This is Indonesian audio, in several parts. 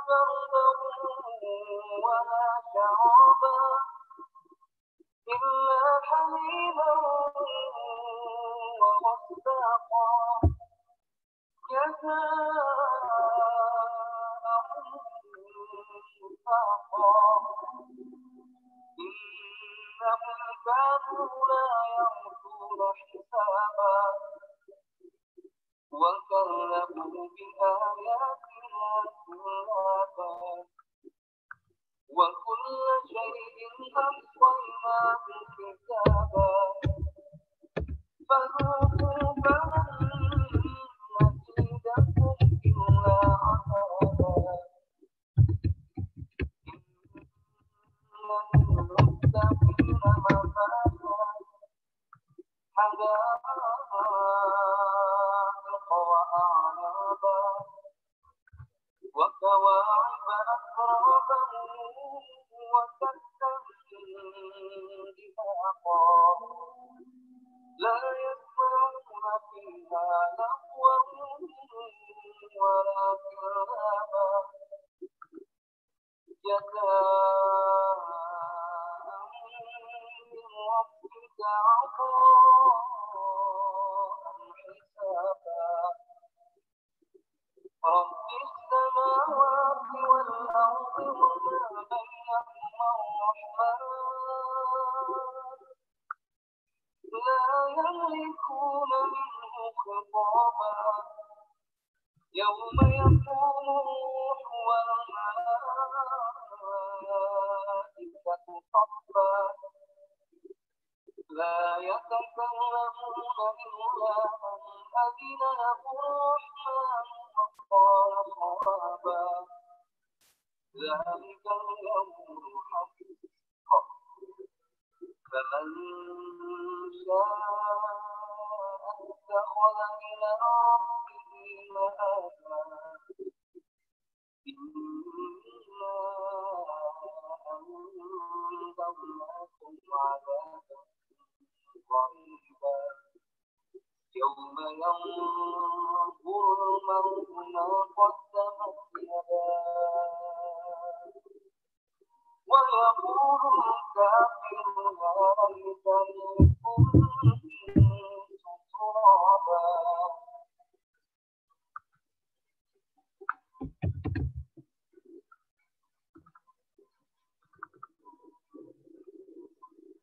بردا ولا شرابا إلا حميما وغساقا جزاء وفاقا إنهم كانوا لا يرجون حسابا وكذبوا بآياتنا كذابا وكل شيء أحصيناه كتابا فذوقوا فلن نزيدكم إلا عذابا إن للمتقين مفازا حدائق وأعنابا وكواعب أترابا وكأسا دهاقا لا يسمعون فيها لغوا ولا كذابا جزاء من ربك عطاء حسابا رب السماوات والأرض وما بينهما الرحمن لا يملكون منه خطابا يوم يقوم الروح والملائكة صفا لا يتكلمون إلا من أذن له الرحمن وقال صوابا ذلك اليوم الحق فمن شاء اتخذ إلى ربه مآبا إنا أنذرناكم عذابا قريبا يوم ينظر المرء ما قدمت يداه ويقول الكافر يا ليتني كنت ترابا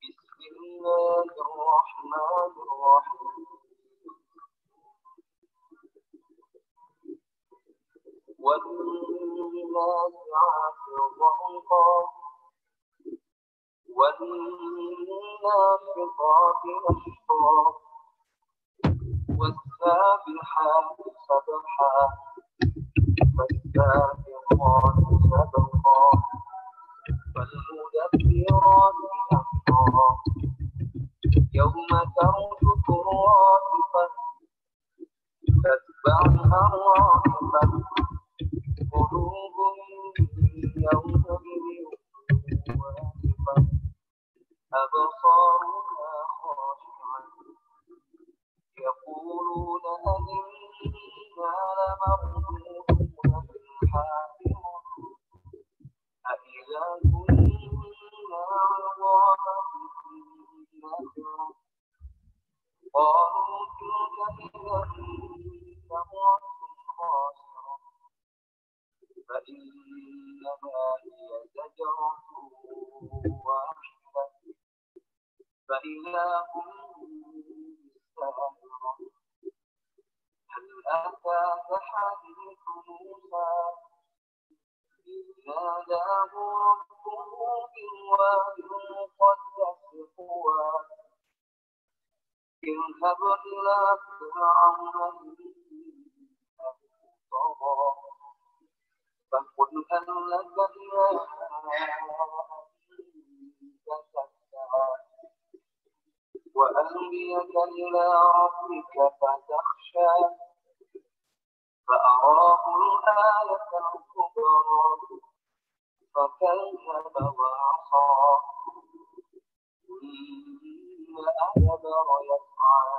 بسم الله الرحمن الرحيم والنازعات غرقا والناشطات نشطا والسابحات سبحا فالسابقات سبقا فالمدبرات أمرا يوم ترجف الراجفة تتبعها الرادفة قلوب يومئذ واجفة أبصارها خاشعة يقولون أئنا لمردودون في الحافرة أإذا كنا عظاما نخرة قالوا تلك إذا كرة خاسرة فإنما هي زجرة واحدة فإذا هم بالساهرة هل أتاك حديث موسى إذ ناداه ربه بالواد المقدس طوى اذهب إلى فرعون إنه طغى فقل هل لك إلى أن تزكى وأهديك إلى ربك فتخشى فأراه الآية الكبرى فكذب وعصى ثم أدبر يسعى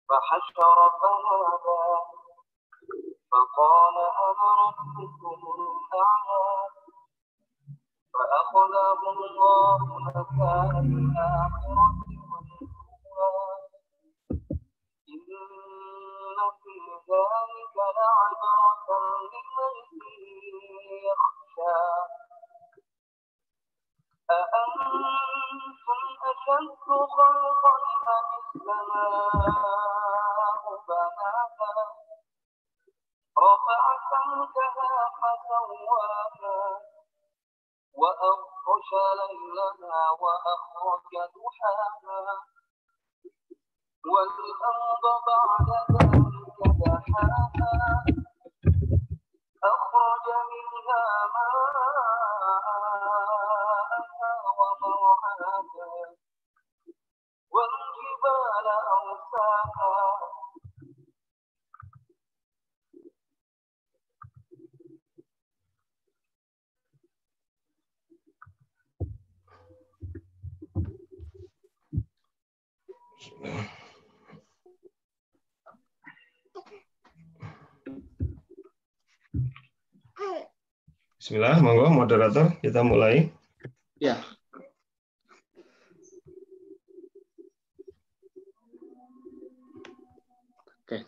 فحشر فنادى فقال أنا ربكم سعيا فأخذه الله نكال الآخرة والأولى إن في ذلك لعبرة لمن يخشى أأنتم أشد خلقا أم السماء بناها رفع سمكها فسواها وأغطش ليلها وأخرج ضحاها والأرض بعد ذلك دحاها أخرج منها ماءها ومرعاها والجبال أرساها Bismillah, monggo moderator, kita mulai. Ya. Oke.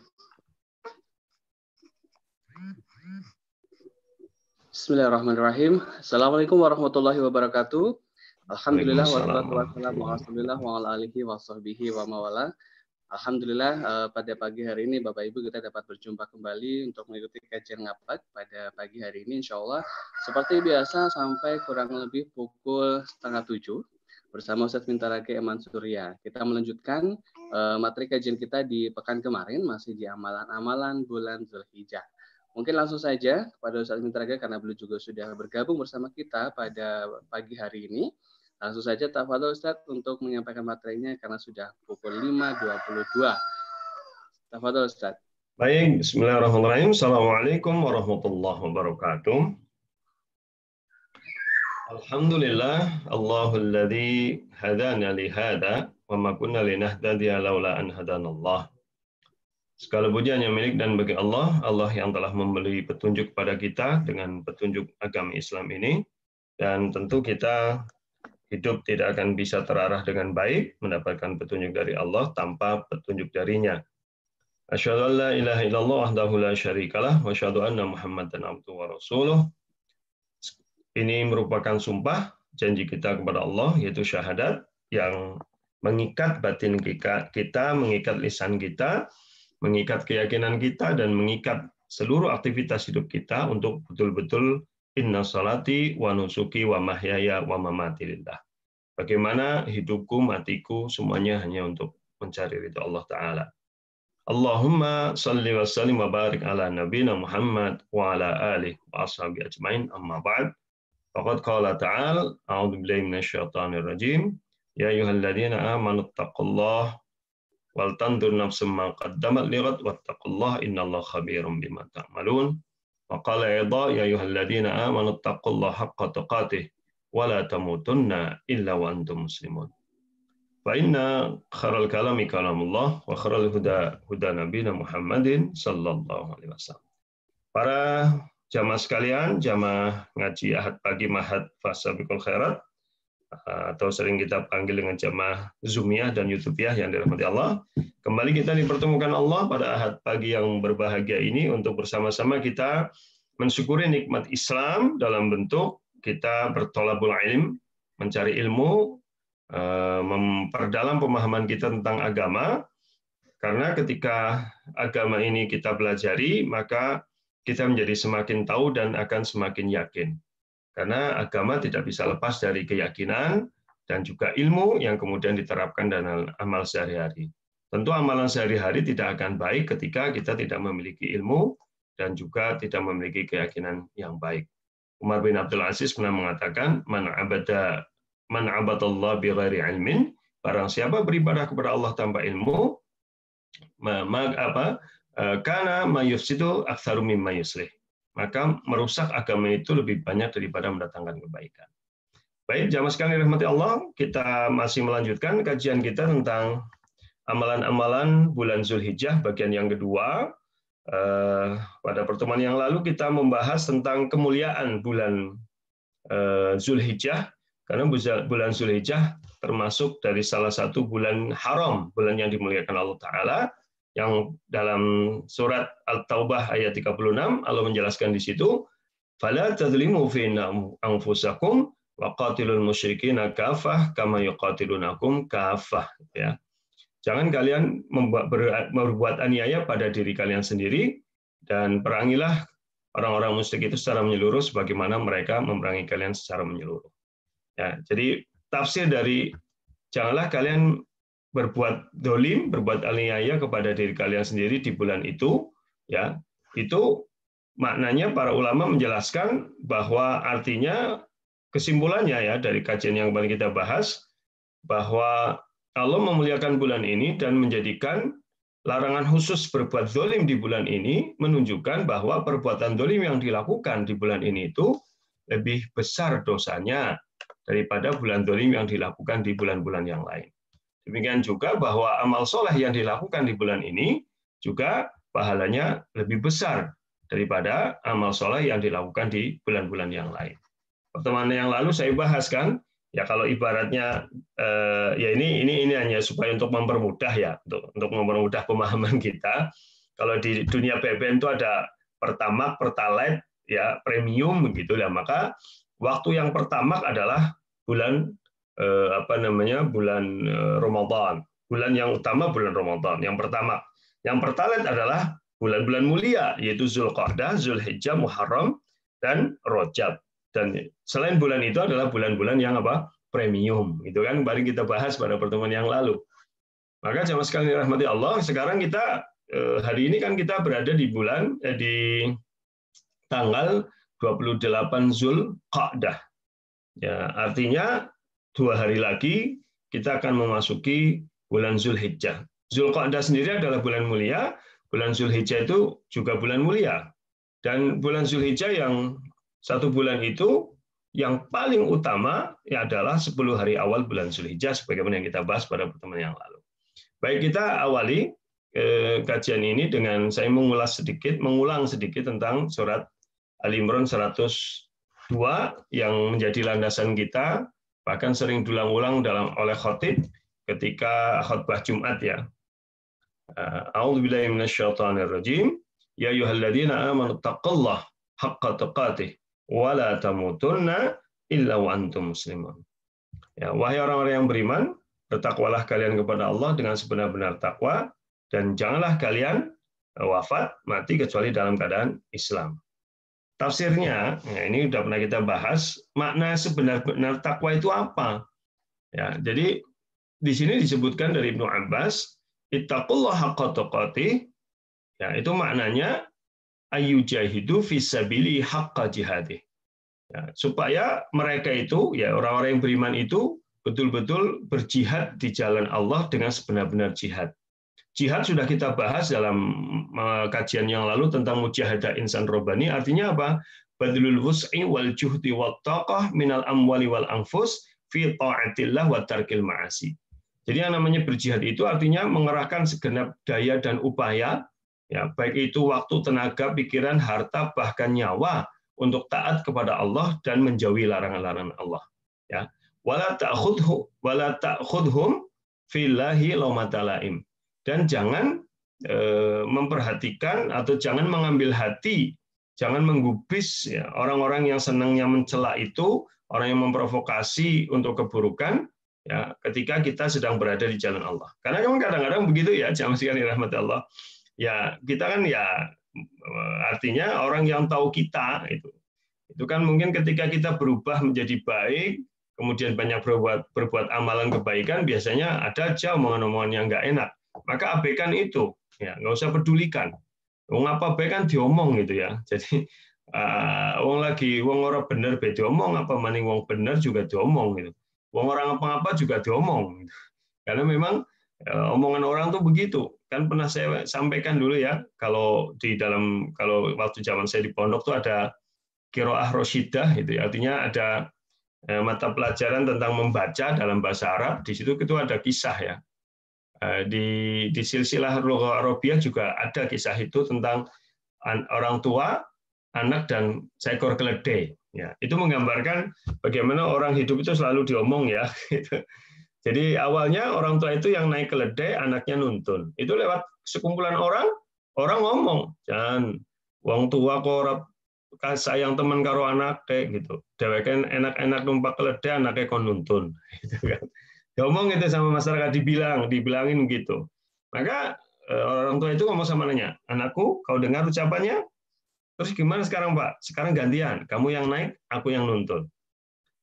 Bismillahirrahmanirrahim. Assalamualaikum warahmatullahi wabarakatuh. Alhamdulillah wassalatu wassalamu ala Rasulillah wa ala alihi wa sahbihi wa mawala. Alhamdulillah pada pagi hari ini Bapak Ibu kita dapat berjumpa kembali untuk mengikuti kajian ngapak pada pagi hari ini insya Allah seperti biasa sampai kurang lebih pukul 6:30 bersama Ustadz Mintarage Eman Surya. Kita melanjutkan materi kajian kita di pekan kemarin masih di amalan-amalan bulan Zulhijjah. Mungkin langsung saja kepada Ustadz Mintarage karena beliau juga sudah bergabung bersama kita pada pagi hari ini. Langsung saja tafadhol Ustaz untuk menyampaikan materinya karena sudah pukul 5.22. Tafadhol Ustaz. Baik, bismillahirrahmanirrahim. Assalamualaikum warahmatullahi wabarakatuh. Alhamdulillah, Allahulladzi hadana li hada wa ma kunna linahtadiya laula an hadanallah. Segala puji hanya milik dan bagi Allah, Allah yang telah memberi petunjuk kepada kita dengan petunjuk agama Islam ini, dan tentu kita hidup tidak akan bisa terarah dengan baik, mendapatkan petunjuk dari Allah tanpa petunjuk darinya. Asyhadu an la ilaha illallah wahdahu la syarikalah wa asyhadu anna Muhammadan abduhu wa rasuluh. Ini merupakan sumpah janji kita kepada Allah, yaitu syahadat yang mengikat batin kita, mengikat lisan kita, mengikat keyakinan kita, dan mengikat seluruh aktivitas hidup kita untuk betul-betul inna salati wa nusuki wa mahyaya wa mamati lillah. Bagaimana hidupku, matiku, semuanya hanya untuk mencari ridha Allah Ta'ala. Allahumma salli wa sallim wa barik ala nabina Muhammad wa ala alihi wa ashabi ajmain amma ba'd. Faqad qala ta'ala, a'udzu billahi minasyaitonir rajim. Ya ayyuhalladzina amanu taqullaha wal tandur nafsum ma qaddamat lighad wattaqullaha innallaha khabirum bima ta'malun. Wa qala aidha ya ayyuhalladzina amanu taqullaha haqqa tuqatih wa la tamutunna illa wa antum muslimun. Fa inna khairal kalami kalamullah wa khairal huda huda nabiyina Muhammadin sallallahu alaihi wasallam. Para jamaah sekalian, jamaah ngaji Ahad pagi Mahad Fasabiqul Khairat, atau sering kita panggil dengan jamaah Zoomiyah dan YouTubeiyah yang dirahmati Allah. Kembali kita dipertemukan Allah pada Ahad pagi yang berbahagia ini untuk bersama-sama kita mensyukuri nikmat Islam dalam bentuk kita bertolabul ilm, mencari ilmu, memperdalam pemahaman kita tentang agama, karena ketika agama ini kita pelajari, maka kita menjadi semakin tahu dan akan semakin yakin. Karena agama tidak bisa lepas dari keyakinan dan juga ilmu yang kemudian diterapkan dalam amal sehari-hari. Tentu amalan sehari-hari tidak akan baik ketika kita tidak memiliki ilmu dan juga tidak memiliki keyakinan yang baik. Umar bin Abdul Aziz pernah mengatakan, man abadallah bi ghairi ilmin, barang siapa beribadah kepada Allah tanpa ilmu, kana mayufsidu aktsaru mimma yuslih. Maka merusak agama itu lebih banyak daripada mendatangkan kebaikan. Baik, jamaah sekalian rahmati Allah, kita masih melanjutkan kajian kita tentang amalan-amalan bulan Zulhijjah bagian yang kedua. pada pertemuan yang lalu kita membahas tentang kemuliaan bulan Zulhijjah, karena bulan Zulhijjah termasuk dari salah satu bulan haram, bulan yang dimuliakan Allah Ta'ala, yang dalam surat At-Taubah ayat 36, Allah menjelaskan di situ, فَلَا تَظْلِمُوا فِي أَنفُسَكُمْ وَقَاتِلُوا الْمُشْرِكِينَ كَافَّةً كَمَا يُقَاتِلُونَكُمْ كَافَّةً. Ya. Jangan kalian berbuat aniaya pada diri kalian sendiri, dan perangilah orang-orang musyrik itu secara menyeluruh sebagaimana mereka memerangi kalian secara menyeluruh. Ya, jadi tafsir dari janganlah kalian berbuat dolim, berbuat aniaya kepada diri kalian sendiri di bulan itu, ya, itu maknanya para ulama menjelaskan bahwa artinya kesimpulannya ya dari kajian yang kemarin kita bahas, bahwa Allah memuliakan bulan ini dan menjadikan larangan khusus berbuat dolim di bulan ini menunjukkan bahwa perbuatan dolim yang dilakukan di bulan ini itu lebih besar dosanya daripada bulan dolim yang dilakukan di bulan-bulan yang lain. Demikian juga bahwa amal soleh yang dilakukan di bulan ini juga pahalanya lebih besar daripada amal soleh yang dilakukan di bulan-bulan yang lain. Pertemuan yang lalu saya bahas kan, ya kalau ibaratnya ya ini hanya supaya untuk mempermudah ya, untuk mempermudah pemahaman kita. Kalau di dunia BBM itu ada Pertamax, Pertalite, ya premium begitu ya, maka waktu yang Pertamax adalah bulan bulan Ramadan. Bulan yang utama bulan Ramadan, yang Pertamax. Yang Pertalite adalah bulan-bulan mulia, yaitu Zulqa'dah, Zulhijjah, Muharram, dan Rajab. Dan selain bulan itu adalah bulan-bulan yang premium. Itu kan baru kita bahas pada pertemuan yang lalu. Maka jamaah sekalian rahmati Allah, sekarang kita hari ini kan kita berada di bulan di tanggal 28 Zulqa'dah. Ya, artinya 2 hari lagi kita akan memasuki bulan Zulhijjah. Zulqa'dah sendiri adalah bulan mulia, bulan Zulhijjah itu juga bulan mulia. Dan bulan Zulhijjah yang 1 bulan itu yang paling utama ya adalah 10 hari awal bulan Zulhijjah sebagaimana yang kita bahas pada pertemuan yang lalu. Baik, kita awali kajian ini dengan saya mengulang sedikit tentang surat Ali Imran 102 yang menjadi landasan kita, bahkan sering diulang-ulang oleh khatib ketika khutbah Jumat ya. A'udzubillahi minasyaitonirrajim. Ya ayyuhalladzina amanu taqullaha haqqa tuqatih wa la tamutunna illa wa antum muslimun. Ya, wahai orang-orang yang beriman, bertakwalah kalian kepada Allah dengan sebenar-benar takwa, dan janganlah kalian wafat mati kecuali dalam keadaan Islam. Tafsirnya, ya ini sudah pernah kita bahas, makna sebenar-benar takwa itu apa? Ya, jadi di sini disebutkan dari Ibnu Abbas, ittaqullaha haqqa tuqatih, ya itu maknanya ayyujahidu fisabili haqqa jihadih. Ya, supaya mereka itu, ya orang-orang yang beriman itu betul-betul berjihad di jalan Allah dengan sebenar-benar jihad. Jihad sudah kita bahas dalam kajian yang lalu tentang mujahadah insan robbani, artinya apa? Badlul wus'i wal juhdi wat taqah minal amwali wal anfus fi ta'atillah wa tarkil ma'asi. Jadi yang namanya berjihad itu artinya mengerahkan segenap daya dan upaya, ya baik itu waktu, tenaga, pikiran, harta, bahkan nyawa untuk taat kepada Allah dan menjauhi larangan-larangan Allah. Ya, wala ta'khudhum fillahi laumata laim. Dan jangan memperhatikan atau jangan mengambil hati, jangan menggubris ya, orang-orang yang senangnya mencela itu, orang yang memprovokasi untuk keburukan, ya ketika kita sedang berada di jalan Allah. Karena memang kadang-kadang begitu ya, jamaah sekalian rahmat Allah. Ya kita kan ya artinya orang yang tahu kita itu kan mungkin ketika kita berubah menjadi baik, kemudian banyak berbuat amalan kebaikan, biasanya ada aja omongan-omongan yang nggak enak. Maka abaikan itu, ya nggak usah pedulikan. Wong apa baik kan diomong gitu ya. Jadi wong orang bener be diomong, apa maning wong bener juga diomong gitu. Wong orang apa-apa juga diomong. Gitu. Karena memang omongan orang tuh begitu. Kan pernah saya sampaikan dulu ya, kalau waktu zaman saya di pondok tuh ada qiraah rasyidah itu ya, artinya ada mata pelajaran tentang membaca dalam bahasa Arab. Di situ itu ada kisah ya. Di silsilah Lughah Arabiyah juga ada kisah itu tentang orang tua, anak, dan seekor keledai. Ya, itu menggambarkan bagaimana orang hidup itu selalu diomong ya. Jadi awalnya orang tua itu yang naik keledai, anaknya nuntun. Itu lewat sekumpulan orang ngomong, jangan wong tua kok sayang teman karo anak kayak gitu. Dheweke enak-enak numpak keledai, anaknya kon nuntun. Gitu kan. Diomong itu sama masyarakat, dibilangin gitu. Maka orang tua itu ngomong sama anaknya, anakku, kau dengar ucapannya? Terus gimana sekarang Pak? Sekarang gantian, kamu yang naik, aku yang nuntun.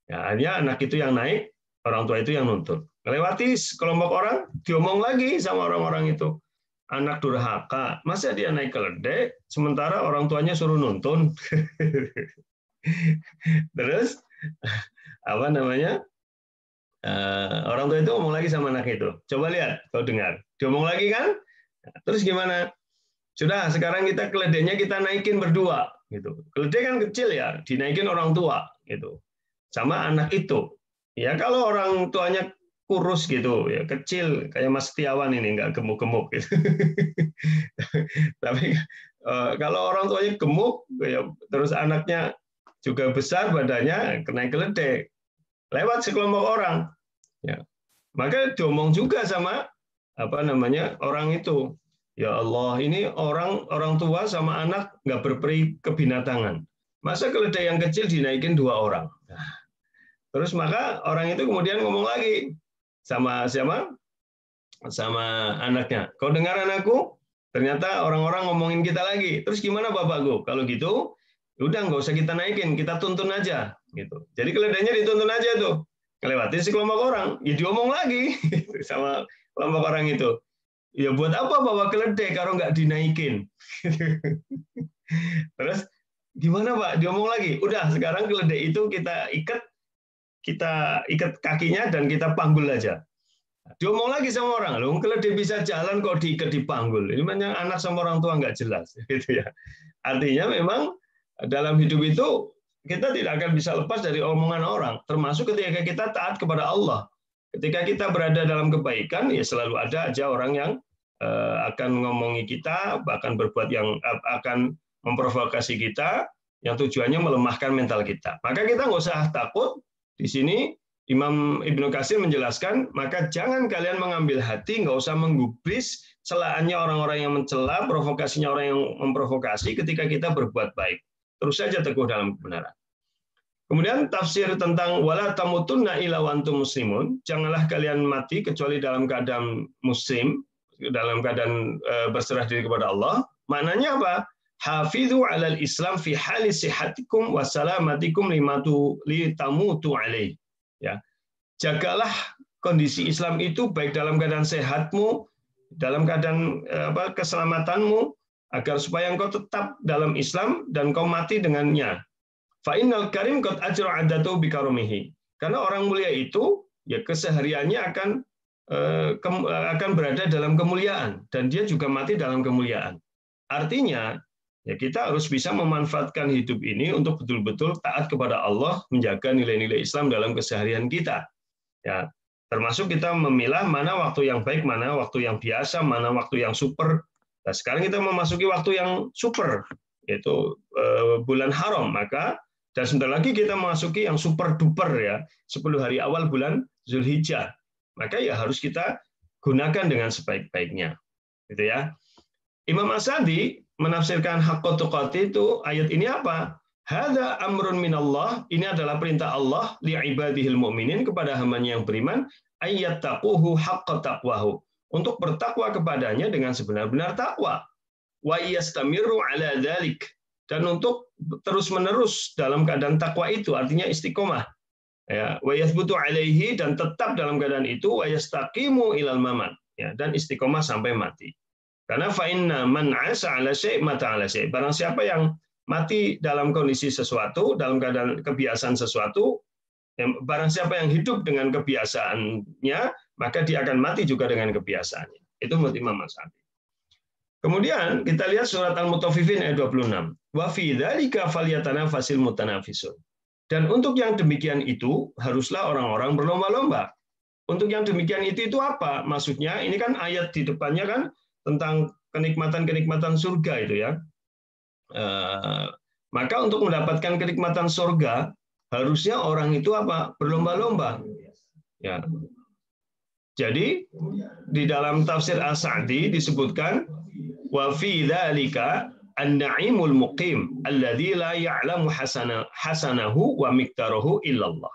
Ya, akhirnya anak itu yang naik, orang tua itu yang nuntun. Melewati sekelompok orang, diomong lagi sama orang-orang itu. Anak durhaka, masa dia naik keledai, sementara orang tuanya suruh nuntun. Terus, apa namanya? Orang tua itu ngomong lagi sama anak itu. Coba lihat, kau dengar. Diomong lagi kan? Terus gimana? Sudah, sekarang kita keledainya kita naikin berdua. Gitu. Keledai kan kecil ya, dinaikin orang tua. Gitu. Sama anak itu. Ya kalau orang tuanya kurus gitu, ya kecil kayak Mas Setiawan ini nggak gemuk-gemuk gitu. Tapi kalau orang tuanya gemuk, ya, terus anaknya juga besar badannya, naik keledai, lewat sekelompok orang, ya maka diomong juga sama apa namanya orang itu. Ya Allah, ini orang tua sama anak nggak berperi kebinatangan. Masa keledai yang kecil dinaikin 2 orang. Nah, terus maka orang itu kemudian ngomong lagi sama siapa? Sama anaknya. Kau dengar anakku? Ternyata orang-orang ngomongin kita lagi. Terus gimana bapakku? Kalau gitu, udah nggak usah kita naikin, kita tuntun aja. Gitu. Jadi keledainya dituntun aja tuh. Ngelewatin sekelompok orang, ya diomong lagi sama kelompok orang itu. Ya buat apa bawa keledai kalau nggak dinaikin? Terus gimana Pak? Diomong lagi. Udah sekarang keledai itu kita ikat kakinya dan kita panggul aja. Diomong lagi sama orang, loh keledai bisa jalan kok diikat dipanggul. Ini memang anak sama orang tua nggak jelas, gitu ya. Artinya memang dalam hidup itu kita tidak akan bisa lepas dari omongan orang, termasuk ketika kita taat kepada Allah. Ketika kita berada dalam kebaikan, ya selalu ada aja orang yang akan ngomongi kita, bahkan berbuat yang akan memprovokasi kita, yang tujuannya melemahkan mental kita. Maka kita nggak usah takut. Di sini Imam Ibnu Katsir menjelaskan, maka jangan kalian mengambil hati, nggak usah menggubris celaannya orang-orang yang mencela, provokasinya orang yang memprovokasi ketika kita berbuat baik. Terus saja teguh dalam kebenaran. Kemudian tafsir tentang wala tamutunna illa wa antum muslimun, janganlah kalian mati kecuali dalam keadaan muslim, dalam keadaan berserah diri kepada Allah. Maknanya apa? Hafidhu 'alal Islam fi hali sihhatikum wa salamatikum litamutu alaihi. Ya. Jagalah kondisi Islam itu baik dalam keadaan sehatmu, dalam keadaan keselamatanmu, agar supaya engkau tetap dalam Islam dan kau mati dengannya. Fa innal karim qad ajra 'adatu bi karumihi. Karena orang mulia itu ya kesehariannya akan berada dalam kemuliaan dan dia juga mati dalam kemuliaan. Artinya ya kita harus bisa memanfaatkan hidup ini untuk betul-betul taat kepada Allah, menjaga nilai-nilai Islam dalam keseharian kita. Ya, termasuk kita memilah mana waktu yang baik, mana waktu yang biasa, mana waktu yang super. Nah, sekarang kita memasuki waktu yang super, yaitu bulan haram. Maka dan sebentar lagi kita memasuki yang super duper ya, 10 hari awal bulan Zulhijjah. Maka ya harus kita gunakan dengan sebaik-baiknya. Gitu ya. Imam As-Sadi menafsirkan haqqat tuqati itu ayat ini apa? Hadza amrun minallah, ini adalah perintah Allah li ibadihil mu'minin kepada hambanya yang beriman, ayyattaquhu haqqa taqwahu, untuk bertakwa kepadanya dengan sebenar-benar takwa. Wa yastamiru ala dzalik, dan untuk terus-menerus dalam keadaan takwa itu, artinya istiqomah. Ya, wa yathbutu alaihi, dan tetap dalam keadaan itu, wa yastaqimu ilal mamat, ya, dan istiqomah sampai mati. Karena fa'inna man 'asha 'ala syai' mata 'ala syai'. Barang siapa yang mati dalam kondisi sesuatu, dalam keadaan kebiasaan sesuatu, barang siapa yang hidup dengan kebiasaannya, maka dia akan mati juga dengan kebiasaannya. Itu menurut Imam As-Sadi. Kemudian kita lihat surat Al-Mutaffifin ayat 26. Wa fi dzalika falyatanafasil mutanafisun. Dan untuk yang demikian itu haruslah orang-orang berlomba-lomba. Untuk yang demikian itu apa? Maksudnya ini kan ayat di depannya kan tentang kenikmatan-kenikmatan surga itu ya. Maka untuk mendapatkan kenikmatan surga harusnya orang itu apa? Berlomba-lomba. Ya. Jadi di dalam tafsir As-Sa'di disebutkan wa fi dzalika an-na'imul muqim alladzi la ya'lamu hasanahu wa miqdarahu illallah.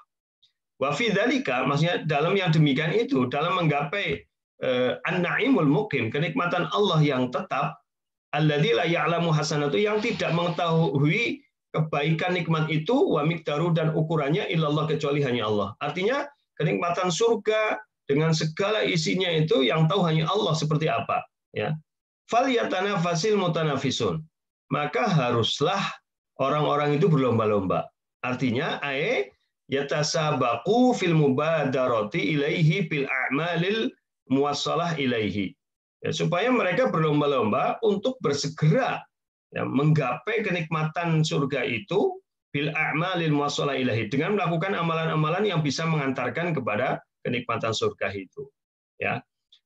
Wa fi dzalika maksudnya dalam yang demikian itu dalam menggapai an-na'imul muqim kenikmatan Allah yang tetap alladzi la ya'lamu hasanatu yang tidak mengetahui kebaikan nikmat itu wa miqdaru dan ukurannya illallah kecuali hanya Allah. Artinya kenikmatan surga dengan segala isinya itu yang tahu hanya Allah seperti apa, ya. Falyatanafasil mutanafisun. Maka haruslah orang-orang itu berlomba-lomba. Artinya yatasabaqu fil mubadarati ilaihi bil a'malil muwassalah ilaihi. Ya, supaya mereka berlomba-lomba untuk bersegera ya, menggapai kenikmatan surga itu bil a'malil muwassalah ilaihi dengan melakukan amalan-amalan yang bisa mengantarkan kepada kenikmatan surga itu. Ya.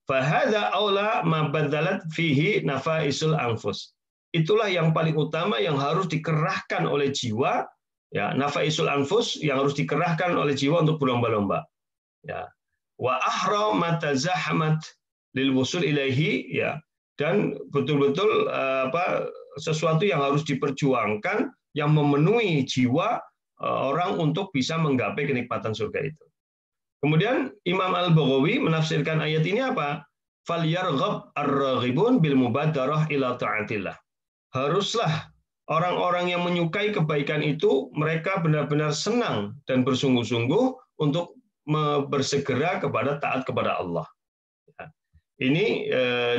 Fahadza aula ma badzalat fihi nafaisul anfus. Itulah yang paling utama yang harus dikerahkan oleh jiwa, ya, nafaisul anfus yang harus dikerahkan oleh jiwa untuk berlomba-lomba. Ya. Wa ahra matazahamat lil wusul ilaihi, ya. Dan betul-betul sesuatu yang harus diperjuangkan yang memenuhi jiwa orang untuk bisa menggapai kenikmatan surga itu. Kemudian Imam Al-Baghawi menafsirkan ayat ini apa? Falyarghab ar-raghibun bil mubadarah ila ta'atillah. Haruslah orang-orang yang menyukai kebaikan itu mereka benar-benar senang dan bersungguh-sungguh untuk bersegera kepada taat kepada Allah. Ini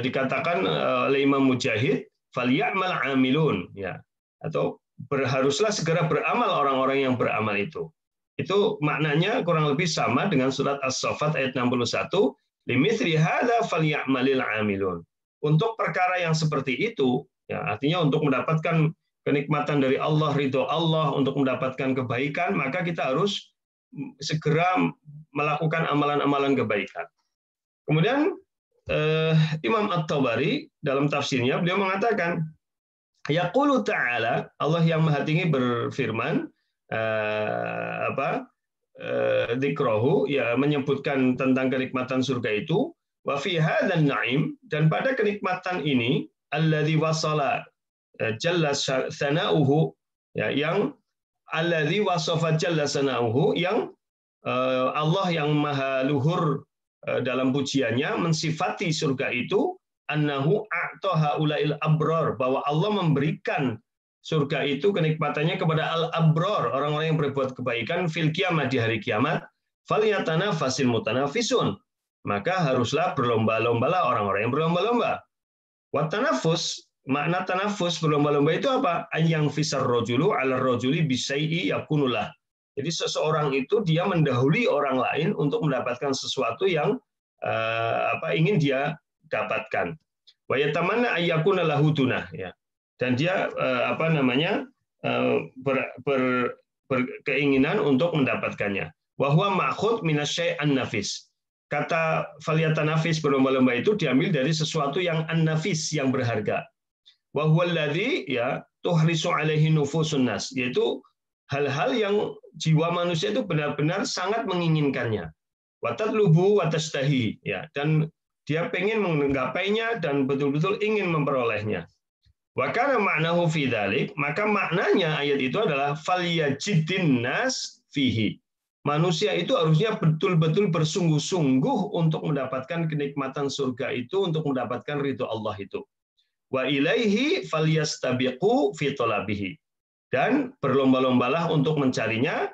dikatakan oleh Imam Mujahid, falyamal amilun, ya. Atau haruslah segera beramal orang-orang yang beramal itu. Itu maknanya kurang lebih sama dengan surat As-Saffat ayat 61, limithli hadza falyamalil amilun. Untuk perkara yang seperti itu, ya, artinya untuk mendapatkan kenikmatan dari Allah, ridho Allah, untuk mendapatkan kebaikan, maka kita harus segera melakukan amalan-amalan kebaikan. Kemudian Imam At-Tabari dalam tafsirnya beliau mengatakan, yaqulu ta'ala, Allah yang Maha Tinggi berfirman, dzikrahu, ya, menyebutkan tentang kenikmatan surga itu, wa fi hadzal na'im, dan pada kenikmatan ini alladzi wasala jalla sana'uhu, ya, yang alladzi wasafa jalla sana'uhu, yang Allah yang maha luhur dalam pujiannya mensifati surga itu annahu a'taha ulail abrar, bahwa Allah memberikan surga itu kenikmatannya kepada al-abrar, orang-orang yang berbuat kebaikan fil kiamat, di hari kiamat. Falyatanafasil mutanafisun, maka haruslah berlomba-lombalah orang-orang yang berlomba-lomba. Wa tanafus, makna tanafus berlomba-lomba itu apa? Yang fisar rajulu 'ala rajuli bisai'i yakunullah. Jadi seseorang itu dia mendahului orang lain untuk mendapatkan sesuatu yang ingin dia dapatkan. Wa yatamanna ayyakuna lahu dunah, ya. Dan dia berkeinginan untuk mendapatkannya. Wa huwa ma'khud minasyai' an-nafis. Kata falyatanafis, berlomba-lomba, itu diambil dari sesuatu yang an-nafis, yang berharga. Wa huwa alladzi, ya, tuhrisu alaihi nufusun nas, yaitu hal-hal yang jiwa manusia itu benar-benar sangat menginginkannya. Wa tatlubu wa tastahi, ya, dan dia pengen menggapainya dan betul-betul ingin memperolehnya. Wa kana ma'nahu fi dzalik, maka maknanya ayat itu adalah falyajidin nas fihi. Manusia itu harusnya betul-betul bersungguh-sungguh untuk mendapatkan kenikmatan surga itu, untuk mendapatkan ridho Allah itu. Wa ilaihi falyastabiqu fi talabihi. Dan berlomba-lombalah untuk mencarinya,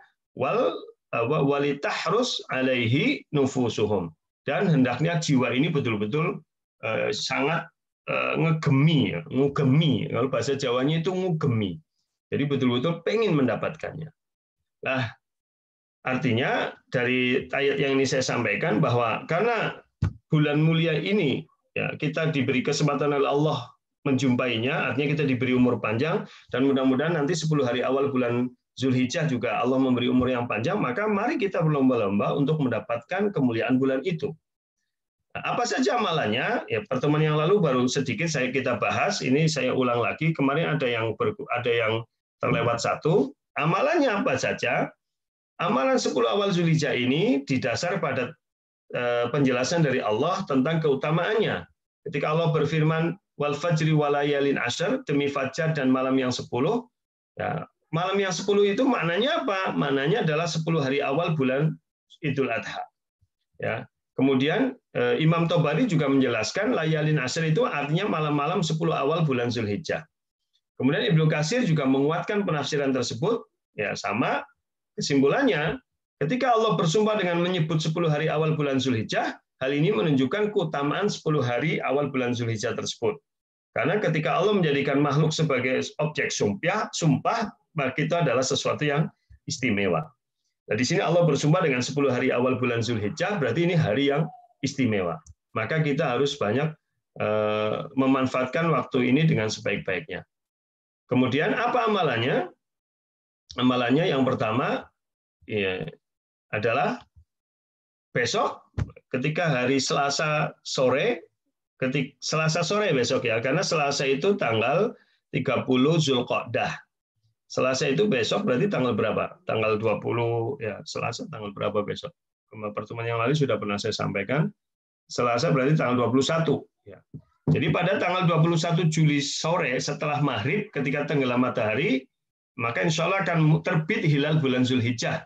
walitahrus alaihi nufusuhum. Dan hendaknya jiwa ini betul-betul sangat ngugemi, kalau bahasa Jawanya itu ngugemi. Jadi betul-betul pengen mendapatkannya. Nah, artinya dari ayat yang ini saya sampaikan bahwa karena bulan mulia ini, ya, kita diberi kesempatan oleh Allah menjumpainya, artinya kita diberi umur panjang, dan mudah-mudahan nanti 10 hari awal bulan Zulhijjah juga Allah memberi umur yang panjang, maka mari kita berlomba-lomba untuk mendapatkan kemuliaan bulan itu. Nah, apa saja amalannya? Ya, pertemuan yang lalu baru sedikit kita bahas, ini saya ulang lagi. Kemarin ada yang terlewat satu. Amalannya apa saja? Amalan 10 awal Zulhijjah ini didasar pada penjelasan dari Allah tentang keutamaannya. Ketika Allah berfirman, wal fajri walayalin asyr, demi fajar dan malam yang 10, ya, malam yang 10 itu maknanya apa? Maknanya adalah 10 hari awal bulan Idul Adha. Ya. Kemudian Imam Tobari juga menjelaskan layalin asyr itu artinya malam-malam 10 awal bulan Zulhijjah. Kemudian Ibnu Katsir juga menguatkan penafsiran tersebut, ya sama kesimpulannya, ketika Allah bersumpah dengan menyebut 10 hari awal bulan Zulhijjah, hal ini menunjukkan keutamaan 10 hari awal bulan Zulhijjah tersebut. Karena ketika Allah menjadikan makhluk sebagai objek sumpah, maka itu adalah sesuatu yang istimewa. Nah, di sini Allah bersumpah dengan 10 hari awal bulan Zulhijjah, berarti ini hari yang istimewa. Maka kita harus banyak memanfaatkan waktu ini dengan sebaik-baiknya. Kemudian apa amalannya? Amalannya yang pertama ya, adalah besok ketika hari Selasa sore, Selasa sore besok ya, karena Selasa itu tanggal 30 Zulqa'dah. Selasa itu besok berarti tanggal berapa? Tanggal 20 ya, Selasa tanggal berapa besok? Pertemuan yang lalu sudah pernah saya sampaikan. Selasa berarti tanggal 21 ya. Jadi pada tanggal 21 Juli sore setelah maghrib ketika tenggelam matahari, maka insya Allah akan terbit hilal bulan Zulhijjah.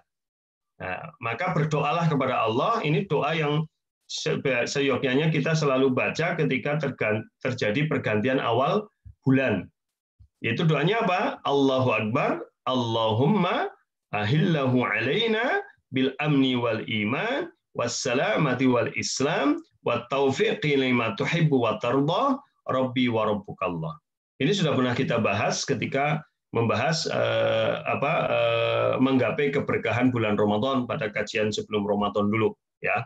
Nah, maka berdoalah kepada Allah, ini doa yang seyogyanya kita selalu baca ketika terjadi pergantian awal bulan. Yaitu doanya apa? Allahu Akbar, Allahumma ahillahu alaina bil amni wal iman, wassalamati wal islam, wa taufiqi lima tuhibbu wa tarda, rabbi wa rabbukallah. Ini sudah pernah kita bahas ketika membahas menggapai keberkahan bulan Ramadan pada kajian sebelum Ramadan dulu ya.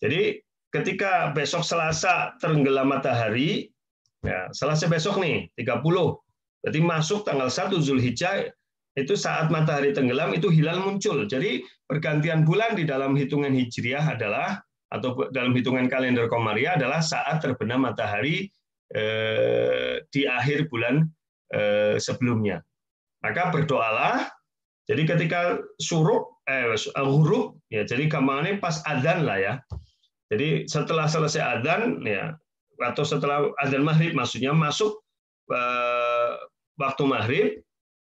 Jadi ketika besok Selasa tenggelam matahari ya, Selasa besok nih 30. Berarti masuk tanggal 1 Zulhijjah itu saat matahari tenggelam itu hilal muncul. Jadi pergantian bulan di dalam hitungan Hijriah adalah atau dalam hitungan kalender Komariah adalah saat terbenam matahari di akhir bulan sebelumnya. Maka berdoalah. Jadi ketika huruf ya, jadi gampangannya pas adzan lah ya. Jadi setelah selesai adzan ya, atau setelah adzan maghrib maksudnya masuk waktu maghrib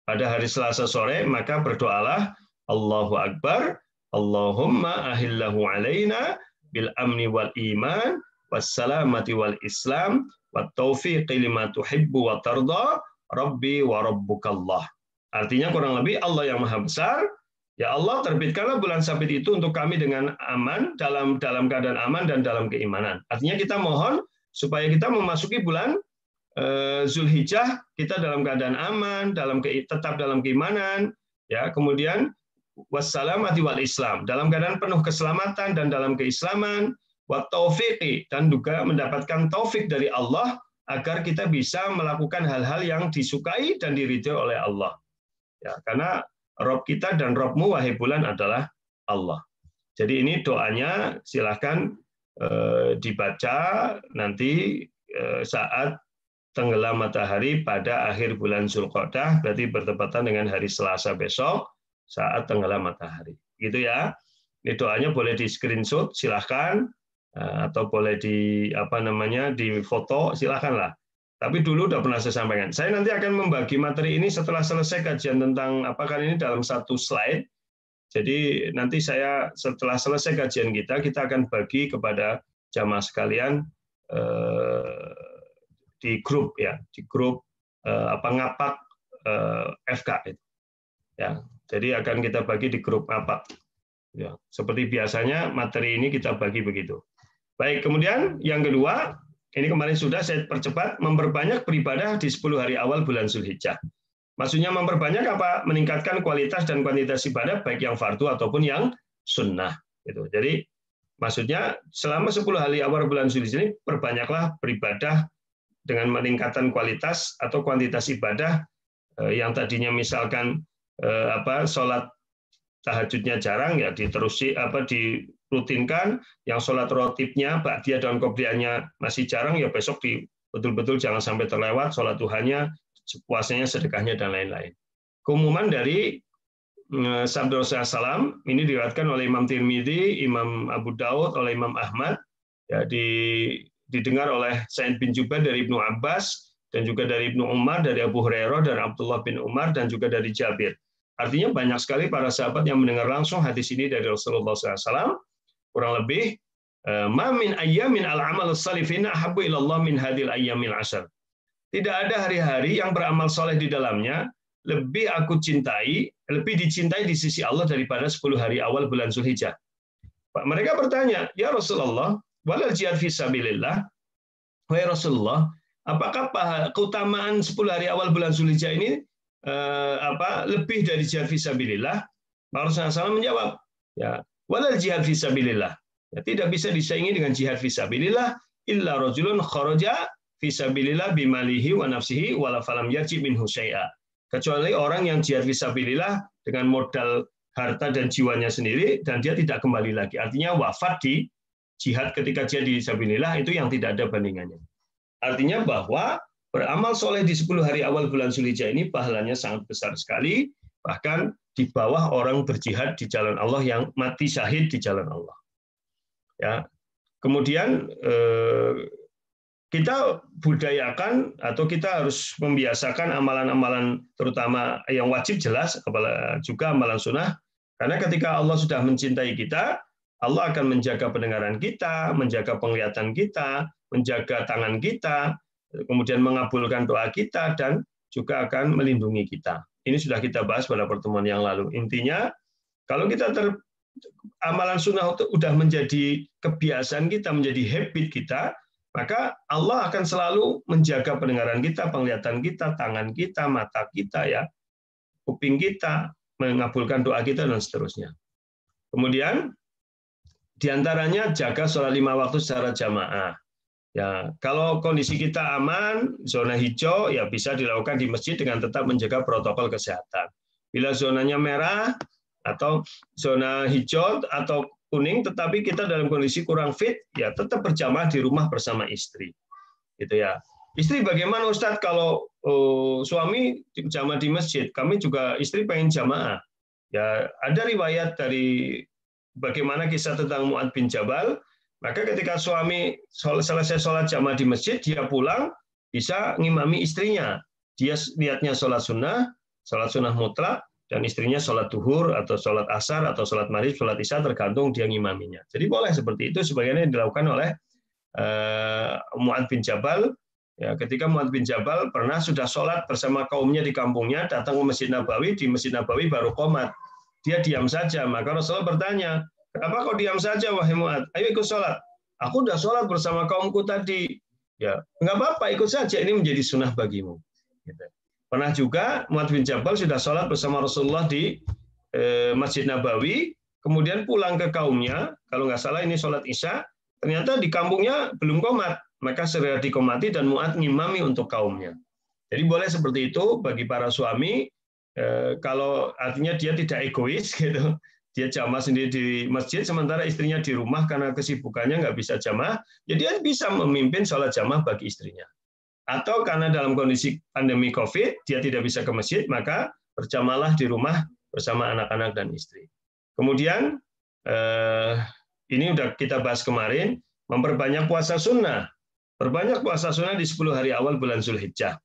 pada hari Selasa sore, maka berdoalah Allahu Akbar, Allahumma ahillahu alaina bil amni wal iman, wassalamati wal islam, wat taufiqi lima tuhibbu wa tarda, rabbi wa rabbukallah. Artinya kurang lebih Allah yang maha besar, ya Allah terbitkanlah bulan sabit itu untuk kami dengan aman, dalam keadaan aman dan dalam keimanan. Artinya kita mohon supaya kita memasuki bulan Zulhijjah kita dalam keadaan aman, tetap dalam keimanan, ya. Kemudian wassalamati wal islam, dalam keadaan penuh keselamatan dan dalam keislaman, wa taufiqi, dan juga mendapatkan taufik dari Allah agar kita bisa melakukan hal-hal yang disukai dan diridhoi oleh Allah. Ya, karena Rob kita dan Robmu wahai bulan adalah Allah. Jadi ini doanya silahkan dibaca nanti saat tenggelam matahari pada akhir bulan Zulqa'dah, berarti bertepatan dengan hari Selasa besok saat tenggelam matahari. Gitu ya. Ini doanya boleh di screenshot silahkan, atau boleh di foto silahkanlah. Tapi dulu udah pernah saya sampaikan. Saya nanti akan membagi materi ini setelah selesai kajian tentang kan ini dalam satu slide. Jadi nanti saya setelah selesai kajian kita akan bagi kepada jamaah sekalian di grup ya, di grup ngapak FK itu. Ya, jadi akan kita bagi di grup ngapak. Ya, seperti biasanya materi ini kita bagi begitu. Baik, kemudian yang kedua, ini kemarin sudah saya percepat, memperbanyak beribadah di 10 hari awal bulan Zulhijjah. Maksudnya memperbanyak apa? Meningkatkan kualitas dan kuantitas ibadah baik yang fardu ataupun yang sunnah. Gitu. Jadi maksudnya selama 10 hari awal bulan Zulhijjah ini perbanyaklah beribadah dengan meningkatkan kualitas atau kuantitas ibadah yang tadinya misalkan sholat tahajudnya jarang ya dirutinkan, yang sholat rotibnya ba'diyah dan qobliyahnya masih jarang ya besok betul-betul jangan sampai terlewat sholat duhanya, puasanya, sedekahnya dan lain-lain. Keumuman dari sabda Rasulullah SAW ini diriwayatkan oleh Imam Tirmidzi, Imam Abu Daud, oleh Imam Ahmad, ya, didengar oleh Sa'id bin Jubair dari Ibnu Abbas, dan juga dari Ibnu Umar, dari Abu Hurairah, dari Abdullah bin Umar, dan juga dari Jabir. Artinya banyak sekali para sahabat yang mendengar langsung hadis ini dari Rasulullah SAW. Kurang lebih, ma min ayyamin al-amal as-salifina ahabbu ilallah min hadil ayyamil ashar. Tidak ada hari-hari yang beramal soleh di dalamnya lebih dicintai di sisi Allah daripada 10 hari awal bulan Zulhijjah. Mereka bertanya, ya Rasulullah, walal jihad fisabilillah, wahai Rasulullah, apakah keutamaan 10 hari awal bulan Zulhijjah ini lebih dari jihad fisabilillah? Rasulullah SAW menjawab, ya, walal jihad fisabilillah. Ya, tidak bisa disaingi dengan jihad fisabilillah illa rajulun kharaja fisabilillah bimalihi wa nafsihi wala falam yarji minhu syai'a. Kecuali orang yang jihad fisabilillah dengan modal harta dan jiwanya sendiri dan dia tidak kembali lagi. Artinya wafat di jihad ketika jihad fisabilillah itu yang tidak ada bandingannya. Artinya bahwa beramal soleh di 10 hari awal bulan Zulhijjah ini pahalanya sangat besar sekali, bahkan di bawah orang berjihad di jalan Allah yang mati syahid di jalan Allah. Ya. Kemudian kita budayakan atau kita harus membiasakan amalan-amalan terutama yang wajib jelas, juga amalan sunnah, karena ketika Allah sudah mencintai kita, Allah akan menjaga pendengaran kita, menjaga penglihatan kita, menjaga tangan kita, kemudian mengabulkan doa kita, dan juga akan melindungi kita. Ini sudah kita bahas pada pertemuan yang lalu. Intinya, kalau kita amalan sunnah itu sudah menjadi kebiasaan kita, menjadi habit kita, maka Allah akan selalu menjaga pendengaran kita, penglihatan kita, tangan kita, mata kita, ya, kuping kita, mengabulkan doa kita, dan seterusnya. Kemudian, diantaranya jaga sholat 5 waktu secara jamaah. Ya, kalau kondisi kita aman, zona hijau, ya bisa dilakukan di masjid dengan tetap menjaga protokol kesehatan. Bila zonanya merah atau zona hijau atau kuning, tetapi kita dalam kondisi kurang fit, ya tetap berjamaah di rumah bersama istri. Gitu ya. Istri bagaimana Ustadz kalau suami jamaah di masjid? Kami juga istri pengen jamaah. Ya, ada riwayat dari bagaimana kisah tentang Mu'adz bin Jabal. Maka ketika suami selesai sholat jamaah di masjid, dia pulang bisa ngimami istrinya. Dia niatnya sholat sunnah mutlak, dan istrinya sholat duhur atau sholat asar atau sholat maghrib, sholat isya, tergantung dia ngimaminya. Jadi boleh seperti itu, sebagaimana yang dilakukan oleh Mu'adz bin Jabal. Ya, ketika Mu'adz bin Jabal pernah sudah sholat bersama kaumnya di kampungnya, datang ke Masjid Nabawi, di Masjid Nabawi baru qomat. Dia diam saja, maka Rasulullah bertanya, kenapa kau diam saja wahai Mu'adz? Ayo ikut sholat. Aku sudah sholat bersama kaumku tadi. Ya, enggak apa-apa, ikut saja, ini menjadi sunnah bagimu. Gitu. Pernah juga Mu'adz bin Jabal sudah sholat bersama Rasulullah di Masjid Nabawi, kemudian pulang ke kaumnya, kalau nggak salah ini sholat isya, ternyata di kampungnya belum qomat, maka segera diqomati dan Mu'adz ngimami untuk kaumnya. Jadi boleh seperti itu bagi para suami, kalau artinya dia tidak egois, gitu. Dia jamaah sendiri di masjid, sementara istrinya di rumah karena kesibukannya nggak bisa jamaah, ya dia bisa memimpin sholat jamaah bagi istrinya. Atau karena dalam kondisi pandemi COVID, dia tidak bisa ke masjid, maka berjamaahlah di rumah bersama anak-anak dan istri. Kemudian, ini udah kita bahas kemarin, memperbanyak puasa sunnah. Perbanyak puasa sunnah di 10 hari awal bulan Zulhijjah.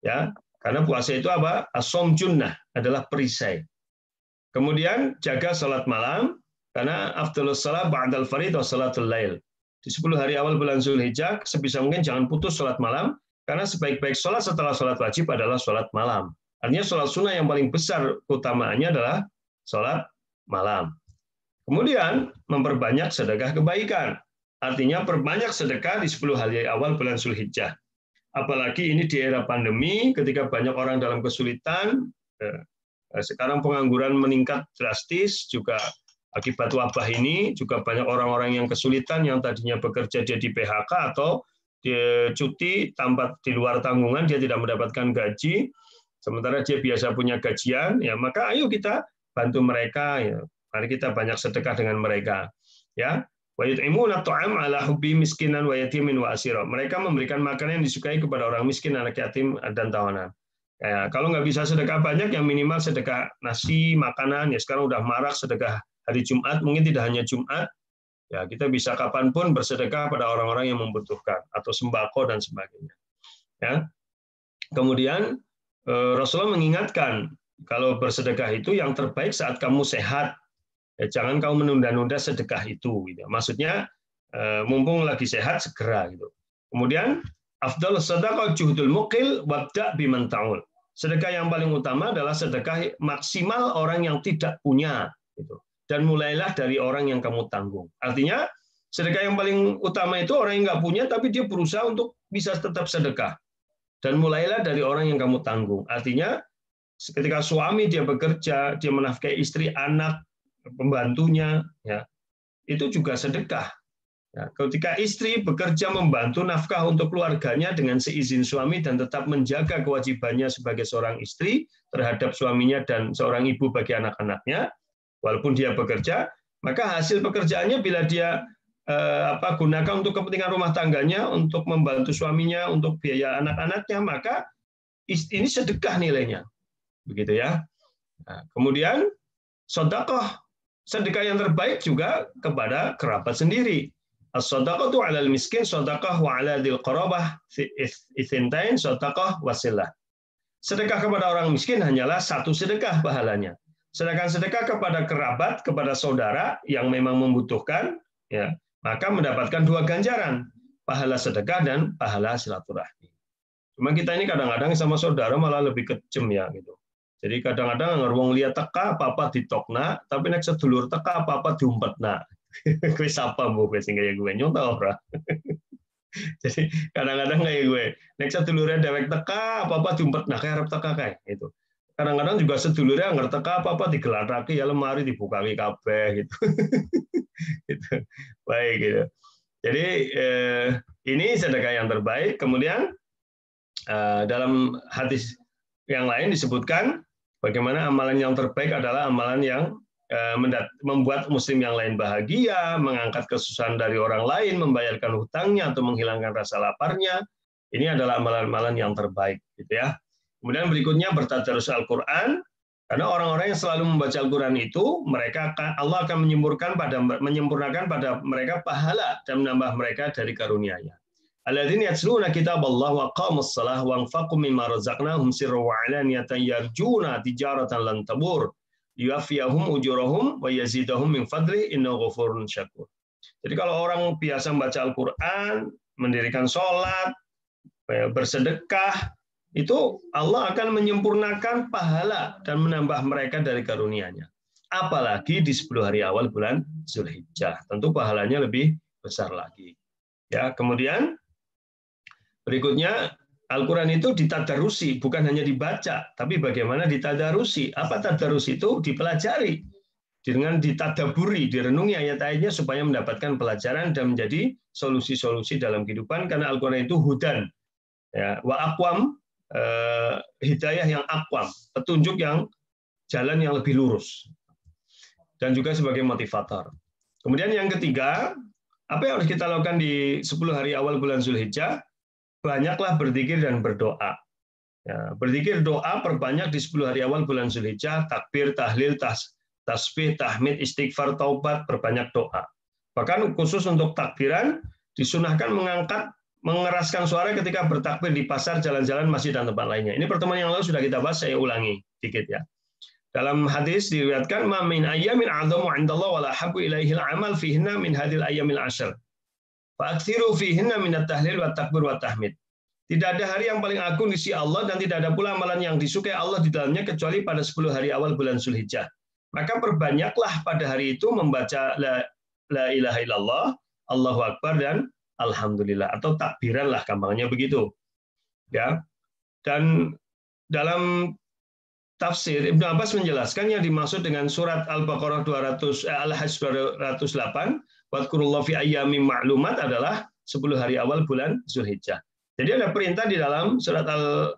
Ya, karena puasa itu apa? As-shaum junnah, adalah perisai. Kemudian, jaga sholat malam, karena afdhalus shalah ba'dal fardhi wa sholatul lail. Di 10 hari awal bulan Zulhijjah, sebisa mungkin jangan putus sholat malam, karena sebaik-baik sholat setelah sholat wajib adalah sholat malam. Artinya sholat sunnah yang paling besar keutamaannya adalah sholat malam. Kemudian memperbanyak sedekah kebaikan. Artinya perbanyak sedekah di 10 hari awal bulan Zulhijjah. Apalagi ini di era pandemi, ketika banyak orang dalam kesulitan, sekarang pengangguran meningkat drastis, juga akibat wabah ini, juga banyak orang-orang yang kesulitan, yang tadinya bekerja dia di PHK atau dia cuti tanpa di luar tanggungan, dia tidak mendapatkan gaji, Sementara dia biasa punya gajian, ya maka ayo kita bantu mereka. Ya. Mari kita banyak sedekah dengan mereka. Ya, wa yut'imuna at'am ala hubbi miskinan wa yatimin wa asira. Mereka memberikan makanan yang disukai kepada orang miskin, anak yatim dan tawanan. Ya, kalau nggak bisa sedekah banyak, yang minimal sedekah nasi, makanan. Ya sekarang udah marak sedekah hari Jumat, mungkin tidak hanya Jumat. Ya, kita bisa kapanpun bersedekah pada orang-orang yang membutuhkan atau sembako dan sebagainya. Ya. Kemudian Rasulullah mengingatkan kalau bersedekah itu yang terbaik saat kamu sehat. Ya, jangan kamu menunda-nunda sedekah itu. Gitu. Maksudnya mumpung lagi sehat segera. Gitu. Kemudian afdal sedekah juhdul muqil wabda biman ta'ul. Sedekah yang paling utama adalah sedekah maksimal orang yang tidak punya. Gitu. Dan mulailah dari orang yang kamu tanggung. Artinya sedekah yang paling utama itu orang yang nggak punya tapi dia berusaha untuk bisa tetap sedekah. Dan mulailah dari orang yang kamu tanggung. Artinya ketika suami dia bekerja, dia menafkahi istri, anak, pembantunya, ya itu juga sedekah. Ya, ketika istri bekerja membantu nafkah untuk keluarganya dengan seizin suami dan tetap menjaga kewajibannya sebagai seorang istri terhadap suaminya dan seorang ibu bagi anak-anaknya, walaupun dia bekerja, maka hasil pekerjaannya bila dia gunakan untuk kepentingan rumah tangganya, untuk membantu suaminya, untuk biaya anak-anaknya, maka ini sedekah nilainya, begitu ya. Nah, kemudian sedekah yang terbaik juga kepada kerabat sendiri. As-shadaqatu 'alal miskin shadaqah wa 'ala dzil qarabah ithntain shadaqah wasilah. Sedekah kepada orang miskin hanyalah satu sedekah pahalanya. Sedangkan sedekah kepada kerabat, kepada saudara yang memang membutuhkan, ya, maka mendapatkan dua ganjaran, pahala sedekah dan pahala silaturahmi. Cuma kita ini kadang-kadang sama saudara malah lebih kejem ya gitu. Jadi kadang-kadang ngerwong lihat teka apa-apa ditokna, tapi nek sedulur teka apa-apa diumpetna. Kowe sapa mbok kowe sing kaya gue nyontoh ora. Jadi kadang-kadang kayak gue, nek sedulure dewek teka apa-apa diumpetna kayak arep teka kae gitu. Kadang-kadang juga sedulurnya ngerti apa-apa digelarake ya lemari dibukawi kabeh gitu. Gitu. Baik gitu. Jadi ini sedekah yang terbaik. Kemudian dalam hadis yang lain disebutkan bagaimana amalan yang terbaik adalah amalan yang membuat muslim yang lain bahagia, mengangkat kesusahan dari orang lain, membayarkan hutangnya atau menghilangkan rasa laparnya. Ini adalah amalan-amalan yang terbaik, gitu ya. Kemudian berikutnya bertadarus Al-Quran, karena orang-orang yang selalu membaca Al-Quran itu, Allah akan menyempurnakan pada mereka pahala dan menambah mereka dari karunia-Nya. Alladzina yatluna kitaballah wa aqamus shalah wa anfaqu mimma razaqnahum sirran wa 'alaniyatan yarjuna tijaratan lan tabur yuwaffiyahum ujurahum wa yazidahum min fadli innahu ghafurun syakur. Jadi kalau orang biasa membaca Al-Quran, mendirikan sholat, bersedekah, itu Allah akan menyempurnakan pahala dan menambah mereka dari karunia-Nya. Apalagi di 10 hari awal bulan Zulhijjah, tentu pahalanya lebih besar lagi. Ya, kemudian berikutnya Al-Quran itu ditadarusi, bukan hanya dibaca, tapi bagaimana ditadarusi. Apa tadarus itu? Dipelajari, dengan ditadaburi, direnungi ayat-ayatnya supaya mendapatkan pelajaran dan menjadi solusi-solusi dalam kehidupan, karena Al-Quran itu hudan, ya, wa aqwam, hidayah yang aqwam, petunjuk yang jalan yang lebih lurus, dan juga sebagai motivator. Kemudian yang ketiga, apa yang harus kita lakukan di 10 hari awal bulan Zulhijjah? Banyaklah berzikir dan berdoa. Ya, berzikir doa perbanyak di 10 hari awal bulan Zulhijjah, takbir, tahlil, tasbih, tahmid, istighfar, taubat, perbanyak doa. Bahkan khusus untuk takbiran, disunahkan mengeraskan suara ketika bertakbir di pasar, jalan-jalan, masjid, dan tempat lainnya. Ini pertemuan yang lalu sudah kita bahas, saya ulangi dikit ya. Dalam hadis diriwayatkan, "Ma min ayyamin 'adzamu 'indallahi wa la habbu ilaihi al-'amal fihinna min hadhil ayyamil 'ashr. Fa'akthiru fihinna min at-tahlil wa takbir wa tahmid." Tidak ada hari yang paling agung di sisi Allah dan tidak ada pula amalan yang disukai Allah di dalamnya kecuali pada 10 hari awal bulan Zulhijjah. Maka perbanyaklah pada hari itu membaca la ilaha illallah, Allahu Akbar, dan Alhamdulillah, atau takbiran lah gampangnya begitu. Ya. Dan dalam tafsir Ibnu Abbas menjelaskan yang dimaksud dengan surat Al-Baqarah Al-Hajj 208, wadhkurullaha fi ayyamin ma'lumat adalah 10 hari awal bulan Zulhijjah. Jadi ada perintah di dalam surat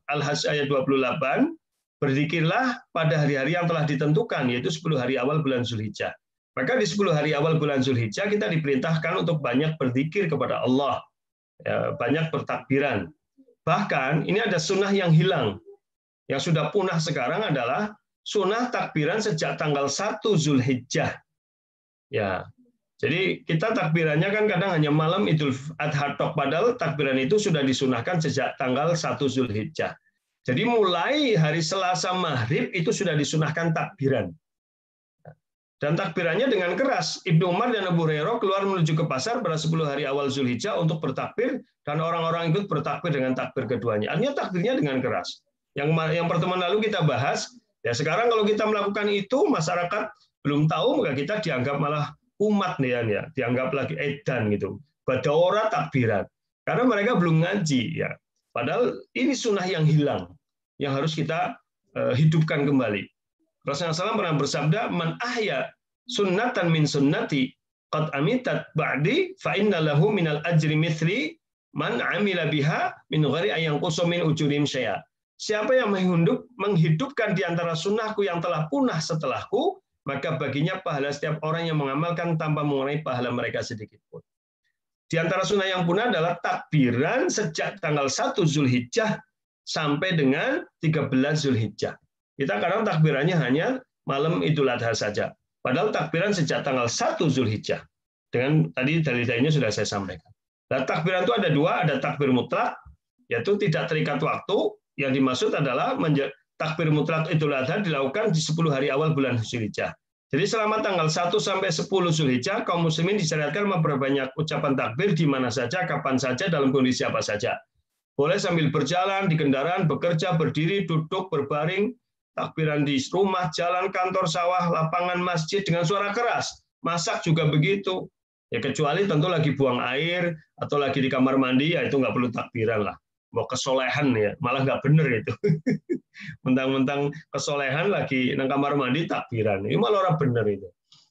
Al-Hajj ayat 28 berzikirlah pada hari-hari yang telah ditentukan, yaitu 10 hari awal bulan Zulhijjah. Maka di 10 hari awal bulan Zulhijjah kita diperintahkan untuk banyak berzikir kepada Allah, ya, banyak bertakbiran. Bahkan ini ada sunnah yang hilang, yang sudah punah sekarang adalah sunnah takbiran sejak tanggal 1 Zulhijjah. Ya, jadi kita takbirannya kan kadang hanya malam Idul Adha tok, padahal takbiran itu sudah disunahkan sejak tanggal 1 Zulhijjah. Jadi mulai hari Selasa maghrib itu sudah disunahkan takbiran. Dan takbirannya dengan keras. Ibnu Umar dan Abu Hurairah keluar menuju ke pasar pada 10 hari awal Zulhijjah untuk bertakbir, dan orang-orang ikut bertakbir dengan takbir keduanya. Artinya takbirnya dengan keras. Yang pertemuan lalu kita bahas, ya sekarang kalau kita melakukan itu, masyarakat belum tahu, maka kita dianggap malah umat nih ya, dianggap lagi edan gitu. Badaora takbiran. Karena mereka belum ngaji ya. Padahal ini sunnah yang hilang, yang harus kita hidupkan kembali. Rasulullah SAW pernah bersabda, "Man ahya sunnatan min sunnati qad amitat ba'di fa inna lahu minal ajri mithli man amila biha min ghairi an yanqusa min ujurim syai'a." Siapa yang menghidupkan di antara sunnahku yang telah punah setelahku, maka baginya pahala setiap orang yang mengamalkan tanpa mengurangi pahala mereka sedikit pun. Di antara sunnah yang punah adalah takbiran sejak tanggal 1 Zulhijjah sampai dengan 13 Zulhijjah. Kita kadang takbirannya hanya malam Idul Adha saja. Padahal takbiran sejak tanggal 1 Zulhijjah. Dengan tadi dalil-dalilnya sudah saya sampaikan. Nah, takbiran itu ada dua, ada takbir mutlak, yaitu tidak terikat waktu. Yang dimaksud adalah takbir mutlak Idul Adha dilakukan di 10 hari awal bulan Zulhijjah. Jadi selama tanggal 1 sampai 10 Zulhijjah, kaum muslimin disyariatkan memperbanyak ucapan takbir di mana saja, kapan saja, dalam kondisi apa saja. Boleh sambil berjalan, di kendaraan, bekerja, berdiri, duduk, berbaring, takbiran di rumah, jalan, kantor, sawah, lapangan, masjid dengan suara keras. Masak juga begitu. Ya kecuali tentu lagi buang air atau lagi di kamar mandi, ya itu nggak perlu takbiran lah. Mau kesolehan ya, malah nggak bener itu. Mentang-mentang kesolehan lagi di kamar mandi takbiran. Ini malah orang bener itu.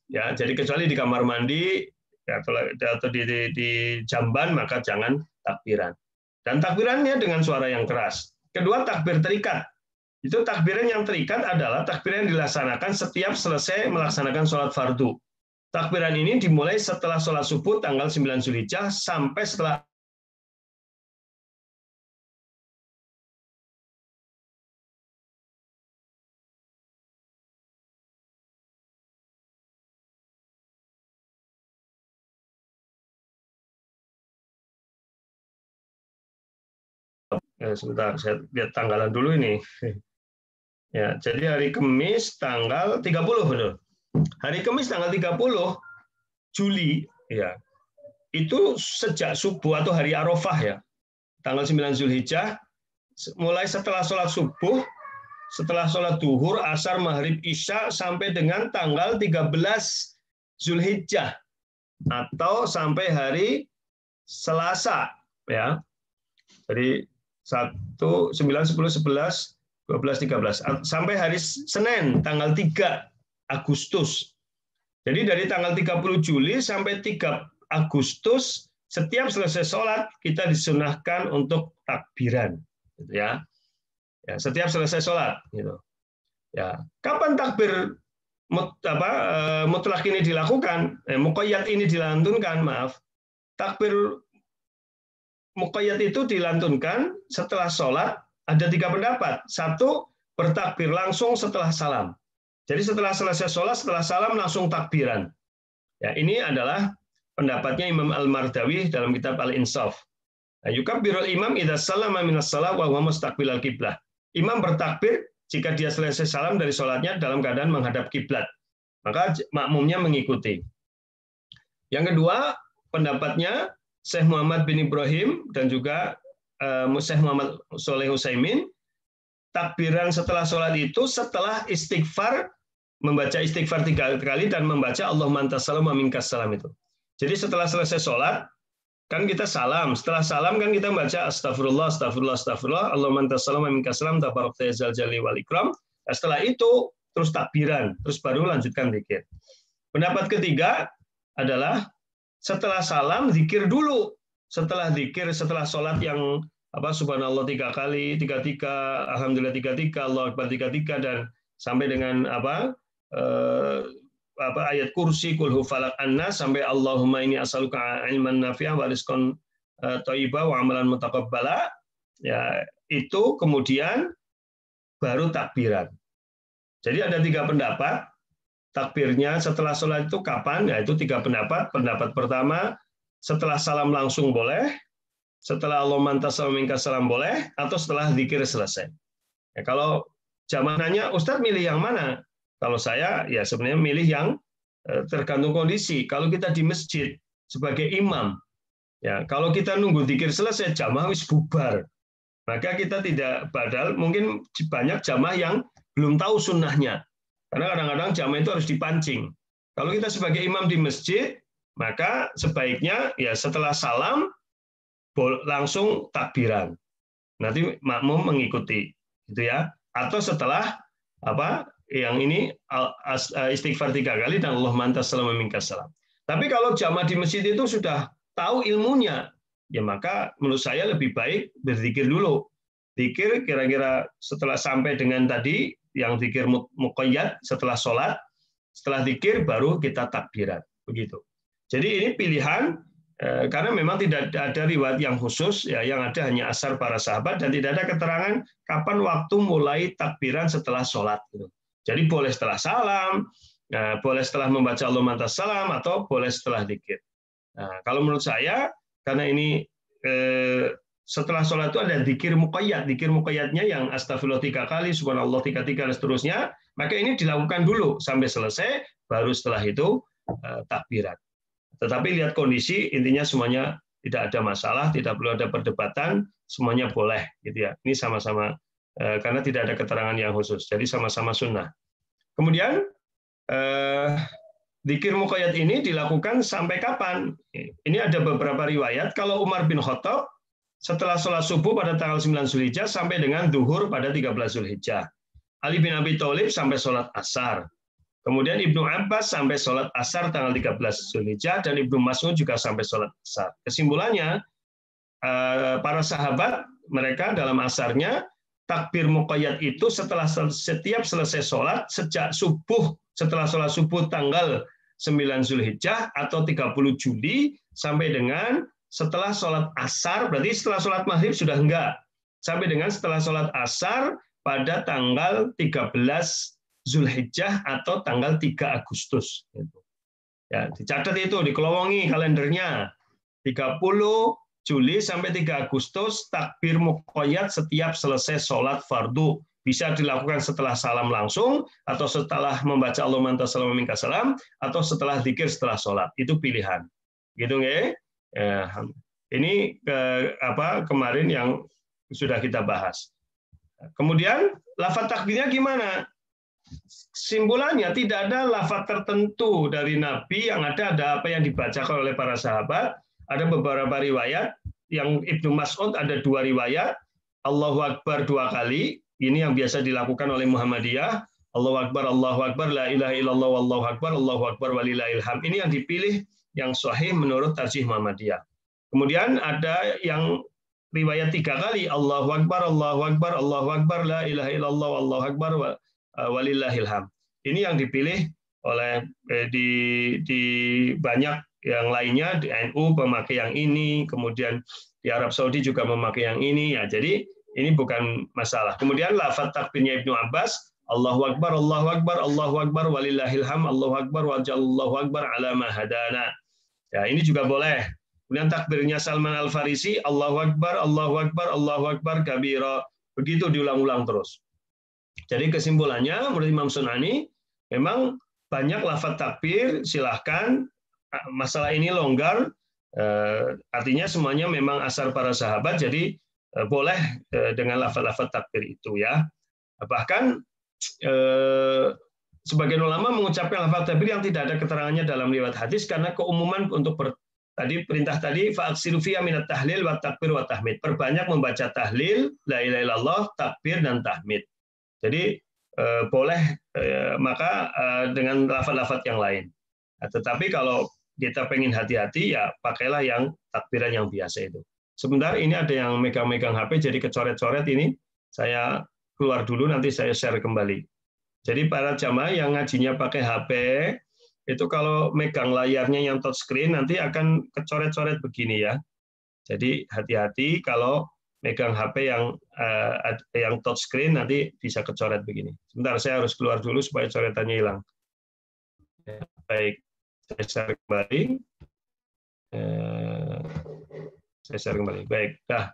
Ya, jadi kecuali di kamar mandi ya, atau di jamban maka jangan takbiran. Dan takbirannya dengan suara yang keras. Kedua, takbir terikat. Itu takbiran yang terikat adalah takbiran yang dilaksanakan setiap selesai melaksanakan sholat fardu. Takbiran ini dimulai setelah sholat subuh tanggal 9 Zulhijjah sampai setelah sebentar, saya lihat tanggalan dulu ini. Ya, jadi hari Kamis tanggal 30 benar. Hari Kamis tanggal 30 Juli ya. Itu sejak subuh atau hari Arafah ya. Tanggal 9 Zulhijjah mulai setelah sholat subuh, setelah sholat duhur, asar, maghrib, isya sampai dengan tanggal 13 Zulhijjah atau sampai hari Selasa ya. Jadi 1, 9, 10, 11, 12, 13 sampai hari Senin tanggal 3 Agustus. Jadi dari tanggal 30 Juli sampai 3 Agustus setiap selesai sholat kita disunahkan untuk takbiran, gitu ya. Ya, setiap selesai sholat, gitu. Ya, kapan takbir mutlak ini dilakukan? Muqayyad ini dilantunkan, maaf. Takbir muqayyad itu dilantunkan setelah sholat, ada 3 pendapat. 1, bertakbir langsung setelah salam. Jadi setelah selesai sholat, setelah salam langsung takbiran. Ya, ini adalah pendapatnya Imam Al-Mardawi dalam kitab Al-Insaf. Yukabbirul imam idza sallama minas shalah wa huwa mustaqbilal qiblah. Imam bertakbir jika dia selesai salam dari sholatnya dalam keadaan menghadap kiblat. Maka makmumnya mengikuti. Yang kedua, pendapatnya Syekh Muhammad bin Ibrahim dan juga Syekh Muhammad Shalih Utsaimin, takbiran setelah sholat itu setelah istighfar, membaca istighfar 3 kali dan membaca Allahumma antas salam wa minkas salam itu. Jadi setelah selesai sholat, kan kita salam. Setelah salam kan kita membaca astagfirullah, astagfirullah, astagfirullah, Allahumma antas salam wa minkas salam, tabarakta ya dzal jalali wal ikram. Nah, setelah itu terus takbiran, terus baru lanjutkan zikir. Pendapat ketiga adalah setelah salam zikir dulu. Setelah zikir, setelah sholat yang subhanallah 3 kali, 33, alhamdulillah 33, Allah Akbar 33, dan sampai dengan ayat kursi kul hu falaq annas sampai Allahumma inni as'aluka ilman nafi'ah wa rizqan thayyibah wa amalan mutaqabbala. Ya, itu kemudian baru takbiran. Jadi ada 3 pendapat. Takbirnya setelah sholat itu kapan? Ya, itu 3 pendapat. Pendapat pertama, setelah salam langsung boleh, setelah Allahumma anta salam minka salam boleh, atau setelah zikir selesai. Ya, kalau jamaah nanya, Ustadz milih yang mana? Kalau saya, ya sebenarnya milih yang tergantung kondisi. Kalau kita di masjid sebagai imam, ya kalau kita nunggu zikir selesai, jamaah wis bubar. Maka kita tidak, padahal mungkin banyak jamaah yang belum tahu sunnahnya. Karena kadang-kadang jamaah itu harus dipancing. Kalau kita sebagai imam di masjid, maka sebaiknya ya setelah salam langsung takbiran. Nanti makmum mengikuti, gitu ya. Atau setelah yang ini istighfar 3 kali dan Allah mantas salam minkas salam. Tapi kalau jamaah di masjid itu sudah tahu ilmunya, ya maka menurut saya lebih baik berzikir dulu. Zikir kira-kira setelah sampai dengan tadi yang zikir muqayyad setelah sholat, setelah zikir baru kita takbiran, begitu. Jadi ini pilihan karena memang tidak ada riwayat yang khusus, ya yang ada hanya asar para sahabat dan tidak ada keterangan kapan waktu mulai takbiran setelah sholat. Gitu. Jadi boleh setelah salam, boleh setelah membaca Allahumma antas salam, atau boleh setelah zikir. Nah, kalau menurut saya karena ini setelah sholat itu ada zikir muqayyad. Zikir muqayyadnya yang astagfirullah 3 kali, subhanallah 33, dan seterusnya. Maka ini dilakukan dulu sampai selesai, baru setelah itu takbiran. Tetapi lihat kondisi, intinya semuanya tidak ada masalah, tidak perlu ada perdebatan, semuanya boleh. Gitu ya. Ini sama-sama, karena tidak ada keterangan yang khusus. Jadi sama-sama sunnah. Kemudian, zikir muqayyad ini dilakukan sampai kapan? Ini ada beberapa riwayat. Kalau Umar bin Khattab, setelah sholat subuh pada tanggal 9 Zulhijjah sampai dengan zuhur pada 13 Zulhijjah. Ali bin Abi Thalib sampai sholat asar. Kemudian Ibnu Abbas sampai sholat asar tanggal 13 Zulhijjah, dan Ibnu Mas'ud juga sampai sholat asar. Kesimpulannya, para sahabat, mereka dalam asarnya, takbir muqayyad itu setiap selesai sholat, sejak subuh, setelah sholat subuh tanggal 9 Zulhijjah atau 30 Juli, sampai dengan setelah sholat asar, berarti setelah sholat maghrib sudah enggak, sampai dengan setelah sholat asar pada tanggal 13 Zulhijjah atau tanggal 3 Agustus. Ya, dicatat itu, dikelowongi kalendernya. 30 Juli sampai 3 Agustus, takbir muqayyad setiap selesai sholat fardu. Bisa dilakukan setelah salam langsung, atau setelah membaca Allahumma anta salam minka salam, atau setelah zikir setelah sholat. Itu pilihan. Gitu nggak? Ini kemarin yang sudah kita bahas. Kemudian lafaz takbirnya gimana? Simpulannya tidak ada lafaz tertentu dari Nabi, yang ada apa yang dibacakan oleh para sahabat. Ada beberapa riwayat, yang Ibnu Mas'ud ada 2 riwayat, Allahu Akbar 2 kali, ini yang biasa dilakukan oleh Muhammadiyah, Allahu Akbar, la ilaha illallah, wallahu akbar, walillahil hamd. Ini yang dipilih yang sahih menurut tarjih Muhammadiyah. Kemudian ada yang riwayat 3 kali, Allahu Akbar, la ilaha illallah, wallahu akbar, walillahil hamd. Ini yang dipilih oleh di banyak yang lainnya, di NU memakai yang ini, kemudian di Arab Saudi juga memakai yang ini. Ya, jadi ini bukan masalah. Kemudian lafaz takbirnya Ibnu Abbas, Allahu Akbar, walillahil hamd, Allahu Akbar, wa jallallahu akbar ala ma hadana. Ya, ini juga boleh. Kemudian takbirnya Salman Al-Farisi, Allahu Akbar kabira. Begitu diulang-ulang terus. Jadi kesimpulannya, menurut Imam Sunani, memang banyak lafaz takbir, silahkan. Masalah ini longgar, artinya semuanya memang asar para sahabat, jadi boleh dengan lafaz-lafaz takbir itu ya. Bahkan sebagian ulama mengucapkan lafaz takbir yang tidak ada keterangannya dalam riwayat hadis karena keumuman untuk perintah tadi fa'aksiru fiya minat tahlil wa takbir wa tahmid. Perbanyak membaca tahlil, la ilaha illallah, takbir dan tahmid. Jadi boleh maka dengan lafaz-lafaz yang lain. Nah, tetapi kalau kita pengen hati-hati ya pakailah yang takbiran yang biasa itu. Sebentar, ini ada yang megang-megang HP, jadi kecoret-coret ini. Saya keluar dulu, nanti saya share kembali. Jadi para jamaah yang ngajinya pakai HP, itu kalau megang layarnya yang touchscreen, nanti akan kecoret-coret begini ya. Jadi hati-hati kalau megang HP yang touchscreen, nanti bisa kecoret begini. Sebentar, saya harus keluar dulu supaya coretannya hilang. Baik, saya share kembali. Saya share kembali. Baik, nah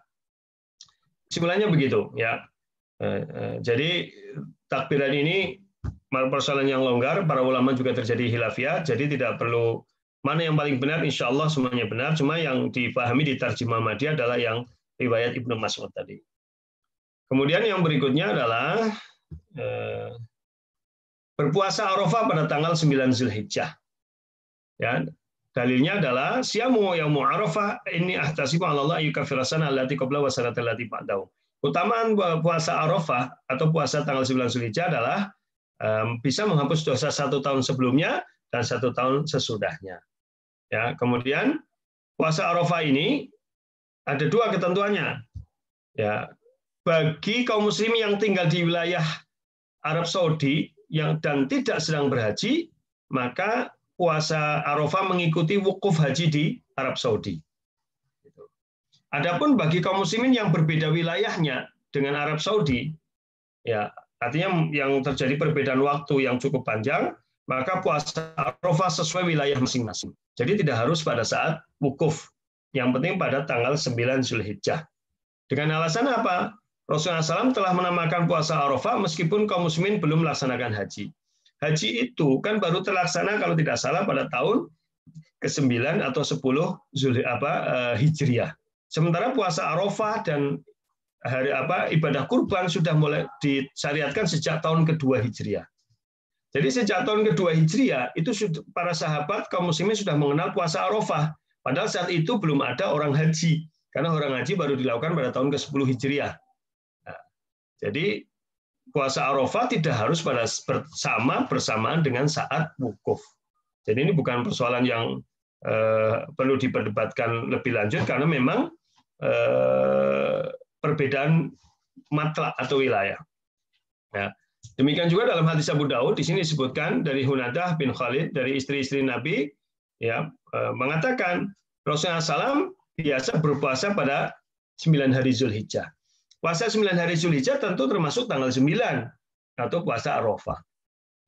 kesimpulannya begitu ya. Jadi takbiran ini persoalan yang longgar, para ulama juga terjadi khilafiyah, jadi tidak perlu mana yang paling benar, insya Allah semuanya benar, cuma yang dipahami di Tarjimah Madiyah adalah yang riwayat Ibnu Mas'ud tadi. Kemudian yang berikutnya adalah berpuasa Arafah pada tanggal 9 Zulhijjah. Ya, dalilnya adalah siyamu yaumu Arafah inni ahtasibu 'ala Allah yukaffira sana allati qabla wa sanata allati ba'dahu. Utamaan puasa Arafah atau puasa tanggal 9 Zulhijjah adalah bisa menghapus dosa 1 tahun sebelumnya dan 1 tahun sesudahnya. Ya, kemudian puasa Arafah ini ada 2 ketentuannya. Ya, bagi kaum muslim yang tinggal di wilayah Arab Saudi dan tidak sedang berhaji, maka puasa Arafah mengikuti wukuf haji di Arab Saudi. Adapun bagi kaum muslimin yang berbeda wilayahnya dengan Arab Saudi, ya artinya yang terjadi perbedaan waktu yang cukup panjang, maka puasa Arafah sesuai wilayah masing-masing. Jadi tidak harus pada saat wukuf, yang penting pada tanggal 9 Zulhijjah. Dengan alasan apa? Rasulullah SAW telah menamakan puasa Arafah meskipun kaum muslimin belum melaksanakan haji. Haji itu kan baru terlaksana kalau tidak salah pada tahun ke-9 atau 10 Hijriah. Sementara puasa Arafah dan ibadah kurban sudah mulai disyariatkan sejak tahun kedua Hijriah. Jadi sejak tahun kedua Hijriah itu para sahabat kaum muslimin sudah mengenal puasa Arafah. Padahal saat itu belum ada orang haji, karena orang haji baru dilakukan pada tahun ke-10 Hijriah. Nah, jadi puasa Arafah tidak harus bersamaan dengan saat wukuf. Jadi ini bukan persoalan yang perlu diperdebatkan lebih lanjut karena memang perbedaan matlak atau wilayah. Nah, demikian juga dalam hadis Abu Daud di sini disebutkan dari Hunadah bin Khalid dari istri-istri Nabi ya mengatakan Rasulullah SAW biasa berpuasa pada 9 hari Zulhijjah. Puasa 9 hari Zulhijjah tentu termasuk tanggal 9 atau puasa Arafah.